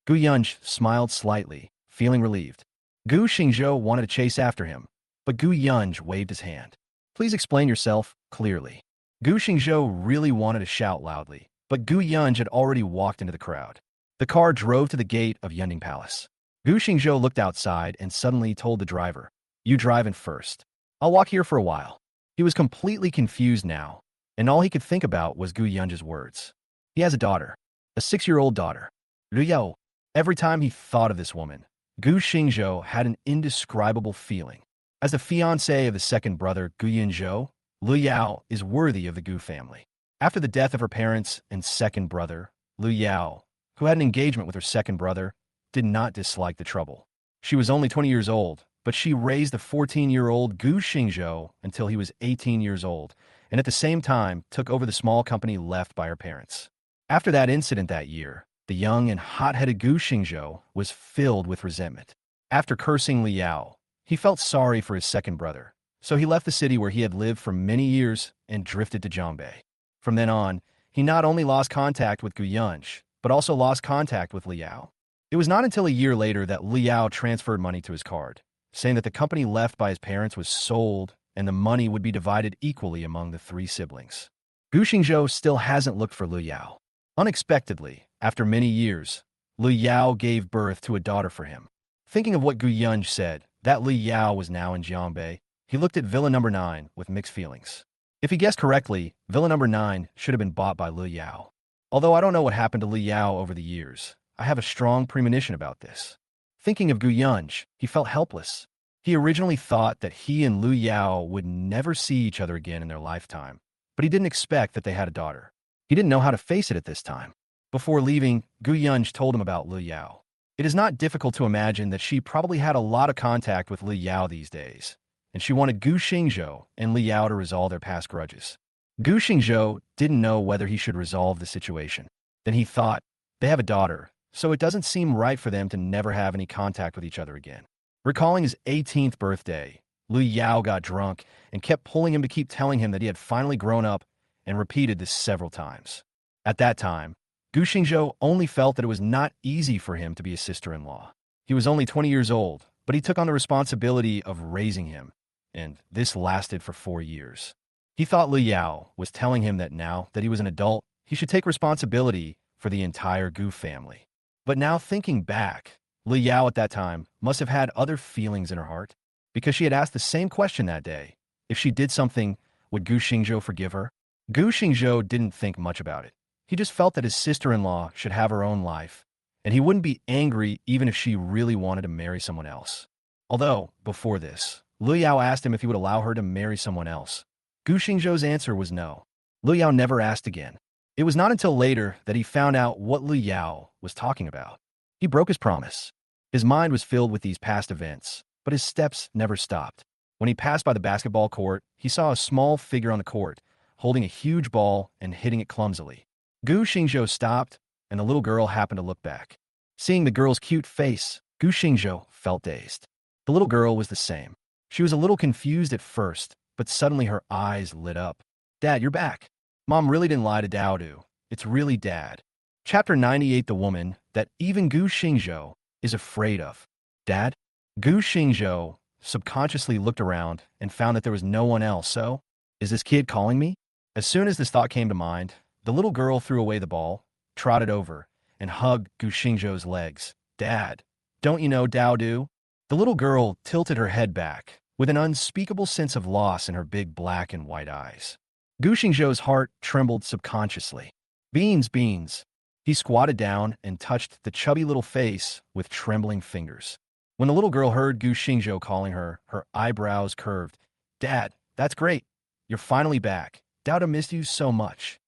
Gu Yunj smiled slightly, feeling relieved. Gu Xingzhou wanted to chase after him, but Gu Yunj waved his hand. "Please explain yourself clearly." Gu Xingzhou really wanted to shout loudly, but Gu Yunj had already walked into the crowd. The car drove to the gate of Yunding Palace. Gu Xingzhou looked outside and suddenly told the driver, "You drive in first. I'll walk here for a while." He was completely confused now, and all he could think about was Gu Yunj's words. He has a daughter, a 6-year-old daughter, Liu Yao. Every time he thought of this woman, Gu Xingzhou had an indescribable feeling. As the fiancé of the second brother, Gu Yunzhou, Lu Yao is worthy of the Gu family. After the death of her parents and second brother, Lu Yao, who had an engagement with her second brother, did not dislike the trouble. She was only 20 years old, but she raised the 14-year-old Gu Xingzhou until he was 18 years old, and at the same time took over the small company left by her parents. After that incident that year, the young and hot-headed Gu Xingzhou was filled with resentment. After cursing Li Yao, he felt sorry for his second brother, so he left the city where he had lived for many years and drifted to Zhangbei. From then on, he not only lost contact with Gu Yunj, but also lost contact with Li Yao. It was not until a year later that Li Yao transferred money to his card, saying that the company left by his parents was sold and the money would be divided equally among the three siblings. Gu Xingzhou still hasn't looked for Lu Yao. Unexpectedly, after many years, Lu Yao gave birth to a daughter for him. Thinking of what Gu Yunj said, that Li Yao was now in Jiangbei, he looked at Villa Number 9 with mixed feelings. If he guessed correctly, Villa Number 9 should have been bought by Lu Yao. Although I don't know what happened to Li Yao over the years, I have a strong premonition about this. Thinking of Gu Yunj, he felt helpless. He originally thought that he and Lu Yao would never see each other again in their lifetime, but he didn't expect that they had a daughter. He didn't know how to face it at this time. Before leaving, Gu Yunj told him about Lu Yao. It is not difficult to imagine that she probably had a lot of contact with Li Yao these days, and she wanted Gu Xingzhou and Li Yao to resolve their past grudges. Gu Xingzhou didn't know whether he should resolve the situation. Then he thought, they have a daughter, so it doesn't seem right for them to never have any contact with each other again. Recalling his 18th birthday, Lu Yao got drunk and kept pulling him to keep telling him that he had finally grown up and repeated this several times. At that time, Gu Xingzhou only felt that it was not easy for him to be a sister-in-law. He was only 20 years old, but he took on the responsibility of raising him, and this lasted for 4 years. He thought Lu Yao was telling him that now that he was an adult, he should take responsibility for the entire Gu family. But now thinking back, Lu Yao at that time must have had other feelings in her heart, because she had asked the same question that day. If she did something, would Gu Xingzhou forgive her? Gu Xingzhou didn't think much about it. He just felt that his sister-in-law should have her own life, and he wouldn't be angry even if she really wanted to marry someone else. Although, before this, Lu Yao asked him if he would allow her to marry someone else. Gu Xingzhou's answer was no. Lu Yao never asked again. It was not until later that he found out what Lu Yao was talking about. He broke his promise. His mind was filled with these past events, but his steps never stopped. When he passed by the basketball court, he saw a small figure on the court, holding a huge ball and hitting it clumsily. Gu Xingzhou stopped, and the little girl happened to look back. Seeing the girl's cute face, Gu Xingzhou felt dazed. The little girl was the same. She was a little confused at first, but suddenly her eyes lit up. Dad, you're back. Mom really didn't lie to Daodu. It's really Dad. Chapter 98, the woman that even Gu Xingzhou is afraid of. Dad? Gu Xingzhou subconsciously looked around and found that there was no one else, so, is this kid calling me? As soon as this thought came to mind, the little girl threw away the ball, trotted over, and hugged Gu Xingzhou's legs. Dad, don't you know Daodu? The little girl tilted her head back, with an unspeakable sense of loss in her big black and white eyes. Gu Xingzhou's heart trembled subconsciously. Beans. He squatted down and touched the chubby little face with trembling fingers. When the little girl heard Gu Xingzhou calling her, her eyebrows curved. Dad, that's great. You're finally back. Daodu missed you so much.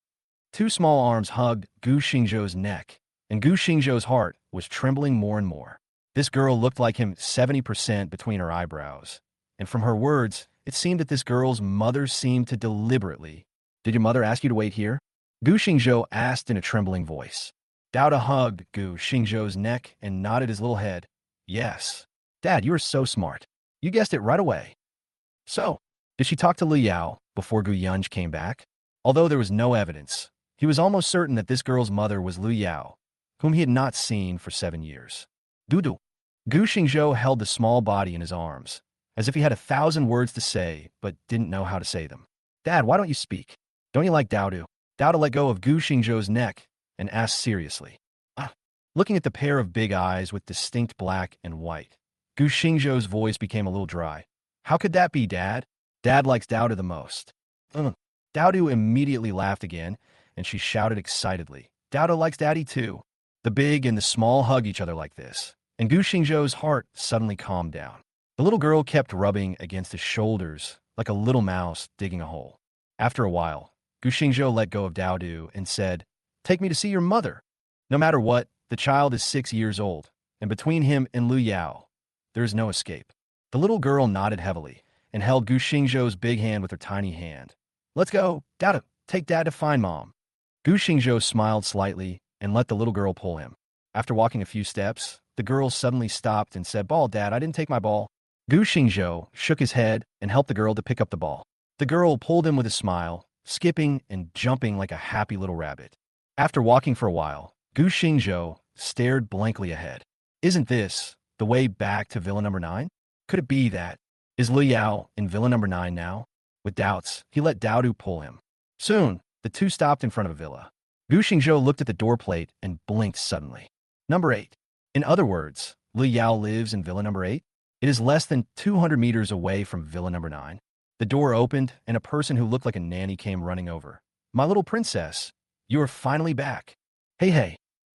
Two small arms hugged Gu Xingzhou's neck, and Gu Xingzhou's heart was trembling more and more. This girl looked like him 70% between her eyebrows, and from her words, it seemed that this girl's mother seemed to deliberately. Did your mother ask you to wait here? Gu Xingzhou asked in a trembling voice. Daodu hugged Gu Xingzhou's neck and nodded his little head. Yes. Dad, you are so smart. You guessed it right away. So, did she talk to Lu Yao before Gu Yunj came back? Although there was no evidence, he was almost certain that this girl's mother was Lu Yao, whom he had not seen for 7 years. Dudu. Gu Xingzhou held the small body in his arms, as if he had 1,000 words to say, but didn't know how to say them. Dad, why don't you speak? Don't you like Daodu? Daodu let go of Gu Xingzhou's neck and asked seriously. Looking at the pair of big eyes with distinct black and white, Gu Xingzhou's voice became a little dry. How could that be, Dad? Dad likes Daodu the most. Daodu immediately laughed again, and she shouted excitedly. Daodu likes Daddy too. The big and the small hug each other like this, and Gu Xingzhou's heart suddenly calmed down. The little girl kept rubbing against his shoulders like a little mouse digging a hole. After a while, Gu Xingzhou let go of Dao Du and said, "Take me to see your mother." No matter what, the child is 6 years old, and between him and Lu Yao, there is no escape. The little girl nodded heavily and held Gu Xingzhou's big hand with her tiny hand. "Let's go, Dao Du. Take Dad to find Mom." Gu Xingzhou smiled slightly and let the little girl pull him. After walking a few steps, the girl suddenly stopped and said, "Ball, Dad, I didn't take my ball." Gu Xingzhou shook his head and helped the girl to pick up the ball. The girl pulled him with a smile, skipping and jumping like a happy little rabbit. After walking for a while, Gu Xingzhou stared blankly ahead. Isn't this the way back to Villa Number 9? Could it be that? Is Lu Yao in Villa Number 9 now? With doubts, he let Dao Du pull him. Soon, the two stopped in front of a villa. Gu Xingzhou looked at the door plate and blinked suddenly. Number 8. In other words, Lu Yao lives in Villa Number 8? It is less than 200 meters away from Villa Number 9. The door opened, and a person who looked like a nanny came running over. "My little princess, you are finally back." Hey,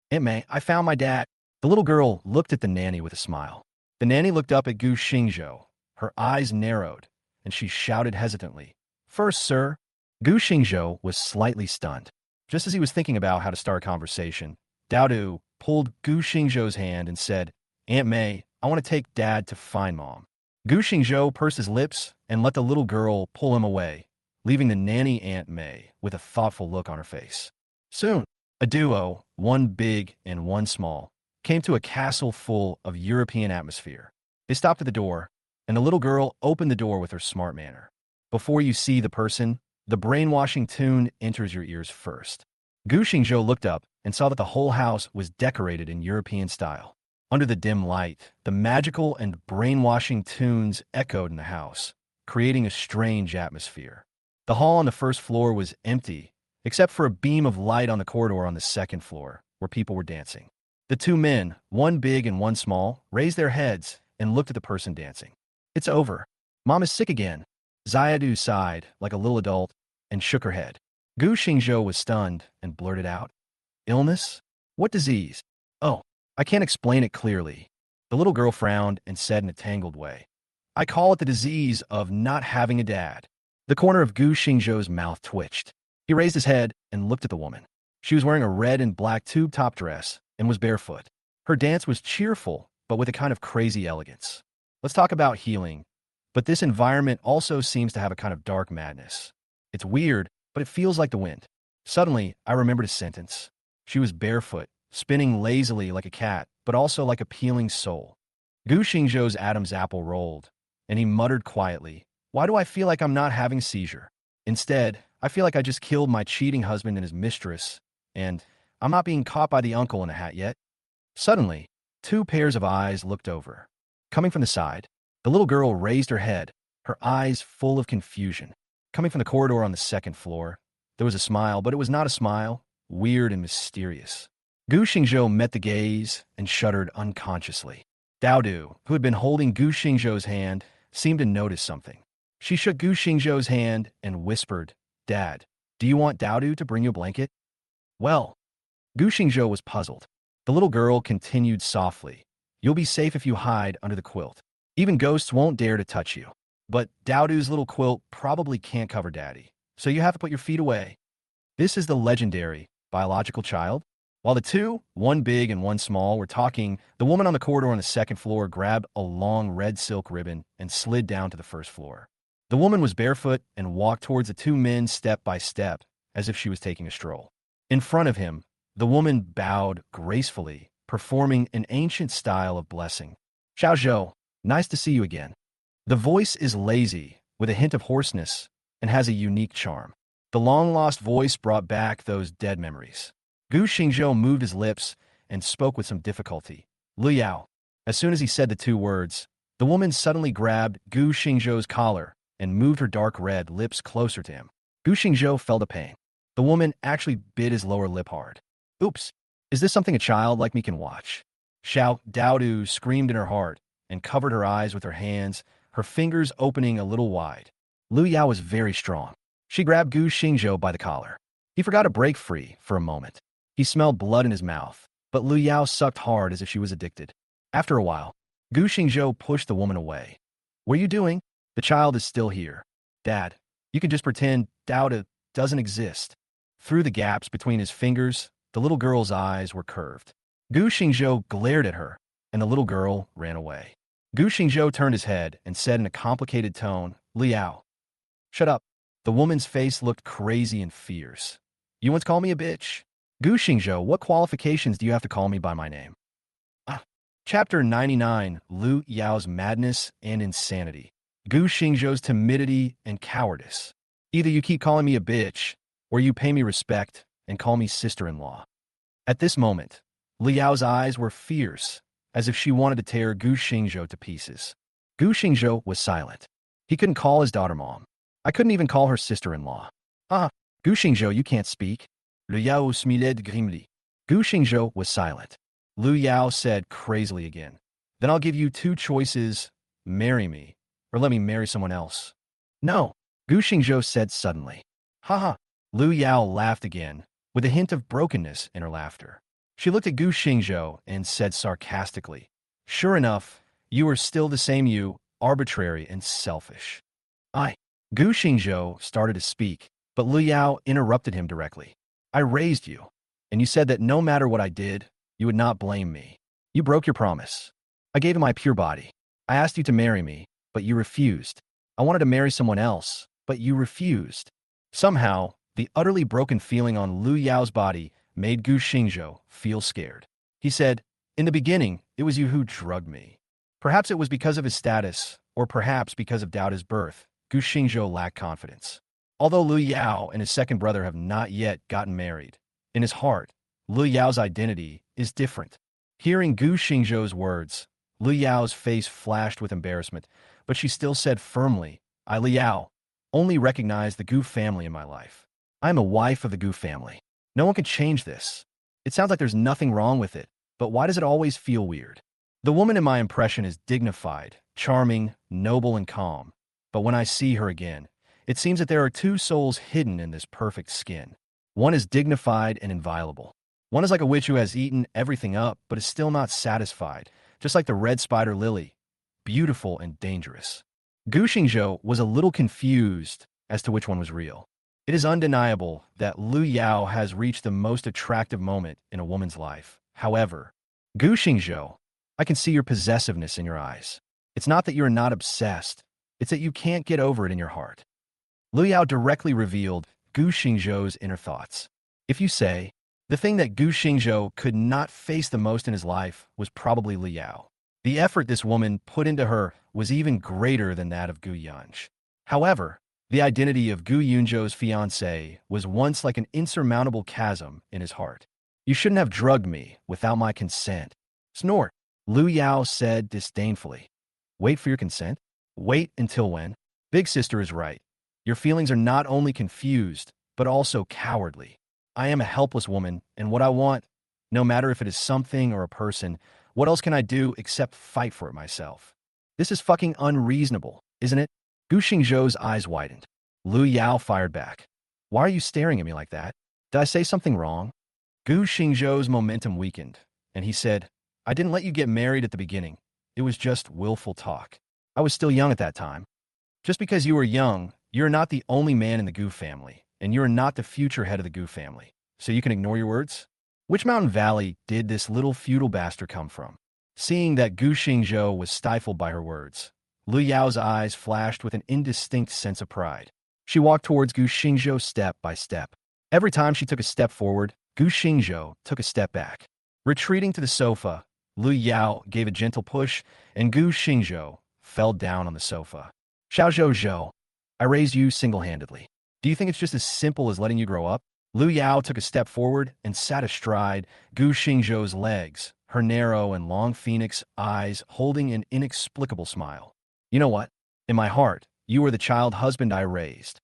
Aunt May, I found my dad." The little girl looked at the nanny with a smile. The nanny looked up at Gu Xingzhou. Her eyes narrowed, and she shouted hesitantly, "First, sir." Gu Xingzhou was slightly stunned. Just as he was thinking about how to start a conversation, Dao Du pulled Gu Xingzhou's hand and said, "Aunt May, I want to take Dad to find Mom." Gu Xingzhou pursed his lips and let the little girl pull him away, leaving the nanny Aunt May with a thoughtful look on her face. Soon, a duo, one big and one small, came to a castle full of European atmosphere. They stopped at the door, and the little girl opened the door with her smart manner. Before you see the person, the brainwashing tune enters your ears first. Gu Xingzhou looked up and saw that the whole house was decorated in European style. Under the dim light, the magical and brainwashing tunes echoed in the house, creating a strange atmosphere. The hall on the first floor was empty, except for a beam of light on the corridor on the second floor, where people were dancing. The two men, one big and one small, raised their heads and looked at the person dancing. "It's over. Mom is sick again." Xiadu sighed like a little adult and shook her head. Gu Xingzhou was stunned and blurted out, "Illness? What disease?" "Oh, I can't explain it clearly." The little girl frowned and said in a tangled way, "I call it the disease of not having a dad." The corner of Gu Xingzhou's mouth twitched. He raised his head and looked at the woman. She was wearing a red and black tube-top dress and was barefoot. Her dance was cheerful, but with a kind of crazy elegance. Let's talk about healing, but this environment also seems to have a kind of dark madness. It's weird, but it feels like the wind. Suddenly, I remembered a sentence. She was barefoot, spinning lazily like a cat, but also like a peeling soul. Gu Xingzhou's Adam's apple rolled, and he muttered quietly, "Why do I feel like I'm not having a seizure? Instead, I feel like I just killed my cheating husband and his mistress, and I'm not being caught by the uncle in a hat yet." Suddenly, two pairs of eyes looked over. Coming from the side, the little girl raised her head, her eyes full of confusion. Coming from the corridor on the second floor, there was a smile, but it was not a smile, weird and mysterious. Gu Xingzhou met the gaze and shuddered unconsciously. Dao Du, who had been holding Gu Xingzhou's hand, seemed to notice something. She shook Gu Xingzhou's hand and whispered, "Dad, do you want Dao Du to bring you a blanket?" "Well." Gu Xingzhou was puzzled. The little girl continued softly, "You'll be safe if you hide under the quilt. Even ghosts won't dare to touch you. But Dao Du's little quilt probably can't cover Daddy, so you have to put your feet away." This is the legendary biological child. While the two, one big and one small, were talking, the woman on the corridor on the second floor grabbed a long red silk ribbon and slid down to the first floor. The woman was barefoot and walked towards the two men step by step, as if she was taking a stroll. In front of him, the woman bowed gracefully, performing an ancient style of blessing. "Xiao Zhou, nice to see you again." The voice is lazy, with a hint of hoarseness, and has a unique charm. The long-lost voice brought back those dead memories. Gu Xingzhou moved his lips and spoke with some difficulty. "Lu Yao." As soon as he said the two words, the woman suddenly grabbed Gu Xingzhou's collar and moved her dark red lips closer to him. Gu Xingzhou felt a pain. The woman actually bit his lower lip hard. "Oops, is this something a child like me can watch?" Xiao Dao Du screamed in her heart and covered her eyes with her hands, her fingers opening a little wide. Lu Yao was very strong. She grabbed Gu Xingzhou by the collar. He forgot to break free for a moment. He smelled blood in his mouth, but Lu Yao sucked hard as if she was addicted. After a while, Gu Xingzhou pushed the woman away. "What are you doing? The child is still here." "Dad, You can just pretend doubt doesn't exist. Through the gaps between his fingers, the little girl's eyes were curved. Gu Xingzhou glared at her, and the little girl ran away. Gu Xingzhou turned his head and said in a complicated tone, Liao, shut up. The woman's face looked crazy and fierce. You once called me a bitch? Gu Xingzhou, what qualifications do you have to call me by my name? Ah. Chapter 99, Lu Yao's Madness and Insanity. Gu Xingzhou's Timidity and Cowardice. Either you keep calling me a bitch, or you pay me respect and call me sister-in-law. At this moment, Liao's eyes were fierce, as if she wanted to tear Gu Xingzhou to pieces. Gu Xingzhou was silent. He couldn't call his daughter mom. I couldn't even call her sister-in-law. Ah, Gu Xingzhou, you can't speak. Lu Yao smiled grimly. Gu Xingzhou was silent. Lu Yao said crazily again, then I'll give you two choices, marry me, or let me marry someone else. No, Gu Xingzhou said suddenly. Haha. Lu Yao laughed again, with a hint of brokenness in her laughter. She looked at Gu Xingzhou and said sarcastically, sure enough, you are still the same you, arbitrary and selfish. Gu Xingzhou started to speak, but Lu Yao interrupted him directly. I raised you, and you said that no matter what I did, you would not blame me. You broke your promise. I gave you my pure body. I asked you to marry me, but you refused. I wanted to marry someone else, but you refused. Somehow, the utterly broken feeling on Lu Yao's body made Gu Xingzhou feel scared. He said, in the beginning, it was you who drugged me. Perhaps it was because of his status, or perhaps because of doubt his birth. Gu Xingzhou lacked confidence. Although Lu Yao and his second brother have not yet gotten married, in his heart, Lu Yao's identity is different. Hearing Gu Xingzhou's words, Lu Yao's face flashed with embarrassment, but she still said firmly, I, Lu Yao, only recognize the Gu family in my life. I am a wife of the Gu family. No one can change this. It sounds like there's nothing wrong with it, but why does it always feel weird? The woman in my impression is dignified, charming, noble, and calm. But when I see her again, it seems that there are two souls hidden in this perfect skin. One is dignified and inviolable. One is like a witch who has eaten everything up but is still not satisfied, just like the red spider lily, beautiful and dangerous. Gu Xingzhou was a little confused as to which one was real. It is undeniable that Lu Yao has reached the most attractive moment in a woman's life. However, Gu Xingzhou, I can see your possessiveness in your eyes. It's not that you're not obsessed, it's that you can't get over it in your heart. Lu Yao directly revealed Gu Xingzhou's inner thoughts. If you say, the thing that Gu Xingzhou could not face the most in his life was probably Lu Yao. The effort this woman put into her was even greater than that of Gu Yunzhi. However, the identity of Gu Yunzhou's fiancée was once like an insurmountable chasm in his heart. You shouldn't have drugged me without my consent. Snort, Lu Yao said disdainfully. Wait for your consent? Wait until when? Big sister is right. Your feelings are not only confused, but also cowardly. I am a helpless woman, and what I want, no matter if it is something or a person, what else can I do except fight for it myself? This is fucking unreasonable, isn't it? Gu Xingzhou's eyes widened. Lu Yao fired back. Why are you staring at me like that? Did I say something wrong? Gu Xingzhou's momentum weakened, and he said, I didn't let you get married at the beginning. It was just willful talk. I was still young at that time. Just because you were young, you're not the only man in the Gu family, and you're not the future head of the Gu family. So you can ignore your words? Which mountain valley did this little feudal bastard come from? Seeing that Gu Xingzhou was stifled by her words, Lu Yao's eyes flashed with an indistinct sense of pride. She walked towards Gu Xingzhou step by step. Every time she took a step forward, Gu Xingzhou took a step back. Retreating to the sofa, Lu Yao gave a gentle push, and Gu Xingzhou fell down on the sofa. Xiao Zhou Zhou, I raised you single-handedly. Do you think it's just as simple as letting you grow up? Lu Yao took a step forward and sat astride Gu Xingzhou's legs, her narrow and long phoenix eyes holding an inexplicable smile. You know what? In my heart, you are the child husband I raised.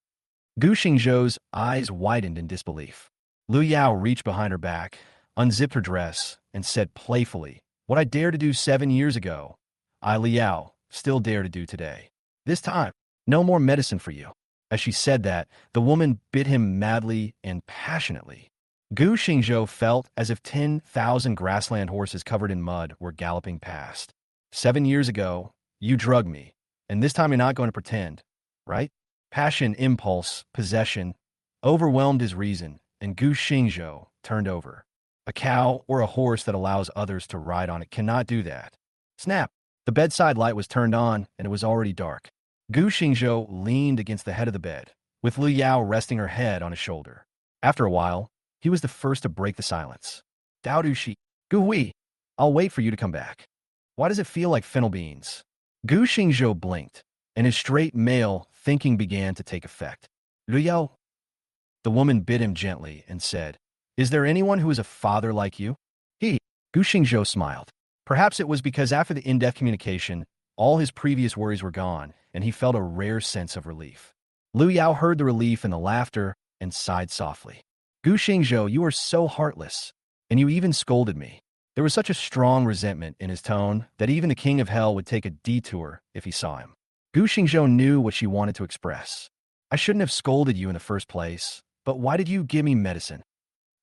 Gu Xingzhou's eyes widened in disbelief. Lu Yao reached behind her back, unzipped her dress, and said playfully, what I dared to do 7 years ago, I, Lu Yao, still dare to do today. This time, no more medicine for you. As she said that, the woman bit him madly and passionately. Gu Xingzhou felt as if 10,000 grassland horses covered in mud were galloping past. 7 years ago, you drugged me, and this time you're not going to pretend, right? Passion, impulse, possession overwhelmed his reason, and Gu Xingzhou turned over. A cow or a horse that allows others to ride on it cannot do that. Snap! The bedside light was turned on, and it was already dark. Gu Xingzhou leaned against the head of the bed, with Lu Yao resting her head on his shoulder. After a while, he was the first to break the silence. Dao Du Shi, Gu Hui, I'll wait for you to come back. Why does it feel like fennel beans? Gu Xingzhou blinked, and his straight male thinking began to take effect. Lu Yao? The woman bit him gently and said, Is there anyone who is a father like you? Gu Xingzhou smiled. Perhaps it was because after the in-depth communication, all his previous worries were gone, and he felt a rare sense of relief. Lu Yao heard the relief in the laughter and sighed softly. Gu Xingzhou, you are so heartless, and you even scolded me. There was such a strong resentment in his tone that even the king of hell would take a detour if he saw him. Gu Xingzhou knew what she wanted to express. I shouldn't have scolded you in the first place, but why did you give me medicine?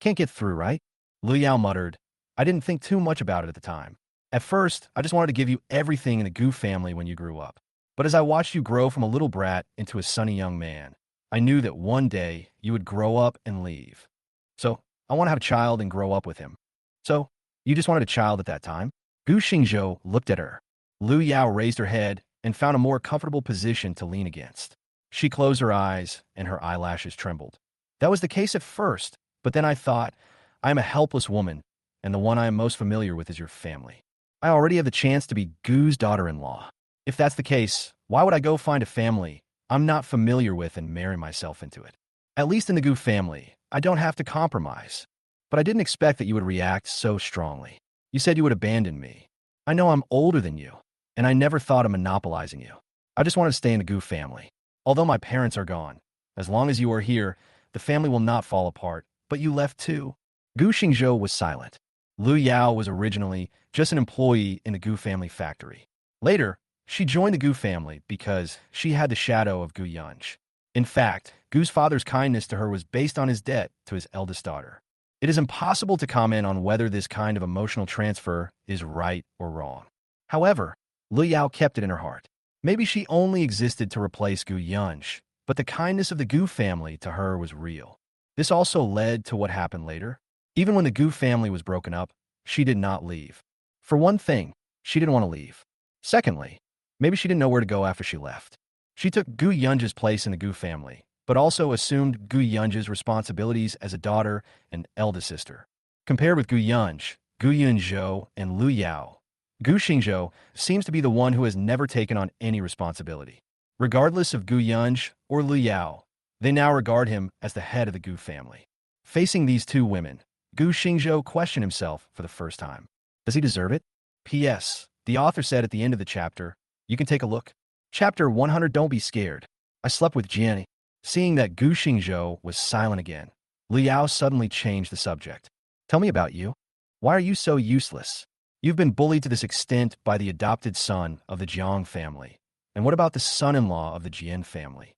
Can't get through, right? Lu Yao muttered. I didn't think too much about it at the time. At first, I just wanted to give you everything in the Gu family when you grew up. But as I watched you grow from a little brat into a sunny young man, I knew that one day you would grow up and leave. So, I want to have a child and grow up with him. So, you just wanted a child at that time? Gu Xingzhou looked at her. Lu Yao raised her head and found a more comfortable position to lean against. She closed her eyes and her eyelashes trembled. That was the case at first, but then I thought, I am a helpless woman, and the one I am most familiar with is your family. I already have the chance to be Gu's daughter-in-law. If that's the case, why would I go find a family I'm not familiar with and marry myself into it? At least in the Gu family, I don't have to compromise. But I didn't expect that you would react so strongly. You said you would abandon me. I know I'm older than you, and I never thought of monopolizing you. I just want to stay in the Gu family. Although my parents are gone, as long as you are here, the family will not fall apart, but you left too. Gu Xingzhou was silent. Lu Yao was originally just an employee in the Gu family factory. Later, she joined the Gu family because she had the shadow of Gu Yunj. In fact, Gu's father's kindness to her was based on his debt to his eldest daughter. It is impossible to comment on whether this kind of emotional transfer is right or wrong. However, Lu Yao kept it in her heart. Maybe she only existed to replace Gu Yunj, but the kindness of the Gu family to her was real. This also led to what happened later. Even when the Gu family was broken up, she did not leave. For one thing, she didn't want to leave. Secondly, maybe she didn't know where to go after she left. She took Gu Yunj's place in the Gu family, but also assumed Gu Yunj's responsibilities as a daughter and eldest sister. Compared with Gu Yunj, Gu Yunzhou, and Lu Yao, Gu Xingzhou seems to be the one who has never taken on any responsibility. Regardless of Gu Yunj or Lu Yao, they now regard him as the head of the Gu family. Facing these two women, Gu Xingzhou questioned himself for the first time. Does he deserve it? P.S. The author said at the end of the chapter, you can take a look. Chapter 100. Don't be scared. I slept with Jenny. Seeing that Gu Xingzhou was silent again, Lu Yao suddenly changed the subject. Tell me about you. Why are you so useless? You've been bullied to this extent by the adopted son of the Jiang family. And what about the son-in-law of the Jian family?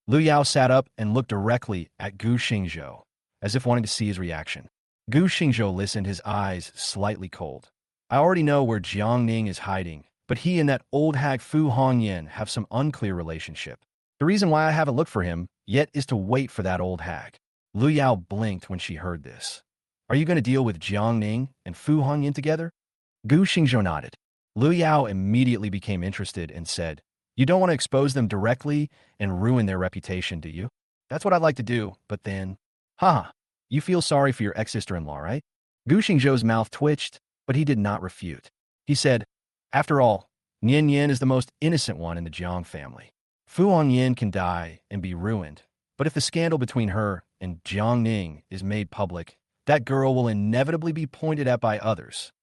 Lu Yao sat up and looked directly at Gu Xingzhou, as if wanting to see his reaction. Gu Xingzhou listened, his eyes slightly cold. I already know where Jiang Ning is hiding, but he and that old hag Fu Hongyan have some unclear relationship. The reason why I haven't looked for him yet is to wait for that old hag. Lu Yao blinked when she heard this. Are you going to deal with Jiang Ning and Fu Hongyan together? Gu Xingzhou nodded. Lu Yao immediately became interested and said, You don't want to expose them directly and ruin their reputation, do you? That's what I'd like to do, but then... Haha, you feel sorry for your ex-sister-in-law, right? Gu Xingzhou's mouth twitched, but he did not refute. He said, After all, Nian Yin is the most innocent one in the Jiang family. Fu Hongyan can die and be ruined, but if the scandal between her and Jiang Ning is made public, that girl will inevitably be pointed at by others.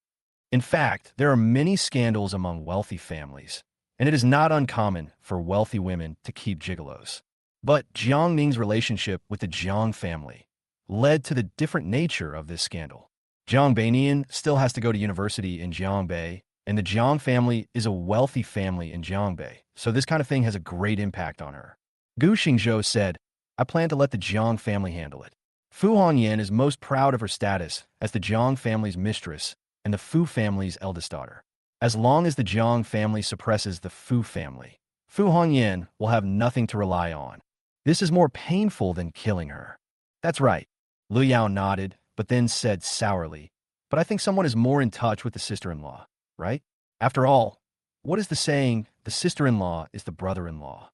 In fact, there are many scandals among wealthy families, and it is not uncommon for wealthy women to keep gigolos. But Jiang Ning's relationship with the Jiang family led to the different nature of this scandal. Jiang Beinian still has to go to university in Jiangbei, and the Jiang family is a wealthy family in Jiangbei, so this kind of thing has a great impact on her. Gu Xingzhou said, I plan to let the Jiang family handle it. Fu Hongyan is most proud of her status as the Jiang family's mistress and the Fu family's eldest daughter. As long as the Jiang family suppresses the Fu family, Fu Hongyan will have nothing to rely on. This is more painful than killing her. That's right. Lu Yao nodded, but then said sourly, but I think someone is more in touch with the sister-in-law, right? After all, what is the saying, the sister-in-law is the brother-in-law?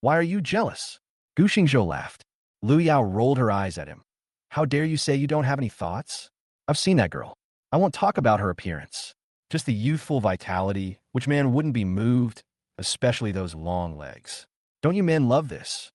Why are you jealous? Gu Xingzhou laughed. Lu Yao rolled her eyes at him. How dare you say you don't have any thoughts? I've seen that girl. I won't talk about her appearance. Just the youthful vitality, which man wouldn't be moved, especially those long legs. Don't you men love this?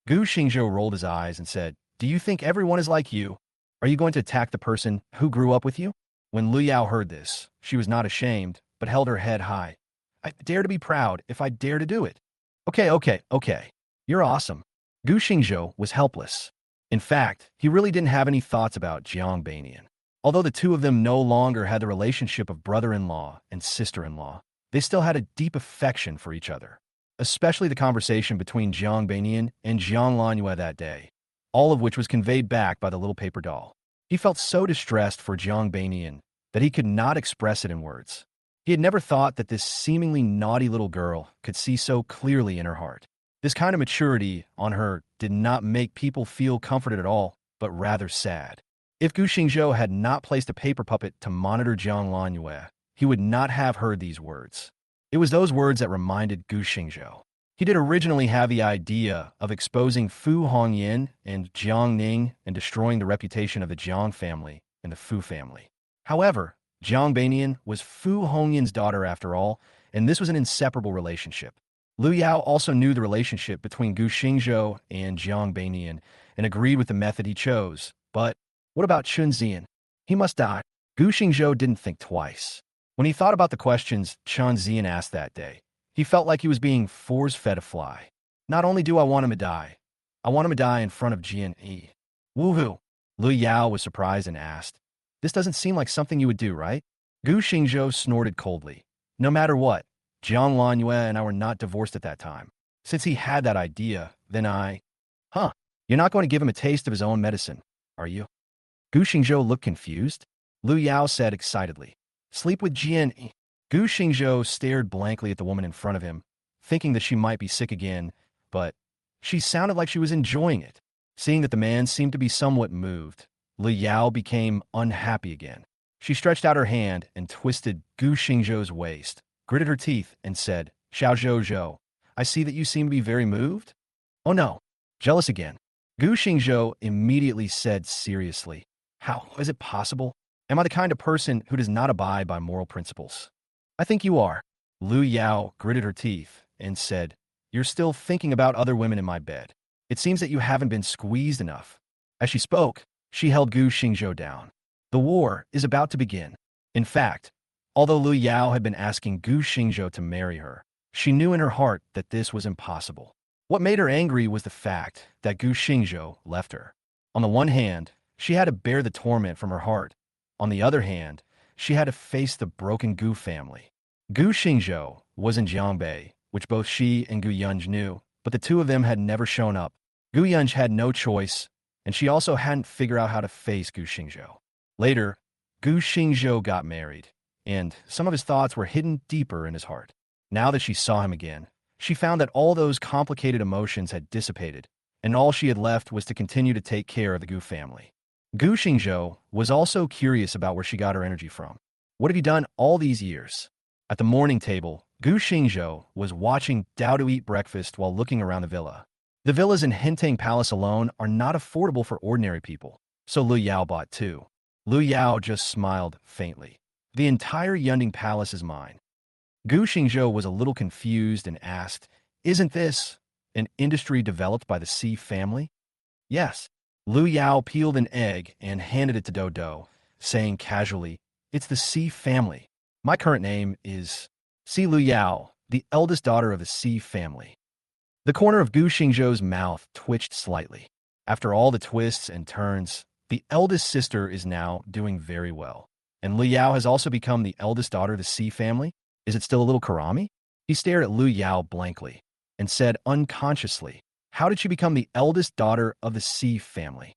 Gu Xingzhou rolled his eyes and said, do you think everyone is like you? Are you going to attack the person who grew up with you? When Lu Yao heard this, she was not ashamed, but held her head high. I dare to be proud if I dare to do it. Okay. You're awesome. Gu Xingzhou was helpless. In fact, he really didn't have any thoughts about Jiang Banian. Although the two of them no longer had the relationship of brother-in-law and sister-in-law, they still had a deep affection for each other, especially the conversation between Jiang Banian and Jiang Lanhua that day, all of which was conveyed back by the little paper doll. He felt so distressed for Jiang Banian that he could not express it in words. He had never thought that this seemingly naughty little girl could see so clearly in her heart. This kind of maturity on her did not make people feel comforted at all, but rather sad. If Gu Xingzhou had not placed a paper puppet to monitor Jiang Lanhua, he would not have heard these words. It was those words that reminded Gu Xingzhou. He did originally have the idea of exposing Fu Hongyan and Jiang Ning and destroying the reputation of the Jiang family and the Fu family. However, Jiang Banian was Fu Hongyan's daughter after all, and this was an inseparable relationship. Lu Yao also knew the relationship between Gu Xingzhou and Jiang Banian and agreed with the method he chose. But what about Chun Zian? He must die. Gu Xingzhou didn't think twice. When he thought about the questions Chun Zian asked that day, he felt like he was being force-fed a fly. Not only do I want him to die, I want him to die in front of Jian Yi. Woohoo! Lu Yao was surprised and asked, this doesn't seem like something you would do, right? Gu Xingzhou snorted coldly. No matter what, Jiang Lanhua and I were not divorced at that time. Since he had that idea, then you're not going to give him a taste of his own medicine, are you? Gu Xingzhou looked confused. Lu Yao said excitedly, sleep with Jian Yi. Gu Xingzhou stared blankly at the woman in front of him, thinking that she might be sick again, but she sounded like she was enjoying it. Seeing that the man seemed to be somewhat moved, Lu Yao became unhappy again. She stretched out her hand and twisted Gu Xingzhou's waist, gritted her teeth, and said, Xiao Zhou, I see that you seem to be very moved. Oh no, jealous again. Gu Xingzhou immediately said seriously, how is it possible? Am I the kind of person who does not abide by moral principles? I think you are. Lu Yao gritted her teeth and said, you're still thinking about other women in my bed. It seems that you haven't been squeezed enough. As she spoke, she held Gu Xingzhou down. The war is about to begin. In fact, although Lu Yao had been asking Gu Xingzhou to marry her, she knew in her heart that this was impossible. What made her angry was the fact that Gu Xingzhou left her. On the one hand, she had to bear the torment from her heart. On the other hand, she had to face the broken Gu family. Gu Xingzhou was in Jiangbei, which both she and Gu Yunj knew, but the two of them had never shown up. Gu Yunj had no choice, and she also hadn't figured out how to face Gu Xingzhou. Later, Gu Xingzhou got married, and some of his thoughts were hidden deeper in his heart. Now that she saw him again, she found that all those complicated emotions had dissipated, and all she had left was to continue to take care of the Gu family. Gu Xingzhou was also curious about where she got her energy from. What have you done all these years? At the morning table, Gu Xingzhou was watching Dao eat breakfast while looking around the villa. The villas in Hentang Palace alone are not affordable for ordinary people, so Lu Yao bought two. Lu Yao just smiled faintly. The entire Yunding Palace is mine. Gu Xingzhou was a little confused and asked, isn't this an industry developed by the Si family? Yes. Lu Yao peeled an egg and handed it to Dodo, saying casually, it's the Si family. My current name is Si Lu Yao, the eldest daughter of the Si family. The corner of Gu Xingzhou's mouth twitched slightly. After all the twists and turns, the eldest sister is now doing very well. And Lu Yao has also become the eldest daughter of the Si family? Is it still a little Karami? He stared at Lu Yao blankly and said unconsciously, how did she become the eldest daughter of the Si family?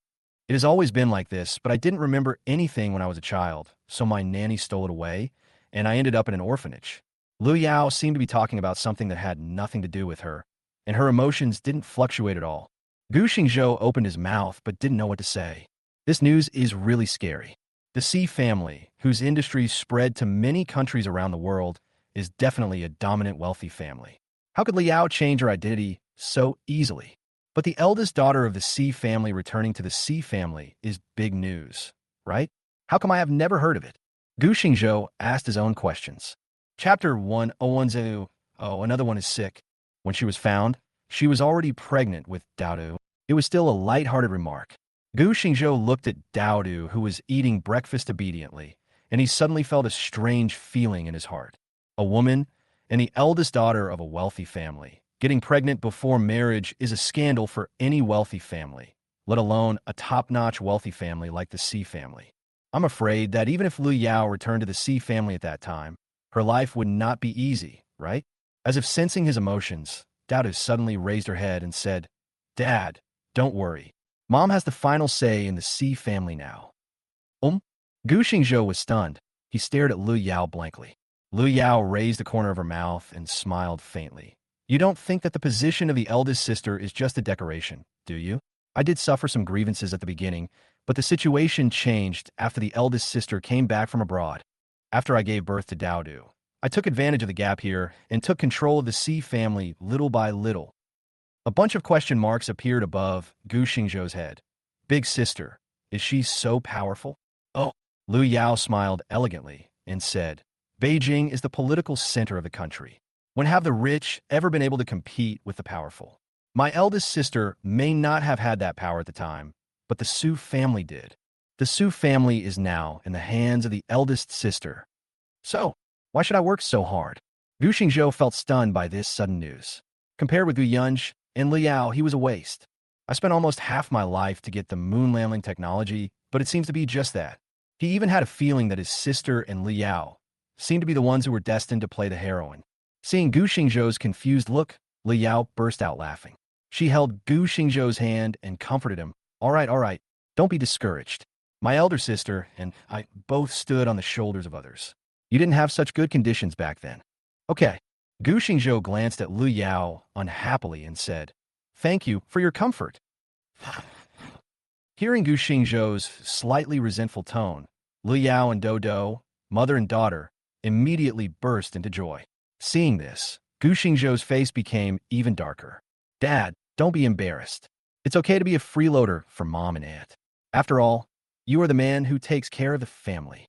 It has always been like this, but I didn't remember anything when I was a child, so my nanny stole it away, and I ended up in an orphanage. Lu Yao seemed to be talking about something that had nothing to do with her, and her emotions didn't fluctuate at all. Gu Xingzhou opened his mouth but didn't know what to say. This news is really scary. The Xi family, whose industries spread to many countries around the world, is definitely a dominant wealthy family. How could Liao change her identity so easily? But the eldest daughter of the Xi family returning to the Xi family is big news, right? How come I have never heard of it? Gu Xingzhou asked his own questions. Chapter 1010. Oh, another one is sick. When she was found, she was already pregnant with Daodu. It was still a light-hearted remark. Gu Xingzhou looked at Daodu, who was eating breakfast obediently, and he suddenly felt a strange feeling in his heart. A woman, and the eldest daughter of a wealthy family. Getting pregnant before marriage is a scandal for any wealthy family, let alone a top-notch wealthy family like the Xi family. I'm afraid that even if Lu Yao returned to the Xi family at that time, her life would not be easy, right? As if sensing his emotions, Daodu suddenly raised her head and said, "Dad, don't worry. Mom has the final say in the Xi family now." Gu Xingzhou was stunned. He stared at Lu Yao blankly. Lu Yao raised the corner of her mouth and smiled faintly. "You don't think that the position of the eldest sister is just a decoration, do you? I did suffer some grievances at the beginning, but the situation changed after the eldest sister came back from abroad. After I gave birth to Daodu, I took advantage of the gap here and took control of the Xi family little by little." A bunch of question marks appeared above Gu Xingzhou's head. "Big sister, is she so powerful?" "Oh." Lu Yao smiled elegantly and said, "Beijing is the political center of the country. When have the rich ever been able to compete with the powerful? My eldest sister may not have had that power at the time, but the Su family did. The Su family is now in the hands of the eldest sister. So, why should I work so hard?" Gu Xingzhou felt stunned by this sudden news. Compared with Gu Yunj and Liao, he was a waste. I spent almost half my life to get the moon landing technology, but it seems to be just that. He even had a feeling that his sister and Liao seemed to be the ones who were destined to play the heroine. Seeing Gu Xingzhou's confused look, Liao burst out laughing. She held Gu Xingzhou's hand and comforted him. All right, don't be discouraged. My elder sister and I both stood on the shoulders of others. You didn't have such good conditions back then." "Okay." Gu Xingzhou glanced at Lu Yao unhappily and said, "Thank you for your comfort." Hearing Gu Xingzhou's slightly resentful tone, Lu Yao and Dodo, mother and daughter, immediately burst into joy. Seeing this, Gu Xingzhou's face became even darker. "Dad, don't be embarrassed. It's okay to be a freeloader for Mom and Aunt. After all, you are the man who takes care of the family."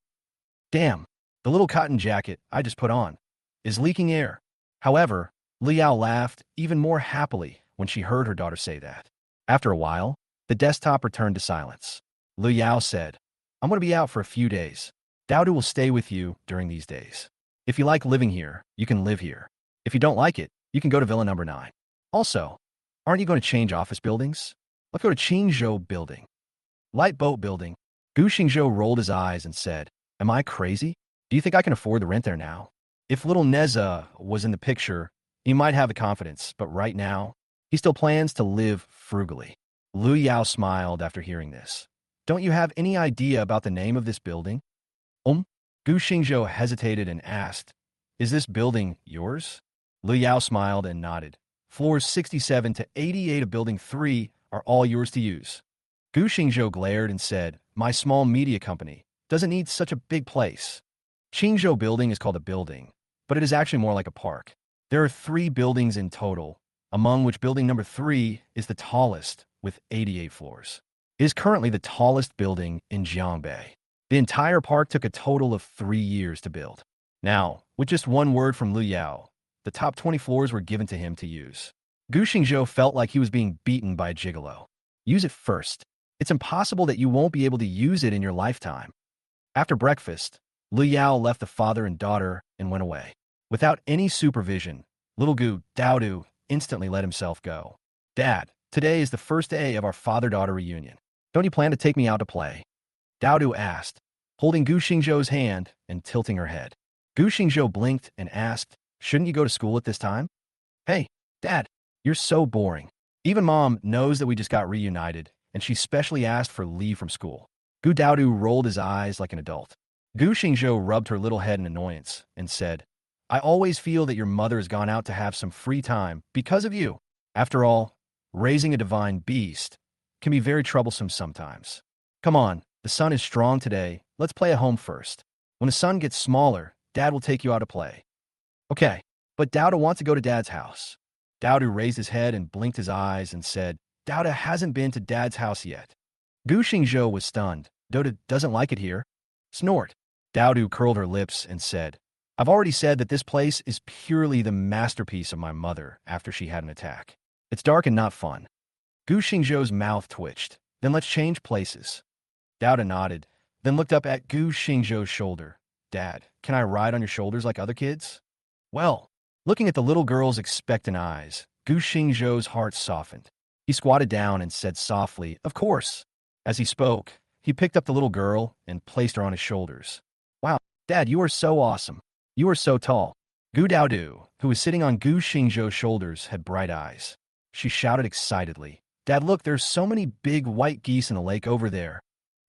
"Damn, the little cotton jacket I just put on is leaking air." However, Liao laughed even more happily when she heard her daughter say that. After a while, the desktop returned to silence. Lu Yao said, "I'm going to be out for a few days. Daodu will stay with you during these days. If you like living here, you can live here. If you don't like it, you can go to Villa number 9. Also, aren't you going to change office buildings? Let's go to Qingzhou Building." "Light Boat Building." Gu Xingzhou rolled his eyes and said, "Am I crazy? Do you think I can afford the rent there now? If little Neza was in the picture, he might have the confidence, but right now, he still plans to live frugally." Lu Yao smiled after hearing this. "Don't you have any idea about the name of this building?" Gu Xingzhou hesitated and asked, "Is this building yours?" Lu Yao smiled and nodded. "Floors 67 to 88 of Building 3 are all yours to use." Gu Xingzhou glared and said, "My small media company doesn't need such a big place. Qingzhou Building is called a building, but it is actually more like a park. There are 3 buildings in total, among which building number 3 is the tallest, with 88 floors. It is currently the tallest building in Jiangbei. The entire park took a total of 3 years to build. Now, with just one word from Lu Yao, the top 20 floors were given to him to use." Gu Xingzhou felt like he was being beaten by a gigolo. "Use it first. It's impossible that you won't be able to use it in your lifetime." After breakfast, Lu Yao left the father and daughter and went away. Without any supervision, little Gu Daodu instantly let himself go. "Dad, today is the first day of our father-daughter reunion. Don't you plan to take me out to play?" Daodu asked, holding Gu Xingzhou's hand and tilting her head. Gu Xingzhou blinked and asked, "Shouldn't you go to school at this time?" "Hey, Dad, you're so boring. Even Mom knows that we just got reunited, and she specially asked for leave from school." Gu Daodu rolled his eyes like an adult. Gu Xingzhou rubbed her little head in annoyance and said, I always feel that your mother has gone out to have some free time because of you. After all, raising a divine beast can be very troublesome sometimes. Come on, the sun is strong today. Let's play at home first. When the sun gets smaller, Dad will take you out to play. Okay, but Dowda wants to go to Dad's house. Dowda raised his head and blinked his eyes and said, Dowda hasn't been to Dad's house yet. Gu Xingzhou was stunned. Dowda doesn't like it here. Snort. Dowda curled her lips and said, I've already said that this place is purely the masterpiece of my mother after she had an attack. It's dark and not fun. Gu Xingzhou's mouth twitched. Then let's change places. Dowda nodded, then looked up at Gu Xingzhou's shoulder. Dad, can I ride on your shoulders like other kids? Well, looking at the little girl's expectant eyes, Gu Xingzhou's heart softened. He squatted down and said softly, Of course. As he spoke, he picked up the little girl and placed her on his shoulders. Wow, Dad, you are so awesome. You are so tall. Gu Daodu, who was sitting on Gu Xingzhou's shoulders, had bright eyes. She shouted excitedly, Dad, look, there's so many big white geese in the lake over there.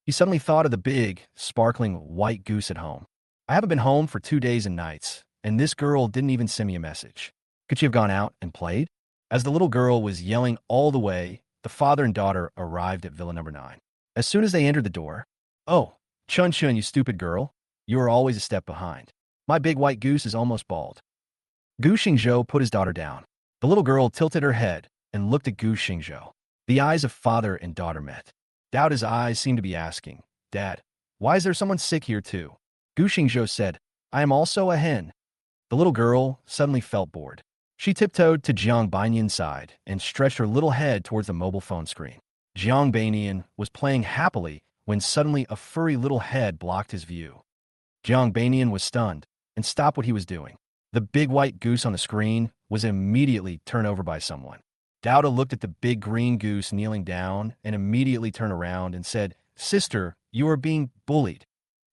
He suddenly thought of the big, sparkling white goose at home. I haven't been home for 2 days and nights, and this girl didn't even send me a message. Could she have gone out and played? As the little girl was yelling all the way, the father and daughter arrived at Villa Number 9. As soon as they entered the door, Oh, Chun Chun, you stupid girl. You are always a step behind. My big white goose is almost bald. Gu Xingzhou put his daughter down. The little girl tilted her head and looked at Gu Xingzhou. The eyes of father and daughter met. Dowda's eyes seemed to be asking, Dad, why is there someone sick here too? Gu Xingzhou said, I am also a hen. The little girl suddenly felt bored. She tiptoed to Jiang Bainian's side and stretched her little head towards the mobile phone screen. Jiang Bainian was playing happily when suddenly a furry little head blocked his view. Jiang Bainian was stunned and stopped what he was doing. The big white goose on the screen was immediately turned over by someone. Dowda looked at the big green goose kneeling down and immediately turned around and said, Sister, you are being bullied.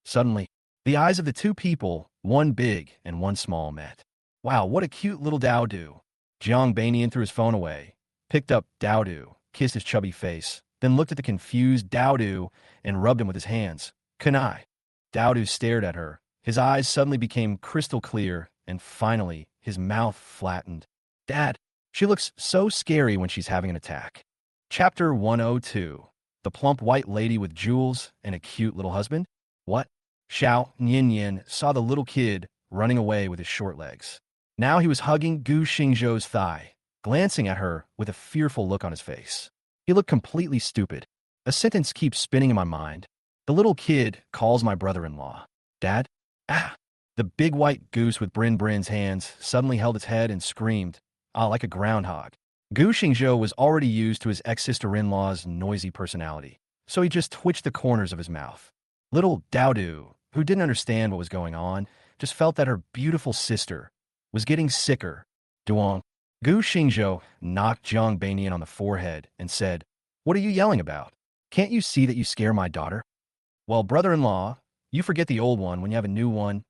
Suddenly, the eyes of the two people, one big and one small, met. Wow, what a cute little Dowdu. Jiang Bainian threw his phone away, picked up Dowdu, kissed his chubby face, then looked at the confused Dowdu and rubbed him with his hands. Kunai. Dowdu stared at her. His eyes suddenly became crystal clear, and finally, his mouth flattened. Dad, she looks so scary when she's having an attack. Chapter 102. The plump white lady with jewels and a cute little husband? What? Xiao Nian saw the little kid running away with his short legs. Now he was hugging Gu Xingzhou's thigh, glancing at her with a fearful look on his face. He looked completely stupid. A sentence keeps spinning in my mind. The little kid calls my brother-in-law. Dad? Ah! The big white goose with Brin's hands suddenly held its head and screamed, like a groundhog. Gu Xingzhou was already used to his ex-sister-in-law's noisy personality, so he just twitched the corners of his mouth. Little Dowdu, who didn't understand what was going on, just felt that her beautiful sister was getting sicker. Duong. Gu Xingzhou knocked Jiang Bainian on the forehead and said, What are you yelling about? Can't you see that you scare my daughter? Well, brother-in-law, you forget the old one when you have a new one.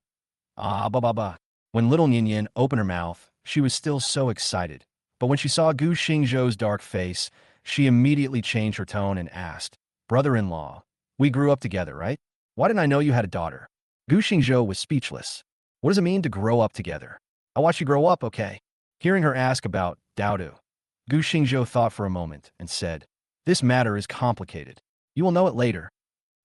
Ba. When little Nian opened her mouth, she was still so excited. But when she saw Gu Xingzhou's dark face, she immediately changed her tone and asked, Brother-in-law, we grew up together, right? Why didn't I know you had a daughter? Gu Xingzhou was speechless. What does it mean to grow up together? I'll watch you grow up, okay? Hearing her ask about Dowdu, Gu Xingzhou thought for a moment and said, This matter is complicated. You will know it later.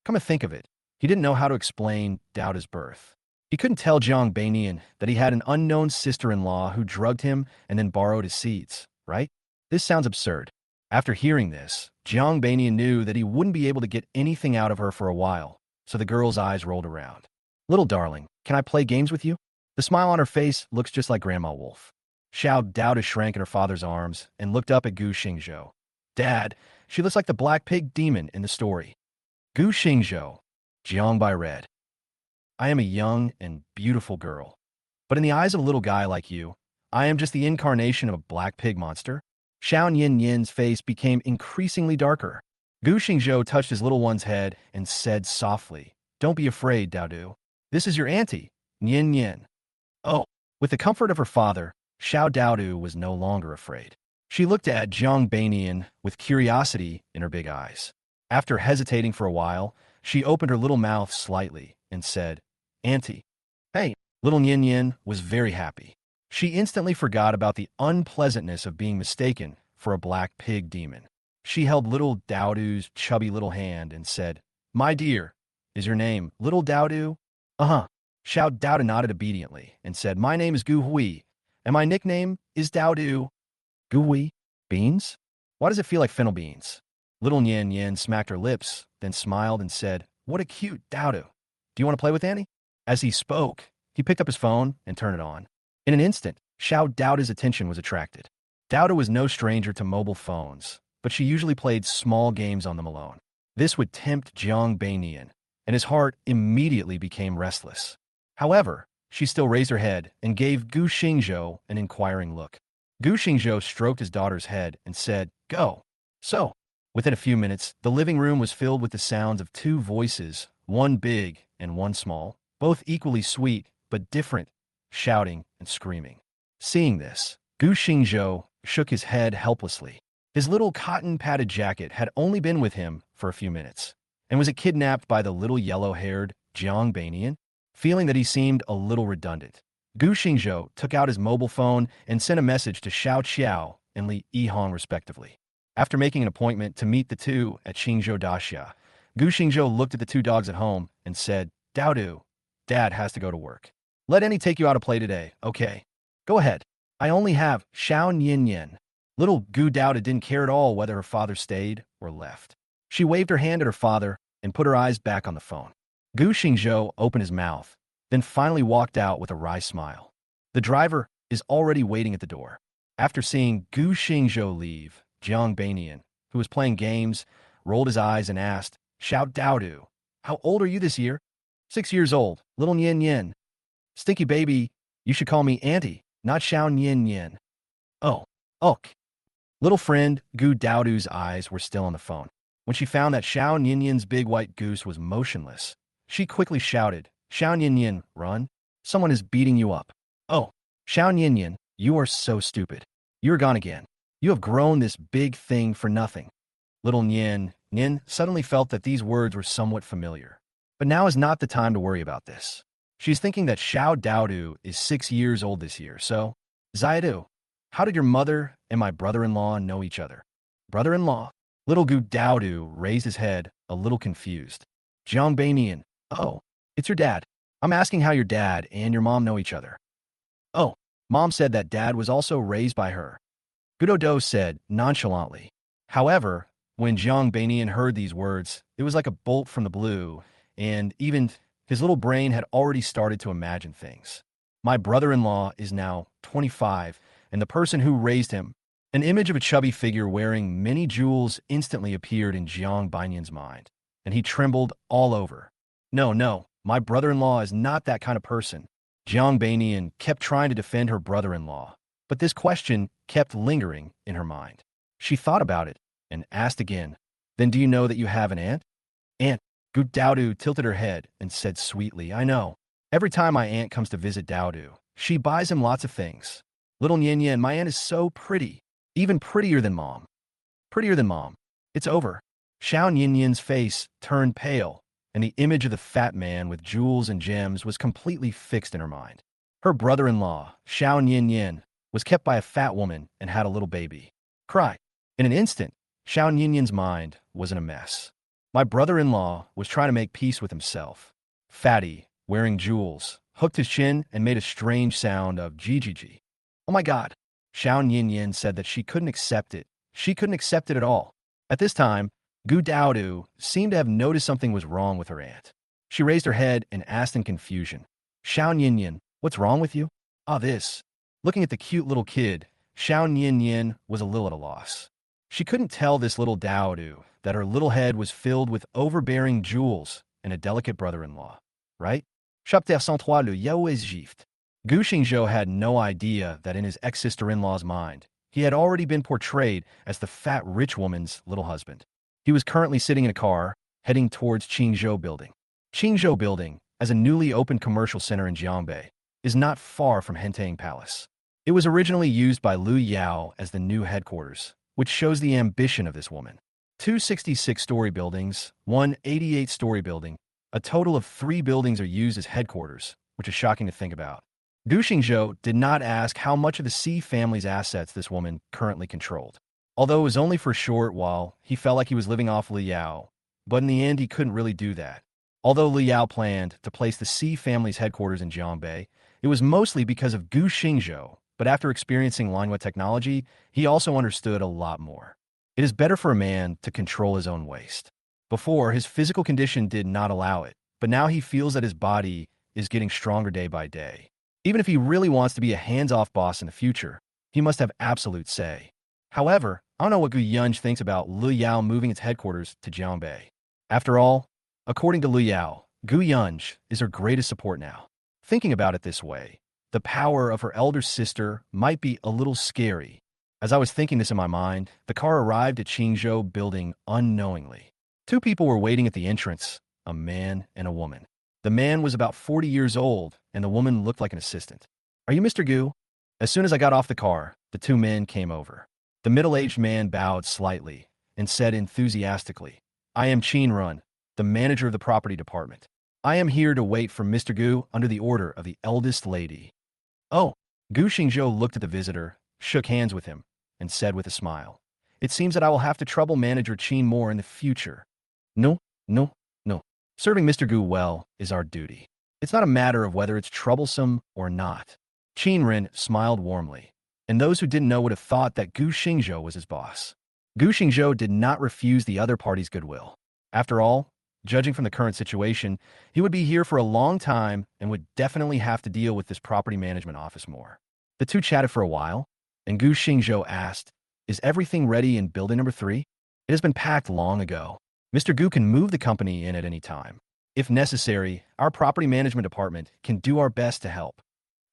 Come to think of it, he didn't know how to explain Dowda's birth. He couldn't tell Jiang Bainian that he had an unknown sister-in-law who drugged him and then borrowed his seeds, right? This sounds absurd. After hearing this, Jiang Bainian knew that he wouldn't be able to get anything out of her for a while, so the girl's eyes rolled around. Little darling, can I play games with you? The smile on her face looks just like Grandma Wolf. Xiao Dowda shrank in her father's arms and looked up at Gu Xingzhou. Dad, she looks like the black pig demon in the story. Gu Xingzhou. Jiang Bai read. I am a young and beautiful girl. But in the eyes of a little guy like you, I am just the incarnation of a black pig monster. Xiao Nian's face became increasingly darker. Gu Xingzhou touched his little one's head and said softly, Don't be afraid, Dowdu. This is your auntie, Nian. Oh, with the comfort of her father, Xiao Dowdu was no longer afraid. She looked at Jiang Bainian with curiosity in her big eyes. After hesitating for a while, she opened her little mouth slightly and said, Auntie. Hey, Little Yin Yin was very happy. She instantly forgot about the unpleasantness of being mistaken for a black pig demon. She held little Dowdoo's chubby little hand and said, "My dear, is your name Little Dowdoo?" "Uh-huh." Xiao Dowda nodded obediently and said, "My name is Gu Hui, and my nickname is Dowdoo." Gu Hui? Beans? Why does it feel like fennel beans? Little Yin Yin smacked her lips, then smiled and said, "What a cute Dowdoo. Do you want to play with Annie?" As he spoke, he picked up his phone and turned it on. In an instant, Xiao Dowda's attention was attracted. Dowda was no stranger to mobile phones, but she usually played small games on them alone. This would tempt Jiang Beinian, and his heart immediately became restless. However, she still raised her head and gave Gu Xingzhou an inquiring look. Gu Xingzhou stroked his daughter's head and said, "Go." So, within a few minutes, the living room was filled with the sounds of two voices, one big and one small, both equally sweet but different, shouting and screaming. Seeing this, Gu Xingzhou shook his head helplessly. His little cotton-padded jacket had only been with him for a few minutes. And was it kidnapped by the little yellow-haired Jiang Beinian? Feeling that he seemed a little redundant, Gu Xingzhou took out his mobile phone and sent a message to Xiao Qiao and Li Yihong respectively. After making an appointment to meet the two at Qingzhou Daxia, Gu Xingzhou looked at the two dogs at home and said, "Dowdoo, Dad has to go to work. Let Annie take you out to play today, okay? Go ahead. I only have Xiao Yin Yin." Little Gu Dowda didn't care at all whether her father stayed or left. She waved her hand at her father and put her eyes back on the phone. Gu Xingzhou opened his mouth, then finally walked out with a wry smile. The driver is already waiting at the door. After seeing Gu Xingzhou leave, Jiang Beinian, who was playing games, rolled his eyes and asked, "Xiao Dowdu, how old are you this year?" 6 years old, little Yin Yin. Stinky baby, you should call me Auntie, not Xiao Yin Yin. Oh, ok. Little friend Gu Dowdu's eyes were still on the phone. When she found that Xiao Yin Yin's big white goose was motionless, she quickly shouted, "Xiao Yin Yin, run. Someone is beating you up." "Oh, Xiao Yin Yin, you are so stupid. You're gone again. You have grown this big thing for nothing." Little Yin Yin suddenly felt that these words were somewhat familiar. But now is not the time to worry about this. She's thinking that Xiao Dowdu is 6 years old this year, so, "Zaidu, how did your mother and my brother-in-law know each other?" "Brother-in-law?" Little Gu Dowdu raised his head, a little confused. "Jiang Beinian, oh, it's your dad. I'm asking how your dad and your mom know each other." "Oh, Mom said that Dad was also raised by her," Gudodo said nonchalantly. However, when Jiang Beinian heard these words, it was like a bolt from the blue, and even his little brain had already started to imagine things. "My brother-in-law is now 25, and the person who raised him." An image of a chubby figure wearing many jewels instantly appeared in Jiang Beinian's mind, and he trembled all over. "No, no, my brother-in-law is not that kind of person." Jiang Beinian kept trying to defend her brother-in-law, but this question kept lingering in her mind. She thought about it and asked again, "Then do you know that you have an aunt?" "Aunt?" Gu Dowdu tilted her head and said sweetly, "I know. Every time my aunt comes to visit Dowdu, she buys him lots of things. Little Yin Yin, my aunt is so pretty. Even prettier than Mom. Prettier than Mom. It's over." Xiao Yin Yin's face turned pale, and the image of the fat man with jewels and gems was completely fixed in her mind. Her brother-in-law, Xiao Yin Yin, was kept by a fat woman and had a little baby. Cry. In an instant, Xiao Yin Yin's mind was in a mess. My brother-in-law was trying to make peace with himself. Fatty, wearing jewels, hooked his chin and made a strange sound of GGG. "Oh my God." Xiao Yin Yin said that she couldn't accept it. She couldn't accept it at all. At this time, Gu Dowdu seemed to have noticed something was wrong with her aunt. She raised her head and asked in confusion, "Xiao Yin Yin, what's wrong with you?" "Ah, this." Looking at the cute little kid, Xiao Yin Yin was a little at a loss. She couldn't tell this little Dowdu that her little head was filled with overbearing jewels and a delicate brother-in-law, right? Chapitre 103 Le Yao est gift. Gu Xingzhou had no idea that in his ex-sister-in-law's mind, he had already been portrayed as the fat rich woman's little husband. He was currently sitting in a car, heading towards Qingzhou Building. Qingzhou Building, as a newly opened commercial center in Jiangbei, is not far from Hentang Palace. It was originally used by Liu Yao as the new headquarters, which shows the ambition of this woman. 2 66-story buildings, one 88-story building, a total of 3 buildings are used as headquarters, which is shocking to think about. Gu Xingzhou did not ask how much of the Xi family's assets this woman currently controlled. Although it was only for a short while, he felt like he was living off Li Yao, but in the end he couldn't really do that. Although Li Yao planned to place the Xi family's headquarters in Jiangbei, it was mostly because of Gu Xingzhou, but after experiencing Manhwa technology, he also understood a lot more. It is better for a man to control his own waste. Before, his physical condition did not allow it, but now he feels that his body is getting stronger day by day. Even if he really wants to be a hands-off boss in the future, he must have absolute say. However, I don't know what Gu Yunj thinks about Li Yao moving its headquarters to Jiangbei. After all, according to Li Yao, Gu Yunj is her greatest support now. Thinking about it this way, the power of her elder sister might be a little scary. As I was thinking this in my mind, the car arrived at Qingzhou building unknowingly. Two people were waiting at the entrance, a man and a woman. The man was about 40 years old, and the woman looked like an assistant. "Are you Mr. Gu?" As soon as I got off the car, the two men came over. The middle-aged man bowed slightly and said enthusiastically, "I am Qin Run, the manager of the property department. I am here to wait for Mr. Gu under the order of the eldest lady." "Oh." Gu Xingzhou looked at the visitor, shook hands with him, and said with a smile, "It seems that I will have to trouble manager Qin more in the future." "No, no, no. Serving Mr. Gu well is our duty. It's not a matter of whether it's troublesome or not." Qin Ren smiled warmly, and those who didn't know would have thought that Gu Xingzhou was his boss. Gu Xingzhou did not refuse the other party's goodwill. After all, judging from the current situation, he would be here for a long time and would definitely have to deal with this property management office more. The two chatted for a while, and Gu Xingzhou asked, "Is everything ready in building number 3? It has been packed long ago. Mr. Gu can move the company in at any time. If necessary, our property management department can do our best to help."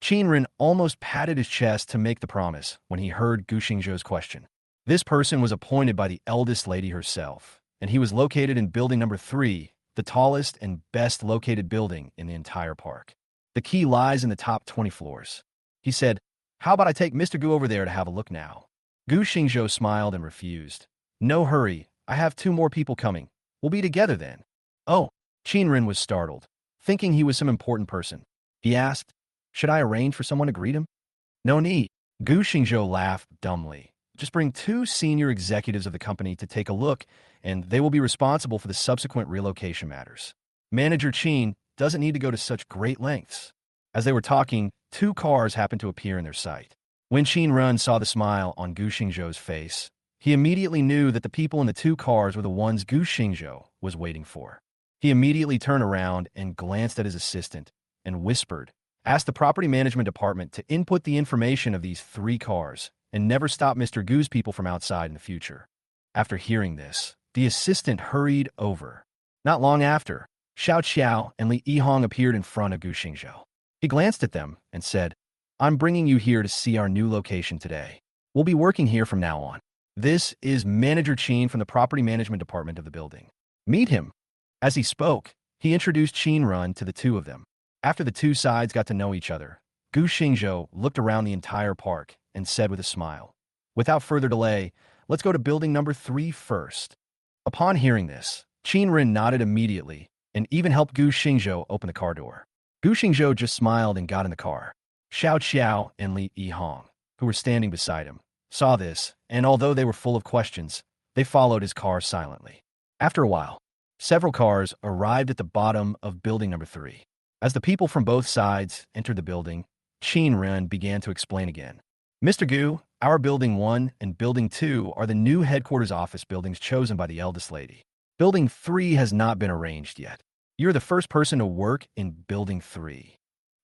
Qin Ren almost patted his chest to make the promise when he heard Gu Xingzhou's question. This person was appointed by the eldest lady herself, and he was located in building number 3, the tallest and best located building in the entire park. The key lies in the top 20 floors. He said, "How about I take Mr. Gu over there to have a look now?" Gu Xingzhou smiled and refused. "No hurry, I have 2 more people coming. We'll be together then." "Oh." Qin Ren was startled, thinking he was some important person. He asked, "Should I arrange for someone to greet him?" "No need." Gu Xingzhou laughed dumbly. "Just bring 2 senior executives of the company to take a look, and they will be responsible for the subsequent relocation matters. Manager Qin doesn't need to go to such great lengths." As they were talking, 2 cars happened to appear in their sight. When Qin Run saw the smile on Gu Xingzhou's face, he immediately knew that the people in the 2 cars were the ones Gu Xingzhou was waiting for. He immediately turned around and glanced at his assistant and whispered, "Ask the property management department to input the information of these 3 cars and never stop Mr. Gu's people from outside in the future." After hearing this, the assistant hurried over. Not long after, Xiao Qiao and Li Yihong appeared in front of Gu Xingzhou. He glanced at them and said, "I'm bringing you here to see our new location today. We'll be working here from now on. This is Manager Qin from the property management department of the building. Meet him." As he spoke, he introduced Qin Run to the 2 of them. After the 2 sides got to know each other, Gu Xingzhou looked around the entire park and said with a smile, "Without further delay, let's go to building number 3 first." Upon hearing this, Qin Ren nodded immediately and even helped Gu Xingzhou open the car door. Gu Xingzhou just smiled and got in the car. Xiao Qiao and Li Yihong, who were standing beside him, saw this, and although they were full of questions, they followed his car silently. After a while, several cars arrived at the bottom of building number 3. As the people from both sides entered the building, Qin Ren began to explain again. "Mr. Gu, our building 1 and building 2 are the new headquarters office buildings chosen by the eldest lady. Building 3 has not been arranged yet. You're the first person to work in building 3.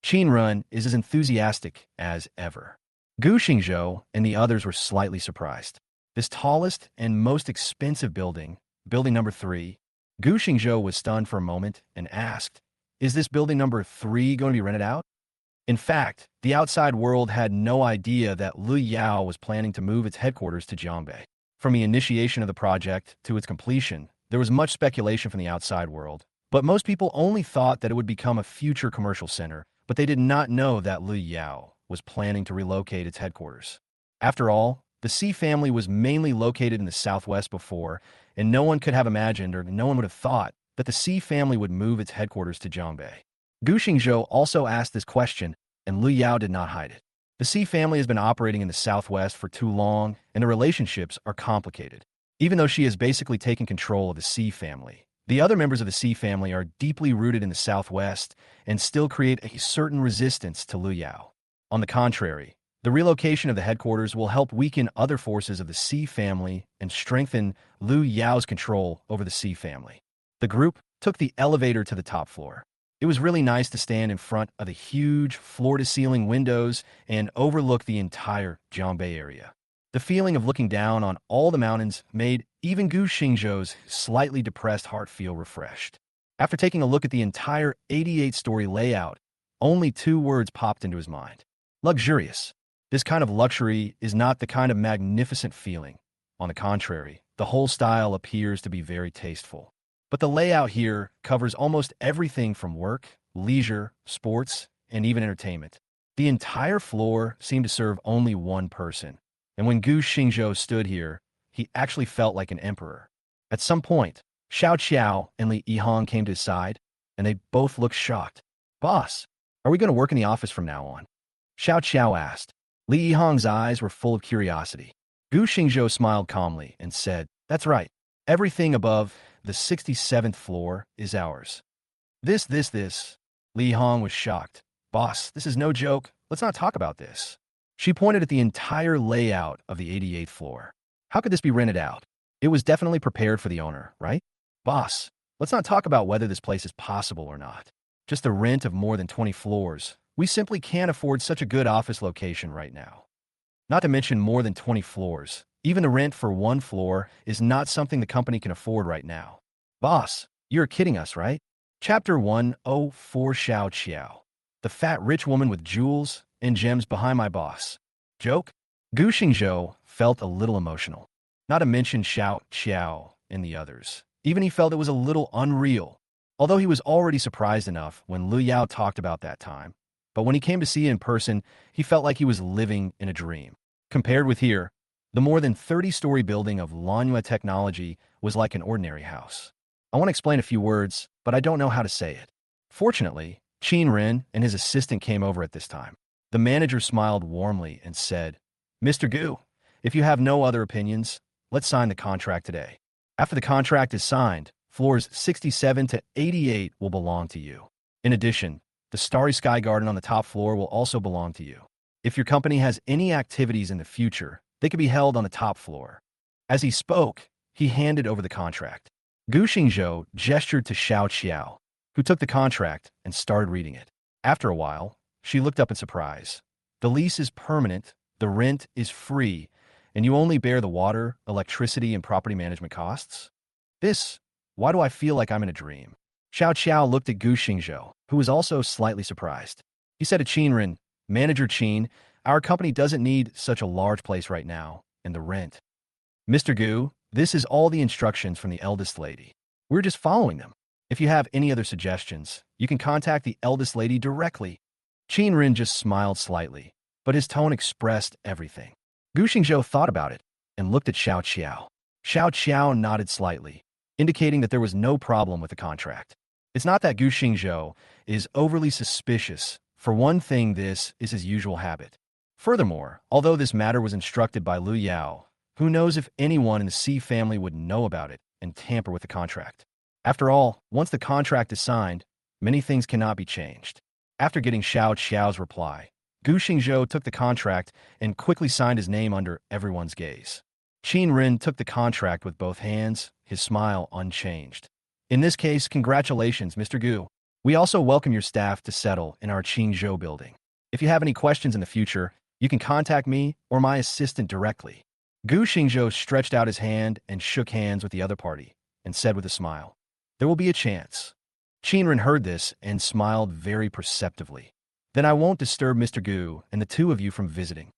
Qin Ren is as enthusiastic as ever. Gu Xingzhou and the others were slightly surprised. This tallest and most expensive building, building number 3, Gu Xingzhou was stunned for a moment and asked, "Is this building number 3 going to be rented out?" In fact, the outside world had no idea that Li Yao was planning to move its headquarters to Jiangbei. From the initiation of the project to its completion, there was much speculation from the outside world, but most people only thought that it would become a future commercial center, but they did not know that Li Yao was planning to relocate its headquarters. After all, the Xi family was mainly located in the southwest before, and no one could have imagined or no one would have thought that the Xi family would move its headquarters to Jiangbei. Gu Xingzhou also asked this question, and Lu Yao did not hide it. The C family has been operating in the southwest for too long, and the relationships are complicated. Even though she has basically taken control of the C family, the other members of the C family are deeply rooted in the southwest and still create a certain resistance to Lu Yao. On the contrary, the relocation of the headquarters will help weaken other forces of the C family and strengthen Lu Yao's control over the C family. The group took the elevator to the top floor. It was really nice to stand in front of the huge floor-to-ceiling windows and overlook the entire Jiangbei area. The feeling of looking down on all the mountains made even Gu Xingzhou's slightly depressed heart feel refreshed. After taking a look at the entire 88-story layout, only two words popped into his mind. Luxurious. This kind of luxury is not the kind of magnificent feeling. On the contrary, the whole style appears to be very tasteful. But the layout here covers almost everything from work, leisure, sports, and even entertainment. The entire floor seemed to serve only one person. And when Gu Xingzhou stood here, he actually felt like an emperor. At some point, Xiao Qiao and Li Yihang came to his side, and they both looked shocked. "Boss, are we going to work in the office from now on?" Xiao Qiao asked. Li Yihang's eyes were full of curiosity. Gu Xingzhou smiled calmly and said, "That's right. Everything above the 67th floor is ours." This. Li Yihang was shocked. "Boss, this is no joke. Let's not talk about this." She pointed at the entire layout of the 88th floor. "How could this be rented out? It was definitely prepared for the owner, right?" "Boss, let's not talk about whether this place is possible or not. Just the rent of more than 20 floors. We simply can't afford such a good office location right now. Not to mention more than 20 floors. Even the rent for one floor is not something the company can afford right now." "Boss, you're kidding us, right?" Chapter 104 Xiao Qiao. The fat rich woman with jewels and gems behind my boss. Joke? Gu Xingzhou felt a little emotional. Not to mention Xiao Qiao and the others. Even he felt it was a little unreal. Although he was already surprised enough when Lu Yao talked about that time. But when he came to see it in person, he felt like he was living in a dream. Compared with here, the more than 30-story building of MANHWA technology was like an ordinary house. I want to explain a few words, but I don't know how to say it. Fortunately, Qin Ren and his assistant came over at this time. The manager smiled warmly and said, "Mr. Gu, if you have no other opinions, let's sign the contract today. After the contract is signed, floors 67 to 88 will belong to you. In addition, the Starry Sky Garden on the top floor will also belong to you. If your company has any activities in the future, they could be held on the top floor." As he spoke, he handed over the contract. Gu Xingzhou gestured to Xiao Qiao, who took the contract and started reading it. After a while, she looked up in surprise. "The lease is permanent, the rent is free, and you only bear the water, electricity, and property management costs? Why do I feel like I'm in a dream?" Xiao Qiao looked at Gu Xingzhou, who was also slightly surprised. He said to Qinren, "Manager Qin, our company doesn't need such a large place right now, and the rent." "Mr. Gu, this is all the instructions from the eldest lady. We're just following them. If you have any other suggestions, you can contact the eldest lady directly." Qinren just smiled slightly, but his tone expressed everything. Gu Xingzhou thought about it and looked at Xiao Qiao. Xiao Qiao nodded slightly, indicating that there was no problem with the contract. It's not that Gu Xingzhou is overly suspicious. For one thing, this is his usual habit. Furthermore, although this matter was instructed by Lu Yao, who knows if anyone in the C family would know about it and tamper with the contract. After all, once the contract is signed, many things cannot be changed. After getting Xiao Qiao's reply, Gu Xingzhou took the contract and quickly signed his name under everyone's gaze. Qin Ren took the contract with both hands, his smile unchanged. "In this case, congratulations, Mr. Gu. We also welcome your staff to settle in our Qingzhou building. If you have any questions in the future, you can contact me or my assistant directly." Gu Xingzhou stretched out his hand and shook hands with the other party and said with a smile, "There will be a chance." Qinren heard this and smiled very perceptively. "Then I won't disturb Mr. Gu and the two of you from visiting."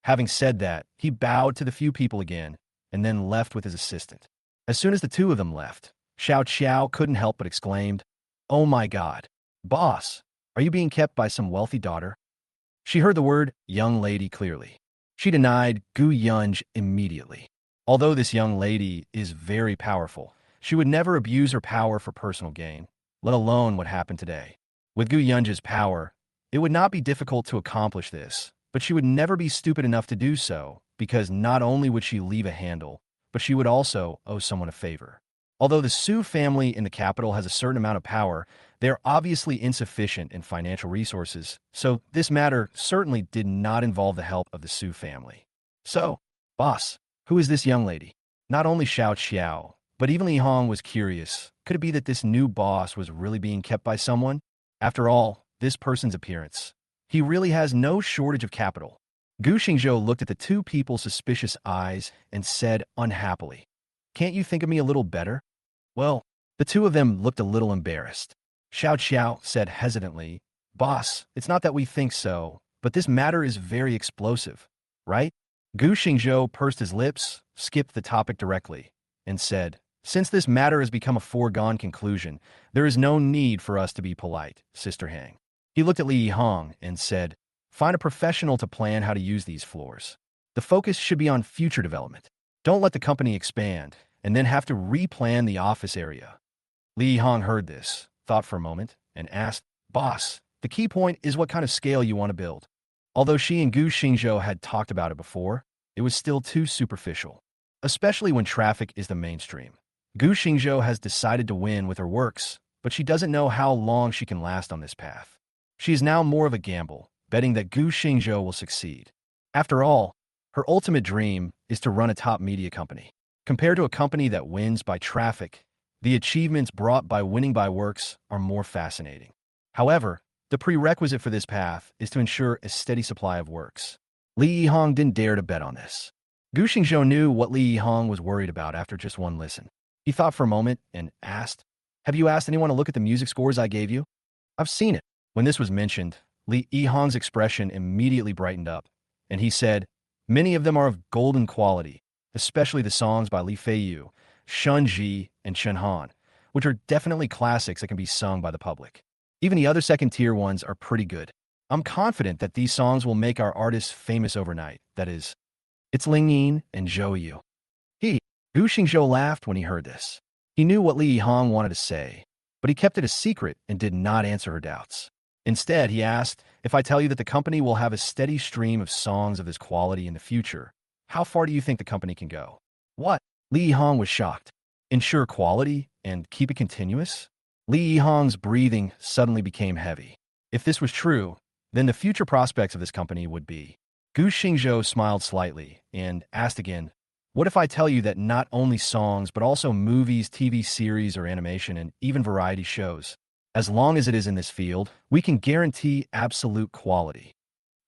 Having said that, he bowed to the few people again and then left with his assistant. As soon as the two of them left, Xiao Qiao couldn't help but exclaimed, "Oh my God! Boss, are you being kept by some wealthy daughter?" She heard the word young lady clearly. She denied Gu Yunj immediately. Although this young lady is very powerful, she would never abuse her power for personal gain, let alone what happened today. With Gu Yunja's power, it would not be difficult to accomplish this, but she would never be stupid enough to do so, because not only would she leave a handle, but she would also owe someone a favor. Although the Su family in the capital has a certain amount of power, they are obviously insufficient in financial resources, so this matter certainly did not involve the help of the Su family. So, boss, who is this young lady? Not only Xiao Xiao, but even Li Hong was curious. Could it be that this new boss was really being kept by someone? After all, this person's appearance. He really has no shortage of capital. Gu Xingzhou looked at the two people's suspicious eyes and said unhappily, "Can't you think of me a little better?" Well, the two of them looked a little embarrassed. Xiao Xiao said hesitantly, "Boss, it's not that we think so, but this matter is very explosive, right?" Gu Xingzhou pursed his lips, skipped the topic directly, and said, "Since this matter has become a foregone conclusion, there is no need for us to be polite, Sister Hang." He looked at Li Yihong and said, "Find a professional to plan how to use these floors. The focus should be on future development. Don't let the company expand and then have to replan the office area." Li Yihong heard this, thought for a moment, and asked, "Boss, the key point is what kind of scale you want to build." Although she and Gu Xingzhou had talked about it before, it was still too superficial, especially when traffic is the mainstream. Gu Xingzhou has decided to win with her works, but she doesn't know how long she can last on this path. She is now more of a gamble, betting that Gu Xingzhou will succeed. After all, her ultimate dream is to run a top media company. Compared to a company that wins by traffic, the achievements brought by winning by works are more fascinating. However, the prerequisite for this path is to ensure a steady supply of works. Li Yihong didn't dare to bet on this. Gu Xingzhou knew what Li Yihong was worried about after just one listen. He thought for a moment and asked, "Have you asked anyone to look at the music scores I gave you?" "I've seen it." When this was mentioned, Li Yihong's expression immediately brightened up, and he said, "Many of them are of golden quality, especially the songs by Li Feiyu, Shun Ji, and Chen Han, which are definitely classics that can be sung by the public. Even the other second-tier ones are pretty good. I'm confident that these songs will make our artists famous overnight. That is, it's Ling Yin and Zhou Yu." Gu Xingzhou laughed when he heard this. He knew what Li Yihong wanted to say, but he kept it a secret and did not answer her doubts. Instead, he asked, "If I tell you that the company will have a steady stream of songs of this quality in the future, how far do you think the company can go?" "What?" Li Yihong was shocked. "Ensure quality and keep it continuous?" Li Yihong's breathing suddenly became heavy. If this was true, then the future prospects of this company would be. Gu Xingzhou smiled slightly and asked again, "What if I tell you that not only songs, but also movies, TV series, or animation, and even variety shows? As long as it is in this field, we can guarantee absolute quality.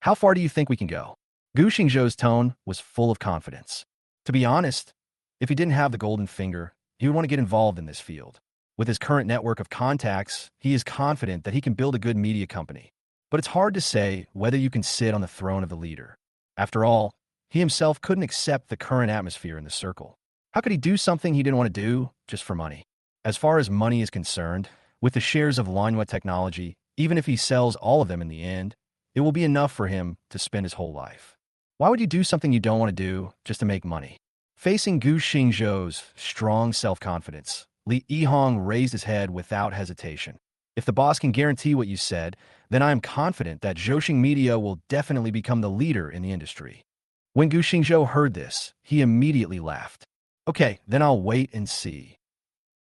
How far do you think we can go?" Gu Xingzhou's tone was full of confidence. To be honest, if he didn't have the golden finger, he would want to get involved in this field. With his current network of contacts, he is confident that he can build a good media company. But it's hard to say whether you can sit on the throne of the leader. After all, he himself couldn't accept the current atmosphere in the circle. How could he do something he didn't want to do just for money? As far as money is concerned, with the shares of MANHWA technology, even if he sells all of them in the end, it will be enough for him to spend his whole life. Why would you do something you don't want to do just to make money? Facing Gu Xingzhou's strong self-confidence, Li Yihong raised his head without hesitation. "If the boss can guarantee what you said, then I am confident that Zhouxing Media will definitely become the leader in the industry." When Gu Xingzhou heard this, he immediately laughed. "Okay, then I'll wait and see."